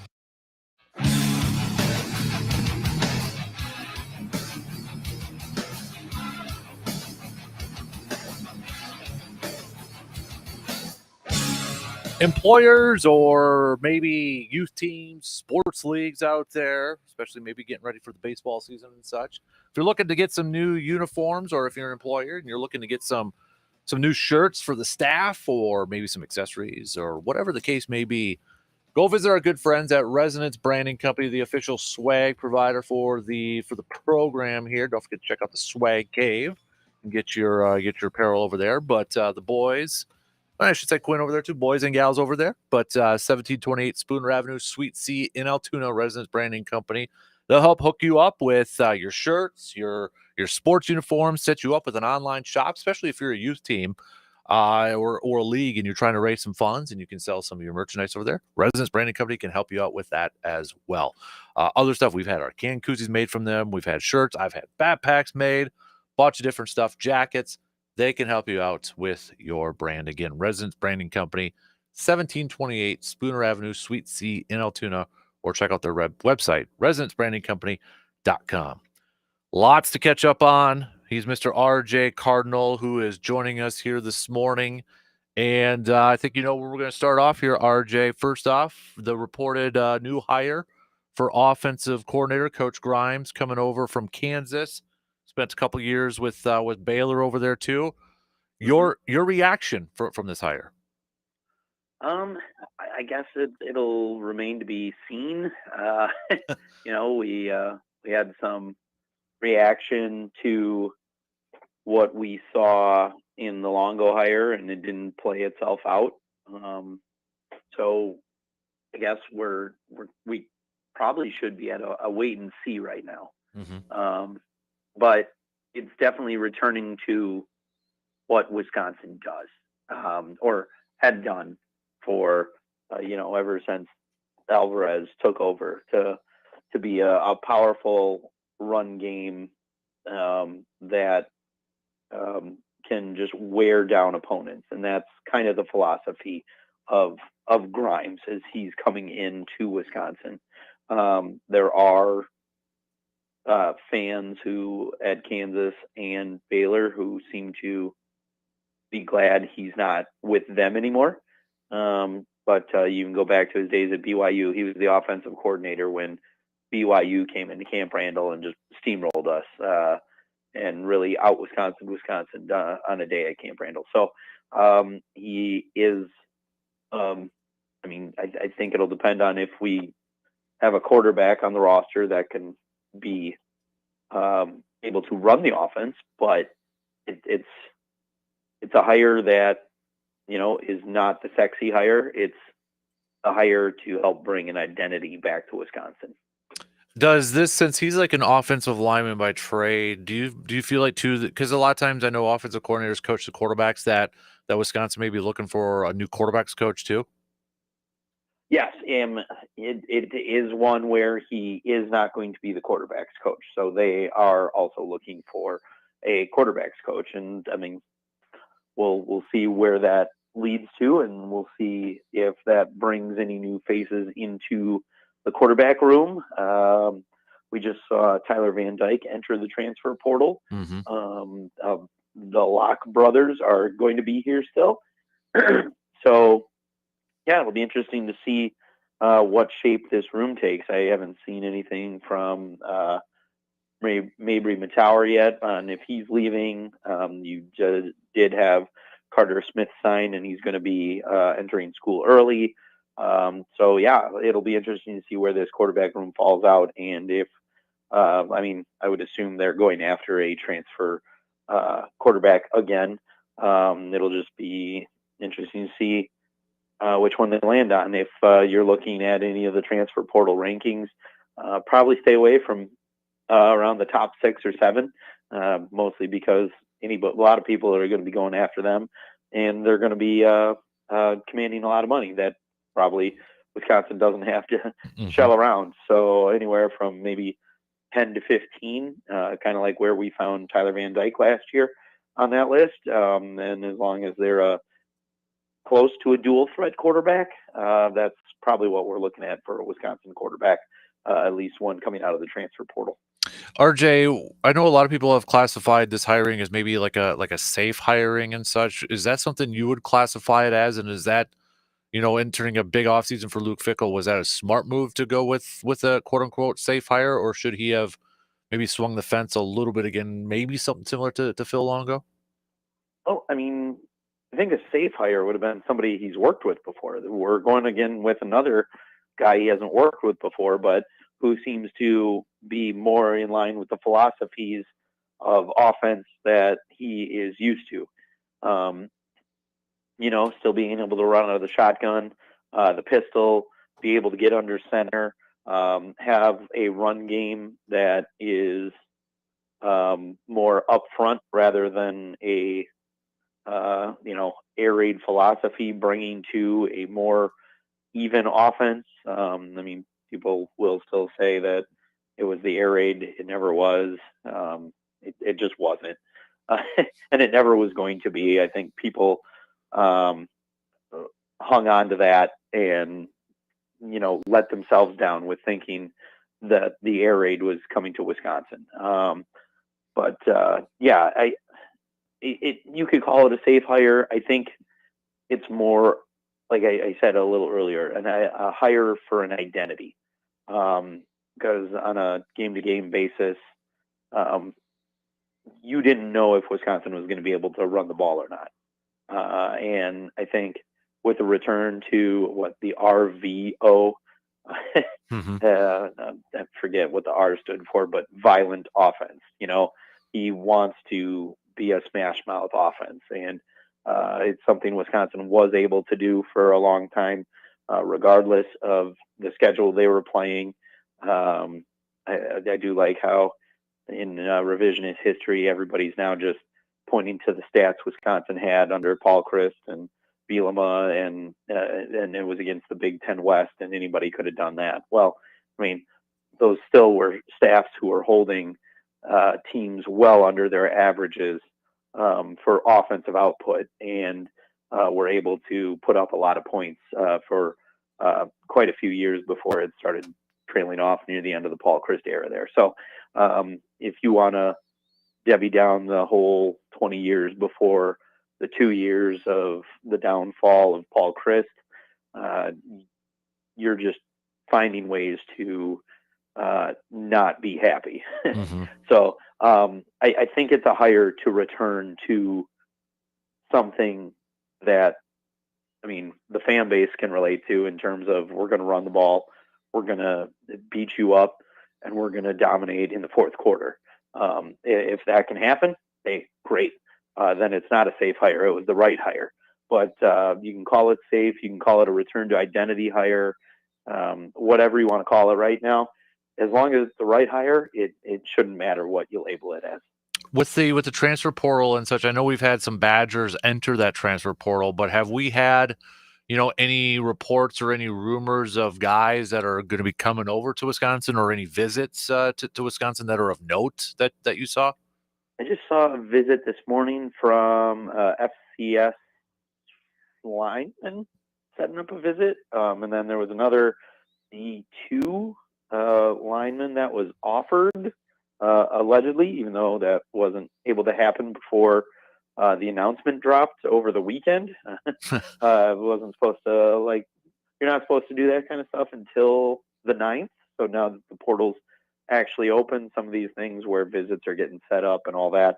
Employers or maybe youth teams, sports leagues out there, especially maybe getting ready for the baseball season and such. If you're looking to get some new uniforms, or if you're an employer and you're looking to get some new shirts for the staff, or maybe some accessories, or whatever the case may be, go visit our good friends at Resonance Branding Company, the official swag provider for the program here. Don't forget to check out the Swag Cave and get your apparel over there. But the boys, I should say Quinn over there too, boys and gals over there. But 1728 Spooner Avenue, Suite C in Altoona, Resonance Branding Company. They'll help hook you up with your shirts, your sports uniforms, set you up with an online shop, especially if you're a youth team or a league and you're trying to raise some funds and you can sell some of your merchandise over there. Resonance Branding Company can help you out with that as well. Other stuff, we've had our can koozies made from them. We've had shirts. I've had backpacks made, bunch of different stuff, jackets. They can help you out with your brand. Again, Resonance Branding Company, 1728 Spooner Avenue, Suite C in Altoona, or check out their website, resonancebbrandingcompany.com. Lots to catch up on. He's Mr. RJ Cardinal, who is joining us here this morning. And I think you know where we're going to start off here, RJ. First off, the reported new hire for offensive coordinator, Coach Grimes, coming over from Kansas. Spent a couple years with Baylor over there too. Your reaction from this hire? I guess it'll remain to be seen. We had some reaction to what we saw in the Longo hire, and it didn't play itself out. So I guess we probably should be at a wait and see right now. Mm-hmm. But it's definitely returning to what Wisconsin does, or had done for, ever since Alvarez took over, to be a powerful run game that can just wear down opponents. And that's kind of the philosophy of Grimes as he's coming into Wisconsin. There are fans who at Kansas and Baylor who seem to be glad he's not with them anymore. But you can go back to his days at BYU. He was the offensive coordinator when BYU came into Camp Randall and just steamrolled us and really out Wisconsin on a day at Camp Randall. So he is, I think it'll depend on if we have a quarterback on the roster that can be able to run the offense, but it's a hire that is not the sexy hire. It's a hire to help bring an identity back to Wisconsin. Does this, since he's like an offensive lineman by trade, do you feel like too, because a lot of times I know offensive coordinators coach the quarterbacks, that Wisconsin may be looking for a new quarterbacks coach too? Yes, it is one where he is not going to be the quarterback's coach. So they are also looking for a quarterback's coach. And we'll see where that leads to, and we'll see if that brings any new faces into the quarterback room. We just saw Tyler Van Dyke enter the transfer portal. Mm-hmm. A the Locke brothers are going to be here still. So, yeah, it'll be interesting to see what shape this room takes. I haven't seen anything from Mabry Matauer yet on if he's leaving. You just did have Carter Smith sign, and he's going to be entering school early. So, yeah, it'll be interesting to see where this quarterback room falls out. And if, I would assume they're going after a transfer quarterback again. It'll just be interesting to see which one they land on. If you're looking at any of the transfer portal rankings, probably stay away from around the top 6 or 7, mostly because a lot of people are going to be going after them, and they're going to be commanding a lot of money that probably Wisconsin doesn't have to shell around. So anywhere from maybe 10 to 15, kind of like where we found Tyler Van Dyke last year on that list. And as long as they're close to a dual threat quarterback, that's probably what we're looking at for a Wisconsin quarterback, at least one coming out of the transfer portal. RJ, I know a lot of people have classified this hiring as maybe like a safe hiring and such. Is that something you would classify it as? And is that, entering a big offseason for Luke Fickell, was that a smart move to go with a quote unquote safe hire, or should he have maybe swung the fence a little bit again, maybe something similar to Phil Longo? Oh, I think a safe hire would have been somebody he's worked with before. We're going again with another guy he hasn't worked with before, but who seems to be more in line with the philosophies of offense that he is used to. Still being able to run out of the shotgun, the pistol, be able to get under center, have a run game that is more upfront rather than a air raid philosophy, bringing to a more even offense. People will still say that it was the air raid. It never was. It just wasn't. And it never was going to be. I think people hung on to that and, let themselves down with thinking that the air raid was coming to Wisconsin. You could call it a safe hire. I think it's more, like I said a little earlier, a hire for an identity. Because on a game-to-game basis, you didn't know if Wisconsin was going to be able to run the ball or not. And I think with the return to the RVO, I forget what the R stood for, but violent offense. He wants to be a smash mouth offense, and it's something Wisconsin was able to do for a long time, regardless of the schedule they were playing. I do like how in revisionist history, everybody's now just pointing to the stats Wisconsin had under Paul Chryst and Bielema, and it was against the Big Ten West, and anybody could have done that. Well, those still were staffs who were holding teams well under their averages for offensive output, and were able to put up a lot of points for quite a few years before it started trailing off near the end of the Paul Chryst era there. So if you want to Debbie down the whole 20 years before the 2 years of the downfall of Paul Chryst, you're just finding ways to not be happy. So I think it's a hire to return to something that, the fan base can relate to, in terms of, we're going to run the ball, we're going to beat you up, and we're going to dominate in the fourth quarter. If that can happen, hey, great. Then it's not a safe hire. It was the right hire. But you can call it safe. You can call it a return to identity hire, whatever you want to call it right now. As long as it's the right hire, it shouldn't matter what you label it as. With the transfer portal and such, I know we've had some Badgers enter that transfer portal, but have we had, any reports or any rumors of guys that are going to be coming over to Wisconsin, or any visits to Wisconsin that are of note that you saw? I just saw a visit this morning from FCS lineman setting up a visit. And then there was another D2 lineman that was offered, allegedly, even though that wasn't able to happen before the announcement dropped over the weekend. Wasn't supposed to, like, you're not supposed to do that kind of stuff until the 9th. So now that the portal's actually open, some of these things where visits are getting set up and all that,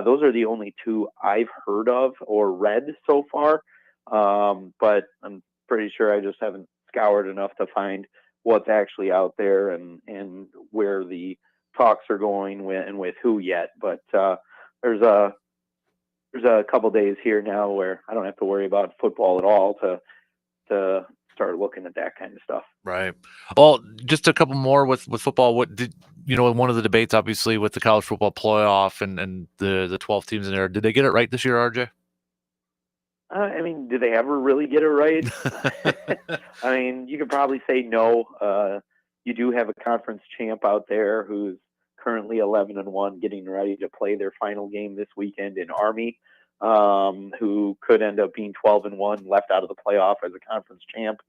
those are the only two I've heard of or read so far. But I'm pretty sure I just haven't scoured enough to find what's actually out there and where the talks are going with who yet. But there's a couple days here now where I don't have to worry about football at all to start looking at that kind of stuff. Right. Well, just a couple more with football. What did one of the debates, obviously, with the college football playoff and the 12 teams in there, did they get it right this year, RJ? I mean, did they ever really get it right? I mean, you could probably say no. You do have a conference champ out there who's currently 11-1, getting ready to play their final game this weekend in Army, who could end up being 12-1, left out of the playoff as a conference champ.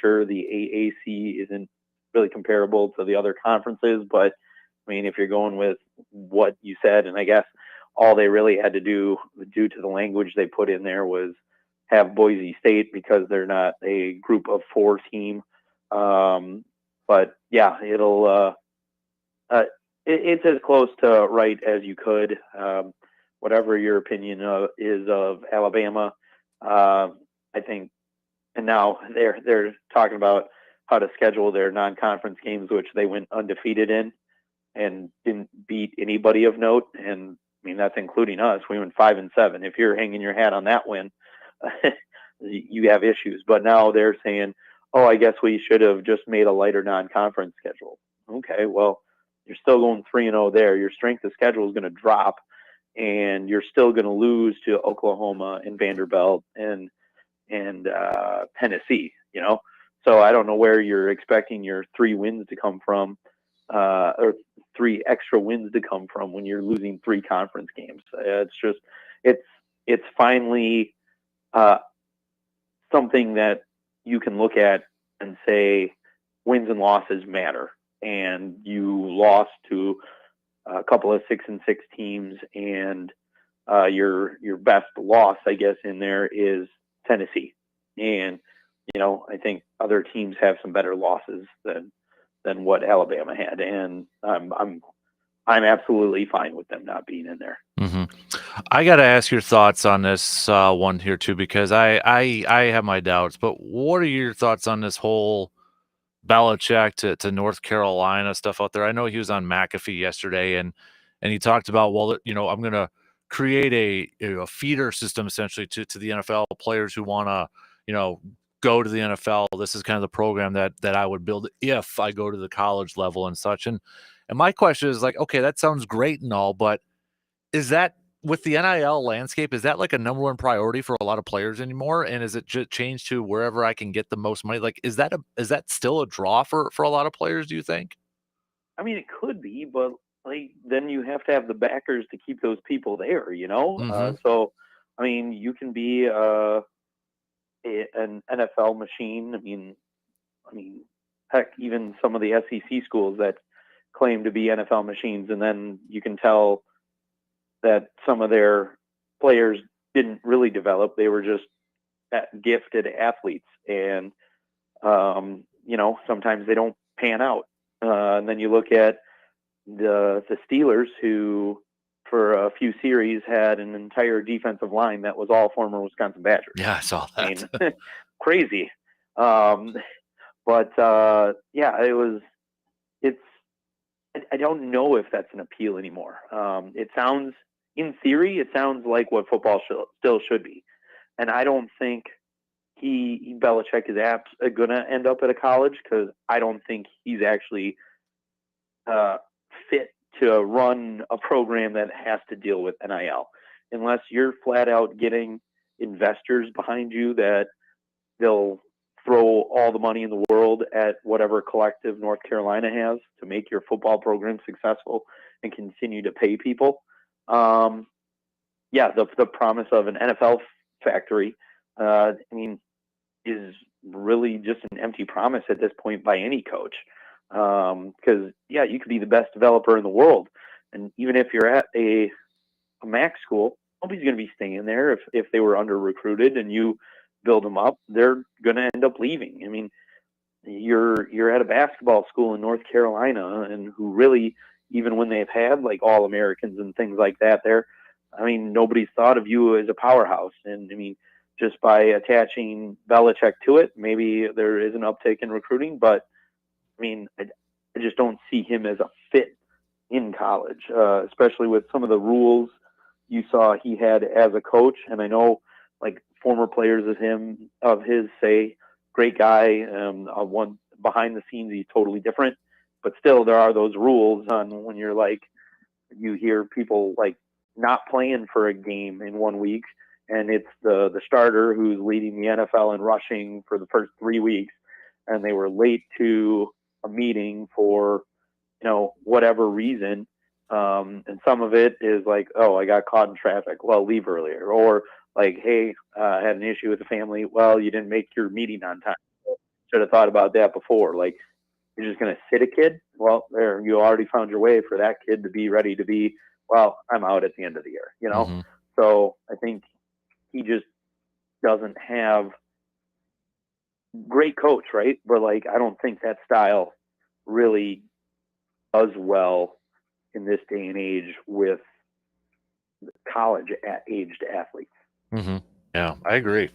Sure, the AAC isn't really comparable to the other conferences, but I mean, if you're going with what you said, and I guess all they really had to do, due to the language they put in there, was have Boise State because they're not a group of 4 team. But yeah, it's as close to right as you could. Whatever your opinion is of Alabama, I think, and now they're talking about how to schedule their non-conference games, which they went undefeated in and didn't beat anybody of note. And I mean, that's including us. We went 5-7. If you're hanging your hat on that win, you have issues. But now they're saying, oh, I guess we should have just made a lighter non-conference schedule. Okay, well, you're still going 3-0 there. Your strength of schedule is going to drop, and you're still going to lose to Oklahoma and Vanderbilt and Tennessee. So I don't know where you're expecting your 3 wins to come from, or 3 extra wins to come from when you're losing 3 conference games. It's finally something that you can look at and say wins and losses matter. And you lost to a couple of 6-6 teams, and your best loss, I guess, in there is Tennessee. And I think other teams have some better losses than what Alabama had, and I'm absolutely fine with them not being in there. Mm-hmm. I got to ask your thoughts on this one here too, because I have my doubts. But what are your thoughts on this whole Belichick to North Carolina stuff out there? I know he was on McAfee yesterday, and he talked about, well, I'm going to create a feeder system essentially to the NFL players who want to, go to the NFL. This is kind of the program that I would build if I go to the college level and such. And my question is, like, okay, that sounds great and all, but is that, with the NIL landscape, is that like a number one priority for a lot of players anymore? And is it just changed to wherever I can get the most money? Like, is that still a draw for a lot of players, do you think? I mean, it could be, but like, then you have to have the backers to keep those people there, Mm-hmm. So, I mean, you can be an NFL machine. I mean, heck, even some of the SEC schools that claim to be NFL machines, and then you can tell that some of their players didn't really develop. They were just gifted athletes, and sometimes they don't pan out. And then you look at the Steelers, who for a few series had an entire defensive line that was all former Wisconsin Badgers. Yeah, I saw that. I mean, crazy. But yeah, I don't know if that's an appeal anymore. In theory, it sounds like what football still should be. And I don't think Belichick is going to end up at a college, because I don't think he's actually fit to run a program that has to deal with NIL. Unless you're flat out getting investors behind you that they'll throw all the money in the world at whatever collective North Carolina has to make your football program successful and continue to pay people. The promise of an NFL factory, is really just an empty promise at this point by any coach. Because you could be the best developer in the world, and even if you're at a MAC school, nobody's going to be staying there if they were under recruited and you build them up. They're going to end up leaving. I mean, you're at a basketball school in North Carolina, and who really, even when they've had like All-Americans and things like that there, I mean, nobody's thought of you as a powerhouse. And I mean, just by attaching Belichick to it, maybe there is an uptick in recruiting, but I mean, I just don't see him as a fit in college, especially with some of the rules you saw he had as a coach. And I know like former players of his say, great guy, one behind the scenes, he's totally different, but still there are those rules on when you're like, you hear people like not playing for a game in 1 week, and it's the starter who's leading the NFL in rushing for the first 3 weeks, and they were late to a meeting for, whatever reason. And some of it is like, oh, I got caught in traffic. Well, leave earlier. Or like, hey, I had an issue with the family. Well, you didn't make your meeting on time. Should have thought about that before. Like, you're just going to sit a kid? Well, there, you already found your way for that kid to be ready to be, well, I'm out at the end of the year, Mm-hmm. So I think he just doesn't have great coach, right? But like, I don't think that style really does well in this day and age with college aged athletes. Mm-hmm. Yeah, I agree.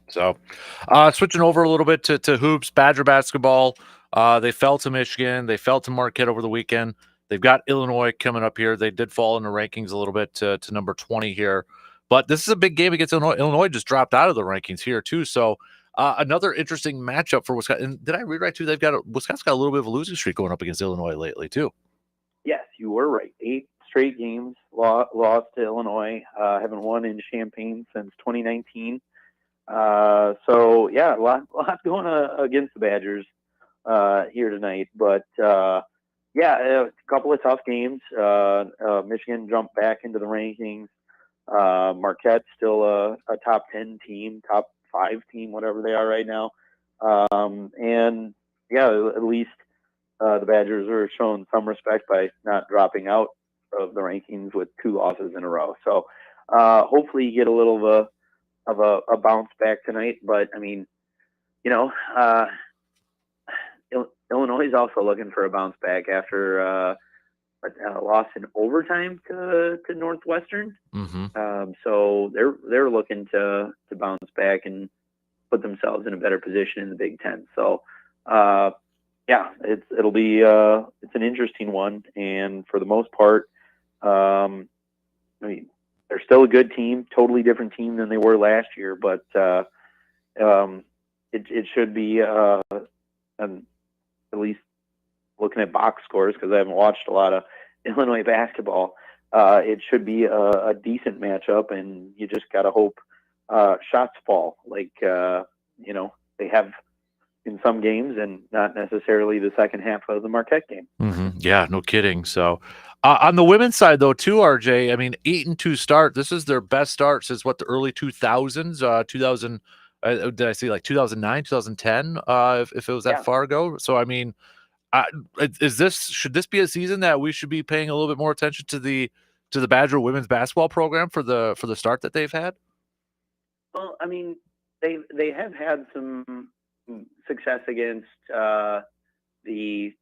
So, switching over a little bit to hoops, Badger basketball. They fell to Michigan. They fell to Marquette over the weekend. They've got Illinois coming up here. They did fall in the rankings a little bit to number 20 here. But this is a big game against Illinois. Illinois just dropped out of the rankings here, too. So, another interesting matchup for Wisconsin. And did I read right, too? Wisconsin's got a little bit of a losing streak going up against Illinois lately, too. Yes, you were right. 8 straight games lost to Illinois. Haven't won in Champaign since 2019. So yeah, a lot going against the Badgers here tonight. But yeah, a couple of tough games. Michigan jumped back into the rankings. Marquette's still a top 10 team, top 5 team, whatever they are right now. And yeah, at least the Badgers are showing some respect by not dropping out of the rankings with 2 losses in a row. So hopefully you get a little of a bounce back tonight. But I mean, Illinois is also looking for a bounce back after a loss in overtime to Northwestern. Mm-hmm. So they're looking to bounce back and put themselves in a better position in the Big Ten. So yeah, it's an interesting one, and for the most part, I mean, they're still a good team, totally different team than they were last year, but it should be at least looking at box scores, because I haven't watched a lot of Illinois basketball. It should be a decent matchup, and you just got to hope shots fall like they have in some games, and not necessarily the second half of the Marquette game. Mm-hmm. Yeah, no kidding. So on the women's side, though, too, RJ, I mean, 8-2 start. This is their best start since the early 2000s, 2000. Did I see like 2009, 2010? If it was that far ago. So I mean, should this be a season that we should be paying a little bit more attention to the Badger women's basketball program for the start that they've had? Well, I mean, they have had some success against the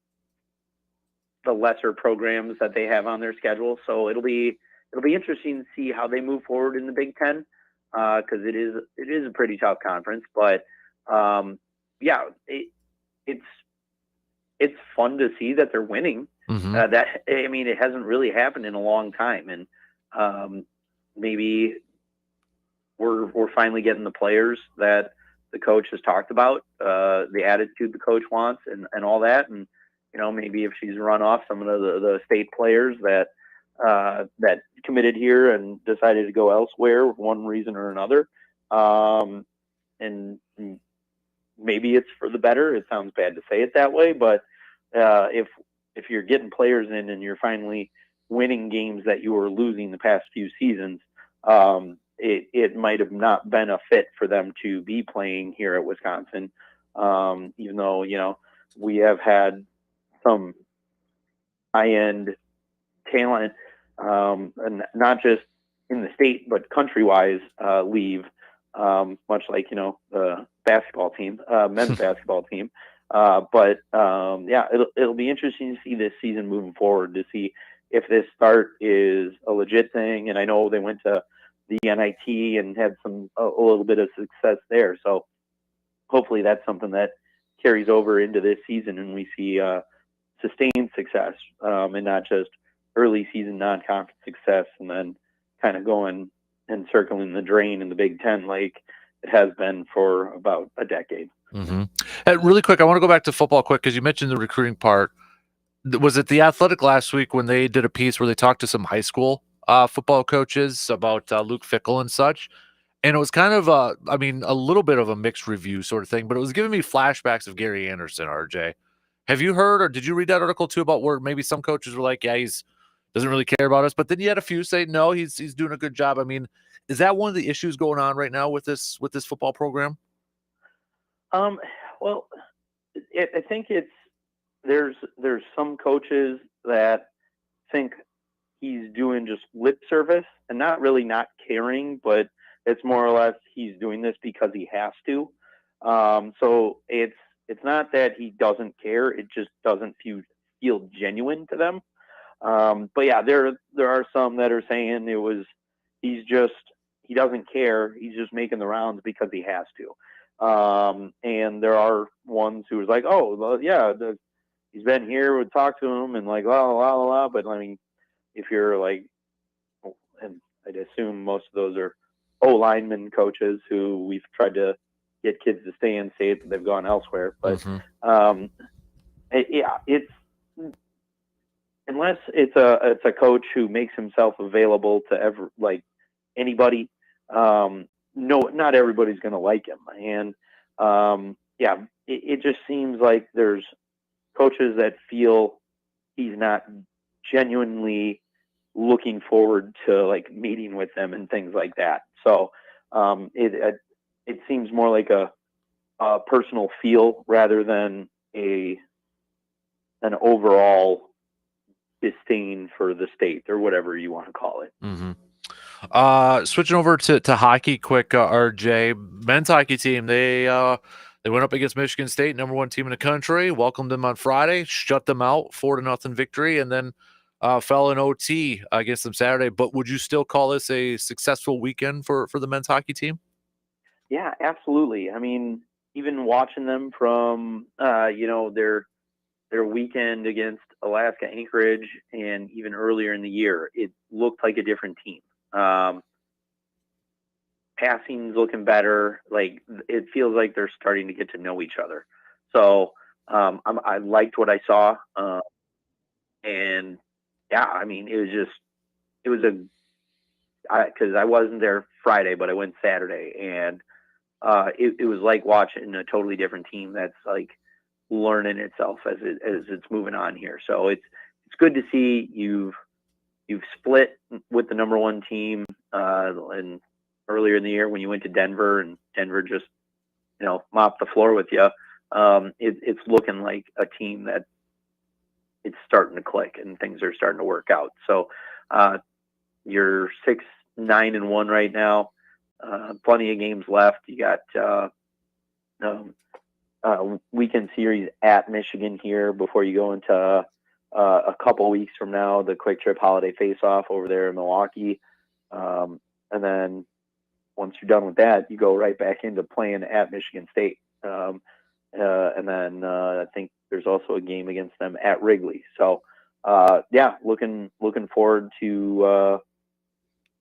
lesser programs that they have on their schedule. So it'll be interesting to see how they move forward in the Big Ten, because it is a pretty tough conference. But yeah, it's fun to see that they're winning. Mm-hmm. It hasn't really happened in a long time, and maybe we're finally getting the players that the coach has talked about, the attitude the coach wants, and all that. And maybe if she's run off some of the state players that committed here and decided to go elsewhere for one reason or another, and maybe it's for the better. It sounds bad to say it that way, but if you're getting players in and you're finally winning games that you were losing the past few seasons, it might have not been a fit for them to be playing here at Wisconsin, even though we have had some high-end talent, and not just in the state, but country-wise, leave, much like, the basketball team, men's basketball team. Yeah, it'll be interesting to see this season moving forward, to see if this start is a legit thing. And I know they went to the NIT and had a little bit of success there. So hopefully that's something that carries over into this season and we see sustained success, and not just early season non-conference success and then kind of going and circling the drain in the Big Ten like it has been for about a decade. Mm-hmm. Really quick, I want to go back to football quick because you mentioned the recruiting part. Was it The Athletic last week when they did a piece where they talked to some high school football coaches about Luke Fickell and such? And it was kind of a little bit of a mixed review sort of thing, but it was giving me flashbacks of Gary Anderson, RJ. Have you heard or did you read that article too about where maybe some coaches were like, yeah, he's doesn't really care about us, but then you had a few say, no, he's doing a good job. I mean, is that one of the issues going on right now with this football program? Well, I think there's some coaches that think he's doing just lip service and not really not caring, but it's more or less he's doing this because he has to. So it's not that he doesn't care; it just doesn't feel genuine to them. But yeah, there are some that are saying he doesn't care. He's just making the rounds because he has to. And there are ones who was like, oh, well, yeah, he's been here, we'll talk to him and like, la, la, la, la. But I mean, if you're like, and I'd assume most of those are lineman coaches who we've tried to get kids to stay in state, they've gone elsewhere. But, it's, unless it's a coach who makes himself available to anybody, no, not everybody's going to like him. And it just seems like there's coaches that feel he's not genuinely looking forward to like meeting with them and things like that. So it seems more like a personal feel rather than an overall disdain for the state or whatever you want to call it. Mm-hmm. Switching over to hockey quick, RJ, men's hockey team, they went up against Michigan State, number 1 team in the country, welcomed them on Friday, shut them out, 4-0 victory, and then fell in OT against them Saturday. But would you still call this a successful weekend for the men's hockey team? Yeah, absolutely. I mean, even watching them from their weekend against Alaska Anchorage and even earlier in the year, it looked like a different team. Passing's looking better. Like it feels like they're starting to get to know each other. So I liked what I saw. And yeah, I mean, because I wasn't there Friday, but I went Saturday, and it was like watching a totally different team that's like learning itself as it's moving on here. So it's good to see you've split with the number 1 team, and earlier in the year when you went to Denver and Denver just mopped the floor with you. It's looking like a team that it's starting to click and things are starting to work out. So you're 6-9-1 right now. Plenty of games left. You got weekend series at Michigan here before you go into a couple weeks from now, the Quick Trip Holiday Face-Off over there in Milwaukee. And then once you're done with that, you go right back into playing at Michigan State. And then I think there's also a game against them at Wrigley. So looking forward to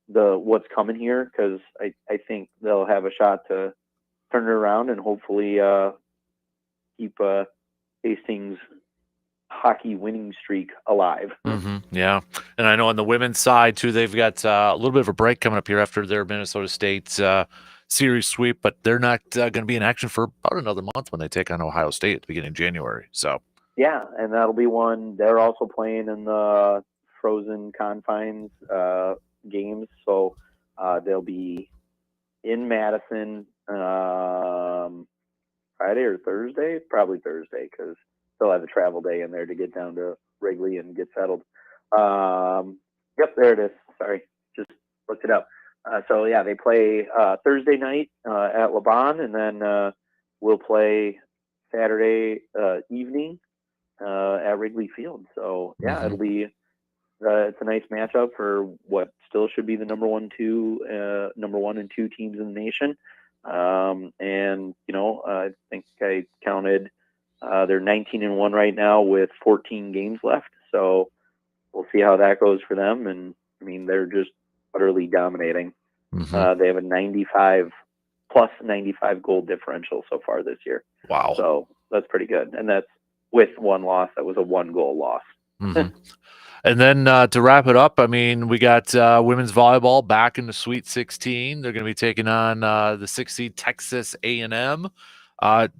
what's coming here, because I think they'll have a shot to turn it around and hopefully keep Hastings' hockey winning streak alive. Mm-hmm. Yeah, and I know on the women's side too, they've got a little bit of a break coming up here after their Minnesota State series sweep, but they're not going to be in action for about another month when they take on Ohio State at the beginning of January. So yeah, and that'll be one. They're also playing in the Frozen Confines games, so they'll be in Madison Friday or Thursday, probably Thursday, because they'll have a travel day in there to get down to Wrigley and get settled. Yep, there it is. Sorry, just looked it up. So yeah, they play Thursday night at Laban, and then we'll play Saturday evening at Wrigley Field. So yeah, it'll be it's a nice matchup for what still should be the number 1 and 2 teams in the nation. And I think I counted they're 19-1 right now with 14 games left. So we'll see how that goes for them. And I mean, they're just utterly dominating. They have a 95 goal differential so far this year. Wow. So that's pretty good. And that's with one loss. That was a 1-goal loss. And then to wrap it up, I mean, we got women's volleyball back in the Sweet 16. They're going to be taking on the 6 seed Texas A&M.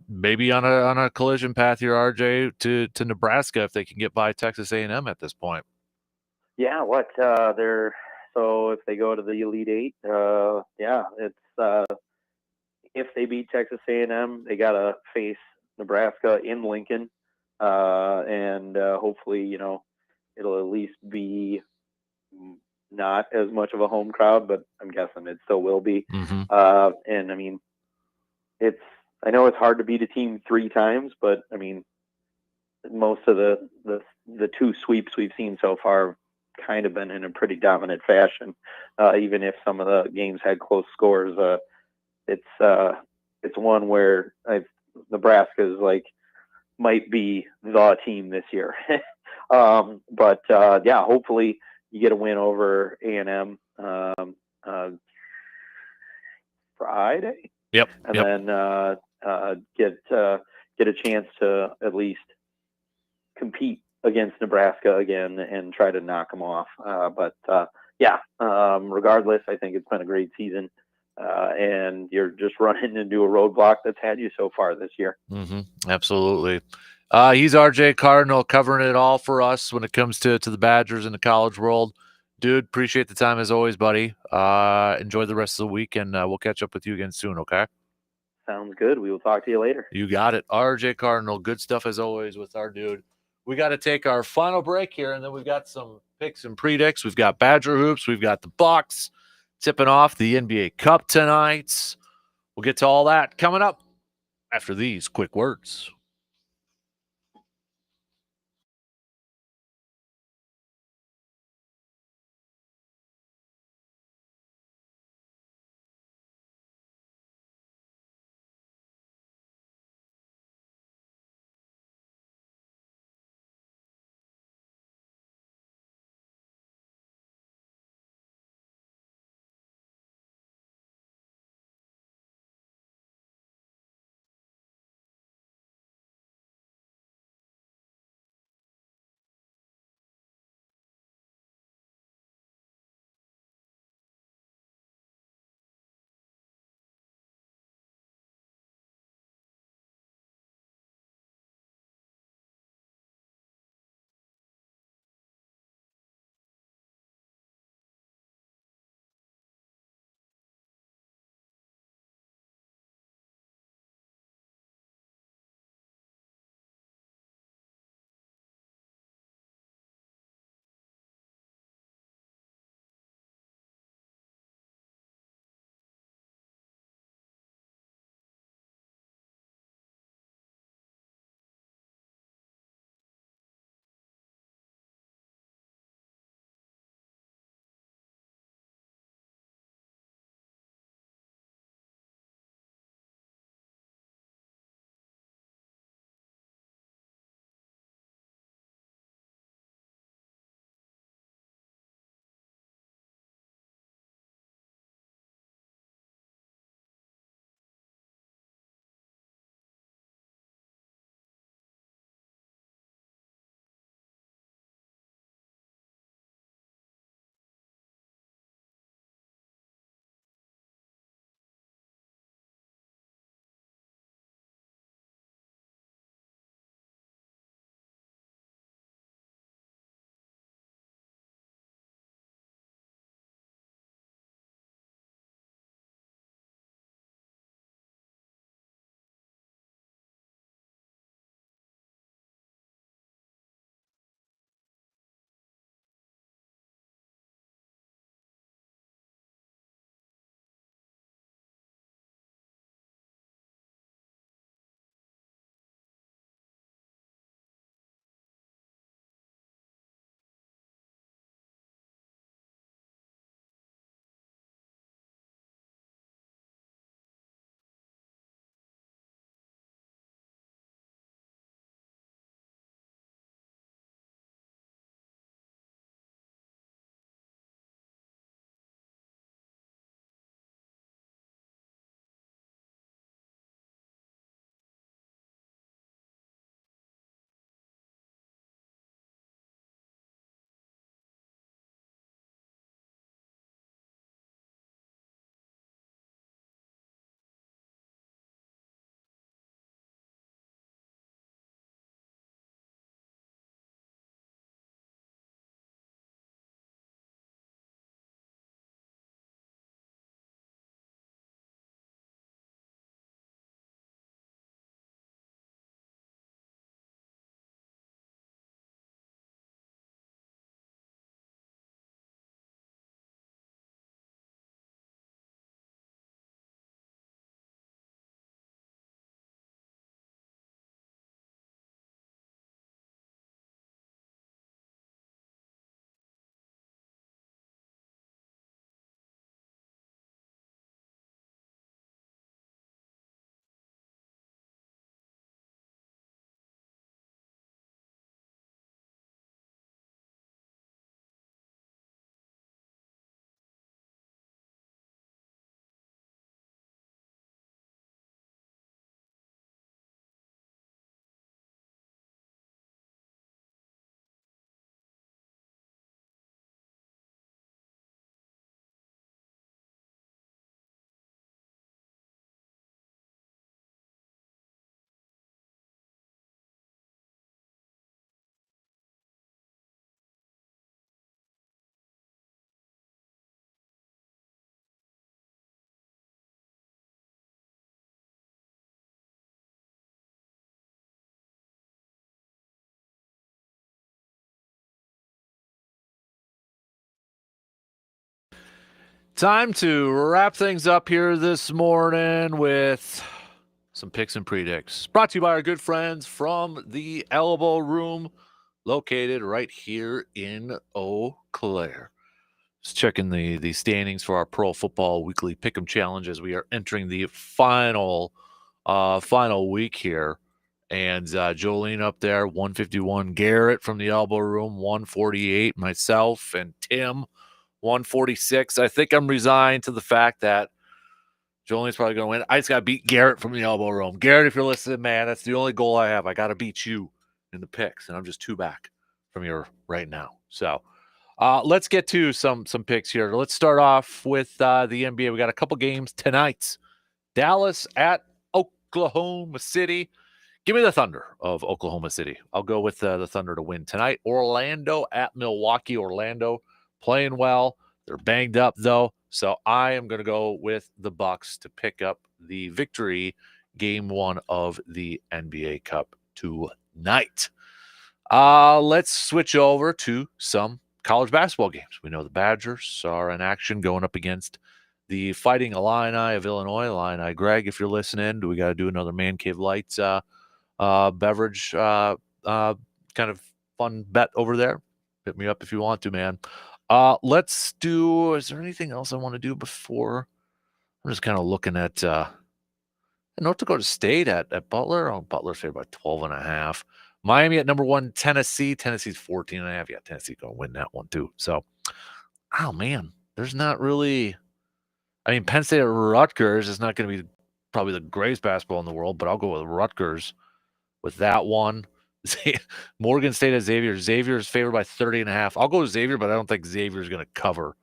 Maybe on a collision path here, RJ, to Nebraska if they can get by Texas A&M at this point. Yeah, so if they go to the Elite Eight, it's if they beat Texas A&M, they gotta face Nebraska in Lincoln, and hopefully, it'll at least be not as much of a home crowd, but I'm guessing it still will be. And I mean, I know it's hard to beat a team 3 times, but I mean, most of the 2 sweeps we've seen so far have kind of been in a pretty dominant fashion. Even if some of the games had close scores, it's one where Nebraska's might be the team this year. But hopefully you get a win over A&M Friday. Yep. And then get a chance to at least compete against Nebraska again and try to knock them off. Regardless, I think it's been a great season. And you're just running into a roadblock that's had you so far this year. Absolutely. He's RJ Cardinal covering it all for us when it comes to the Badgers in the college world. Dude, appreciate the time as always, buddy. Enjoy the rest of the week, and we'll catch up with you again soon, okay? Sounds good. We will talk to you later. You got it. RJ Cardinal, good stuff as always with our dude. We got to take our final break here, and then we've got some picks and predicts. We've got Badger hoops. We've got the Bucks tipping off the NBA Cup tonight. We'll get to all that coming up after these quick words. Time to wrap things up here this morning with some picks and predicts. Brought to you by our good friends from the Elbow Room, located right here in Eau Claire. Just checking the standings for our Pro Football Weekly Pick'em Challenge as we are entering the final week here. And Jolene up there, 151. Garrett from the Elbow Room, 148. Myself and Tim, 146. I think I'm resigned to the fact that Jolene's probably going to win. I just got to beat Garrett from the Elbow Room. Garrett, if you're listening, man, that's the only goal I have. I got to beat you in the picks, and I'm just 2 back from you right now. So let's get to some picks here. Let's start off with the NBA. We got a couple games tonight. Dallas at Oklahoma City. Give me the Thunder of Oklahoma City. I'll go with the Thunder to win tonight. Orlando at Milwaukee. Orlando playing well. They're banged up, though. So I am going to go with the Bucks to pick up the victory, game 1 of the NBA Cup tonight. Let's switch over to some college basketball games. We know the Badgers are in action going up against the Fighting Illini of Illinois. Illini, Greg, if you're listening, do we got to do another Man Cave Lights beverage kind of fun bet over there? Hit me up if you want to, man. Let's do, is there anything else I want to do before? I'm just kind of looking at North Dakota State at Butler. Oh, Butler's favored by 12.5. Miami at number 1, Tennessee. Tennessee's 14.5. Yeah, Tennessee going to win that one too. So, oh man, there's not really, I mean, Penn State at Rutgers is not going to be probably the greatest basketball in the world, but I'll go with Rutgers with that one. Morgan State at Xavier. Xavier is favored by 30.5. I'll go with Xavier, but I don't think Xavier is going to cover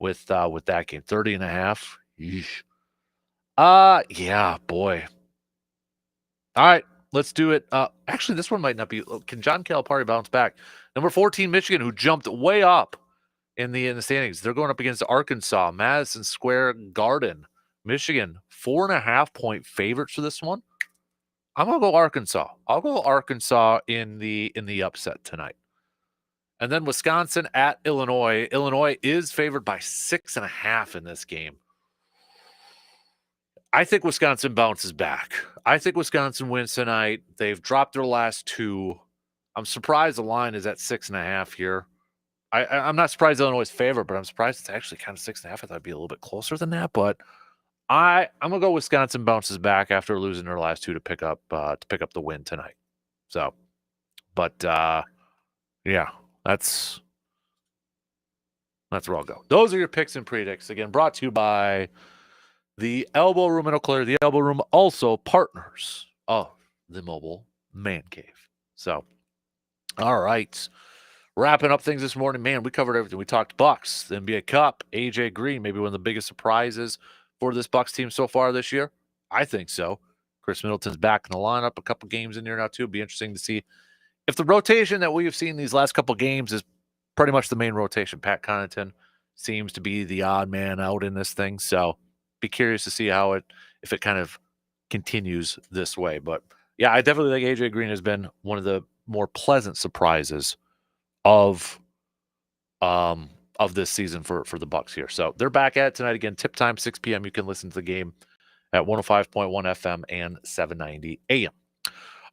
with that game. 30.5. Yeesh. Yeah, boy. All right, let's do it. Actually, this one might not be. Can John Calipari bounce back? Number 14, Michigan, who jumped way up in the standings. They're going up against Arkansas, Madison Square Garden. Michigan, 4.5-point favorites for this one. I'm going to go Arkansas. I'll go Arkansas in the upset tonight. And then Wisconsin at Illinois. Illinois is favored by 6.5 in this game. I think Wisconsin bounces back. I think Wisconsin wins tonight. They've dropped their last 2. I'm surprised the line is at 6.5 here. I'm not surprised Illinois is favored, but I'm surprised it's actually kind of 6.5. I thought it'd be a little bit closer than that, but I'm gonna go Wisconsin bounces back after losing their last 2 to pick up the win tonight. So, but yeah, that's where I'll go. Those are your picks and predicts. Again, brought to you by the Elbow Room in Eau Claire. The Elbow Room also partners of the Mobile Man Cave. So, all right. Wrapping up things this morning, man, we covered everything. We talked Bucks, the NBA Cup, AJ Green, maybe one of the biggest surprises for this Bucks team so far this year. I think so. Chris Middleton's back in the lineup, a couple games in there now too. It'll be interesting to see if the rotation that we have seen these last couple games is pretty much the main rotation. Pat Connaughton seems to be the odd man out in this thing, so be curious to see if it kind of continues this way. But yeah, I definitely think AJ Green has been one of the more pleasant surprises of this season for the Bucks here. So they're back at it tonight again. Tip time, 6 p.m. You can listen to the game at 105.1 FM and 790 AM.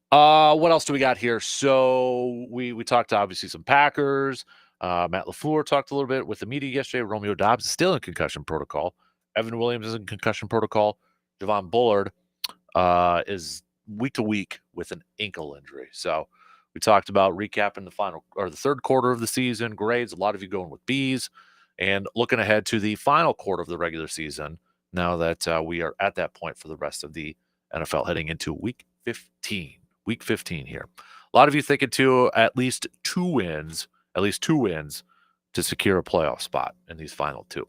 What else do we got here? So we talked obviously some Packers. Matt LaFleur talked a little bit with the media yesterday. Romeo Doubs is still in concussion protocol. Evan Williams is in concussion protocol. Javon Bullard is week to week with an ankle injury. So we talked about recapping the third quarter of the season, grades. A lot of you going with B's, and looking ahead to the final quarter of the regular season. Now that we are at that point for the rest of the NFL, heading into week 15. Week 15 here. A lot of you thinking to at least two wins to secure a playoff spot in these final 2.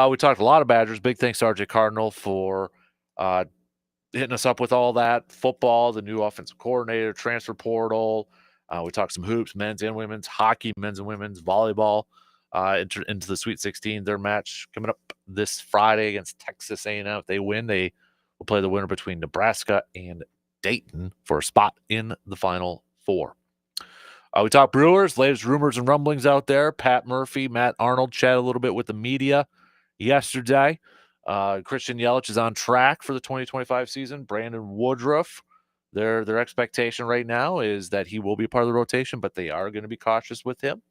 We talked a lot of Badgers. Big thanks to RJ Cardinal for hitting us up with all that football, the new offensive coordinator, transfer portal. We talked some hoops, men's and women's, hockey, men's and women's, volleyball into the Sweet 16. Their match coming up this Friday against Texas A&M. If they win, they will play the winner between Nebraska and Dayton for a spot in the Final Four. We talked Brewers, latest rumors and rumblings out there. Pat Murphy, Matt Arnold chat a little bit with the media yesterday. Christian Yelich is on track for the 2025 season. Brandon Woodruff, their expectation right now is that he will be part of the rotation, but they are going to be cautious with him.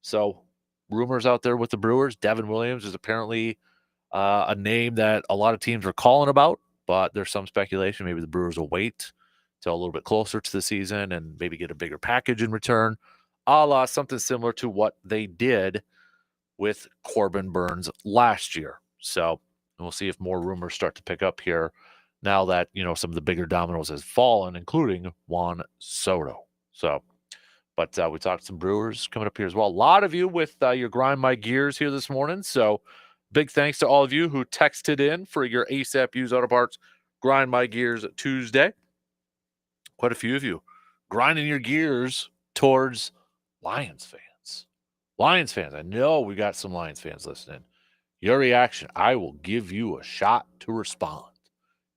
So rumors out there with the Brewers. Devin Williams is apparently a name that a lot of teams are calling about, but there's some speculation. Maybe the Brewers will wait till a little bit closer to the season and maybe get a bigger package in return, a la something similar to what they did with Corbin Burns last year. So we'll see if more rumors start to pick up here now that, some of the bigger dominoes has fallen, including Juan Soto. So, but we talked some Brewers coming up here as well. A lot of you with your Grind My Gears here this morning. So big thanks to all of you who texted in for your ASAP Used Auto Parts Grind My Gears Tuesday. Quite a few of you grinding your gears towards Lions fans. Lions fans, I know we got some Lions fans listening. Your reaction, I will give you a shot to respond.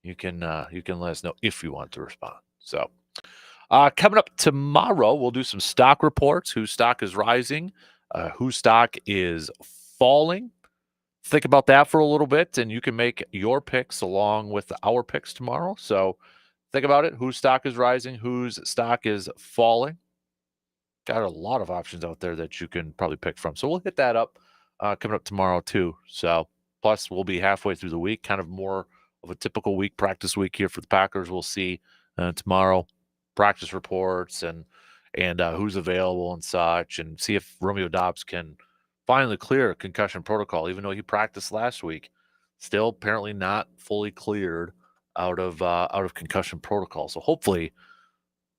You can let us know if you want to respond. So coming up tomorrow, we'll do some stock reports. Whose stock is rising, whose stock is falling. Think about that for a little bit, and you can make your picks along with our picks tomorrow. So think about it. Whose stock is rising, whose stock is falling. Got a lot of options out there that you can probably pick from. So we'll hit that up coming up tomorrow too. So plus we'll be halfway through the week, kind of more of a typical week, practice week here for the Packers. We'll see tomorrow practice reports and who's available and such, and see if Romeo Doubs can finally clear concussion protocol, even though he practiced last week. Still apparently not fully cleared out of concussion protocol. So hopefully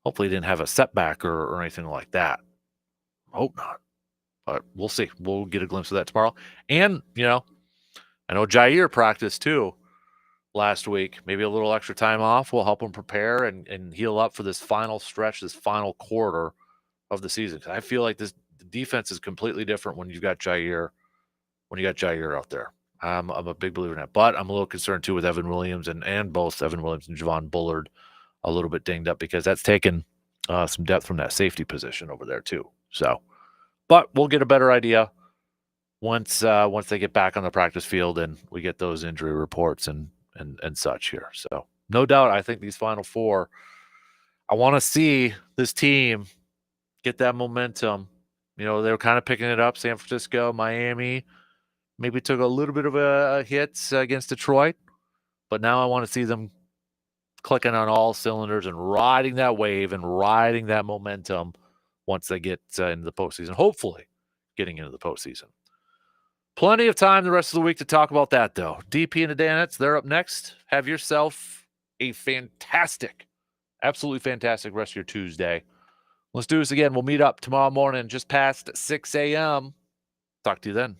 he didn't have a setback or anything like that. Hope not. But we'll see. We'll get a glimpse of that tomorrow. And, I know Jair practiced too last week. Maybe a little extra time off will help him prepare and heal up for this final stretch, this final quarter of the season. 'Cause I feel like the defense is completely different when you've got Jair out there. I'm a big believer in that. But I'm a little concerned too with Evan Williams and both Evan Williams and Javon Bullard a little bit dinged up, because that's taken some depth from that safety position over there too. So, but we'll get a better idea once they get back on the practice field and we get those injury reports and such here. So no doubt, I think these final four, I want to see this team get that momentum. They were kind of picking it up. San Francisco, Miami, maybe took a little bit of a hit against Detroit, but now I want to see them clicking on all cylinders and riding that wave and riding that momentum once they get into the postseason, hopefully getting into the postseason. Plenty of time the rest of the week to talk about that, though. DP and the Danettes, they're up next. Have yourself a fantastic, absolutely fantastic rest of your Tuesday. Let's do this again. We'll meet up tomorrow morning just past 6 a.m. Talk to you then.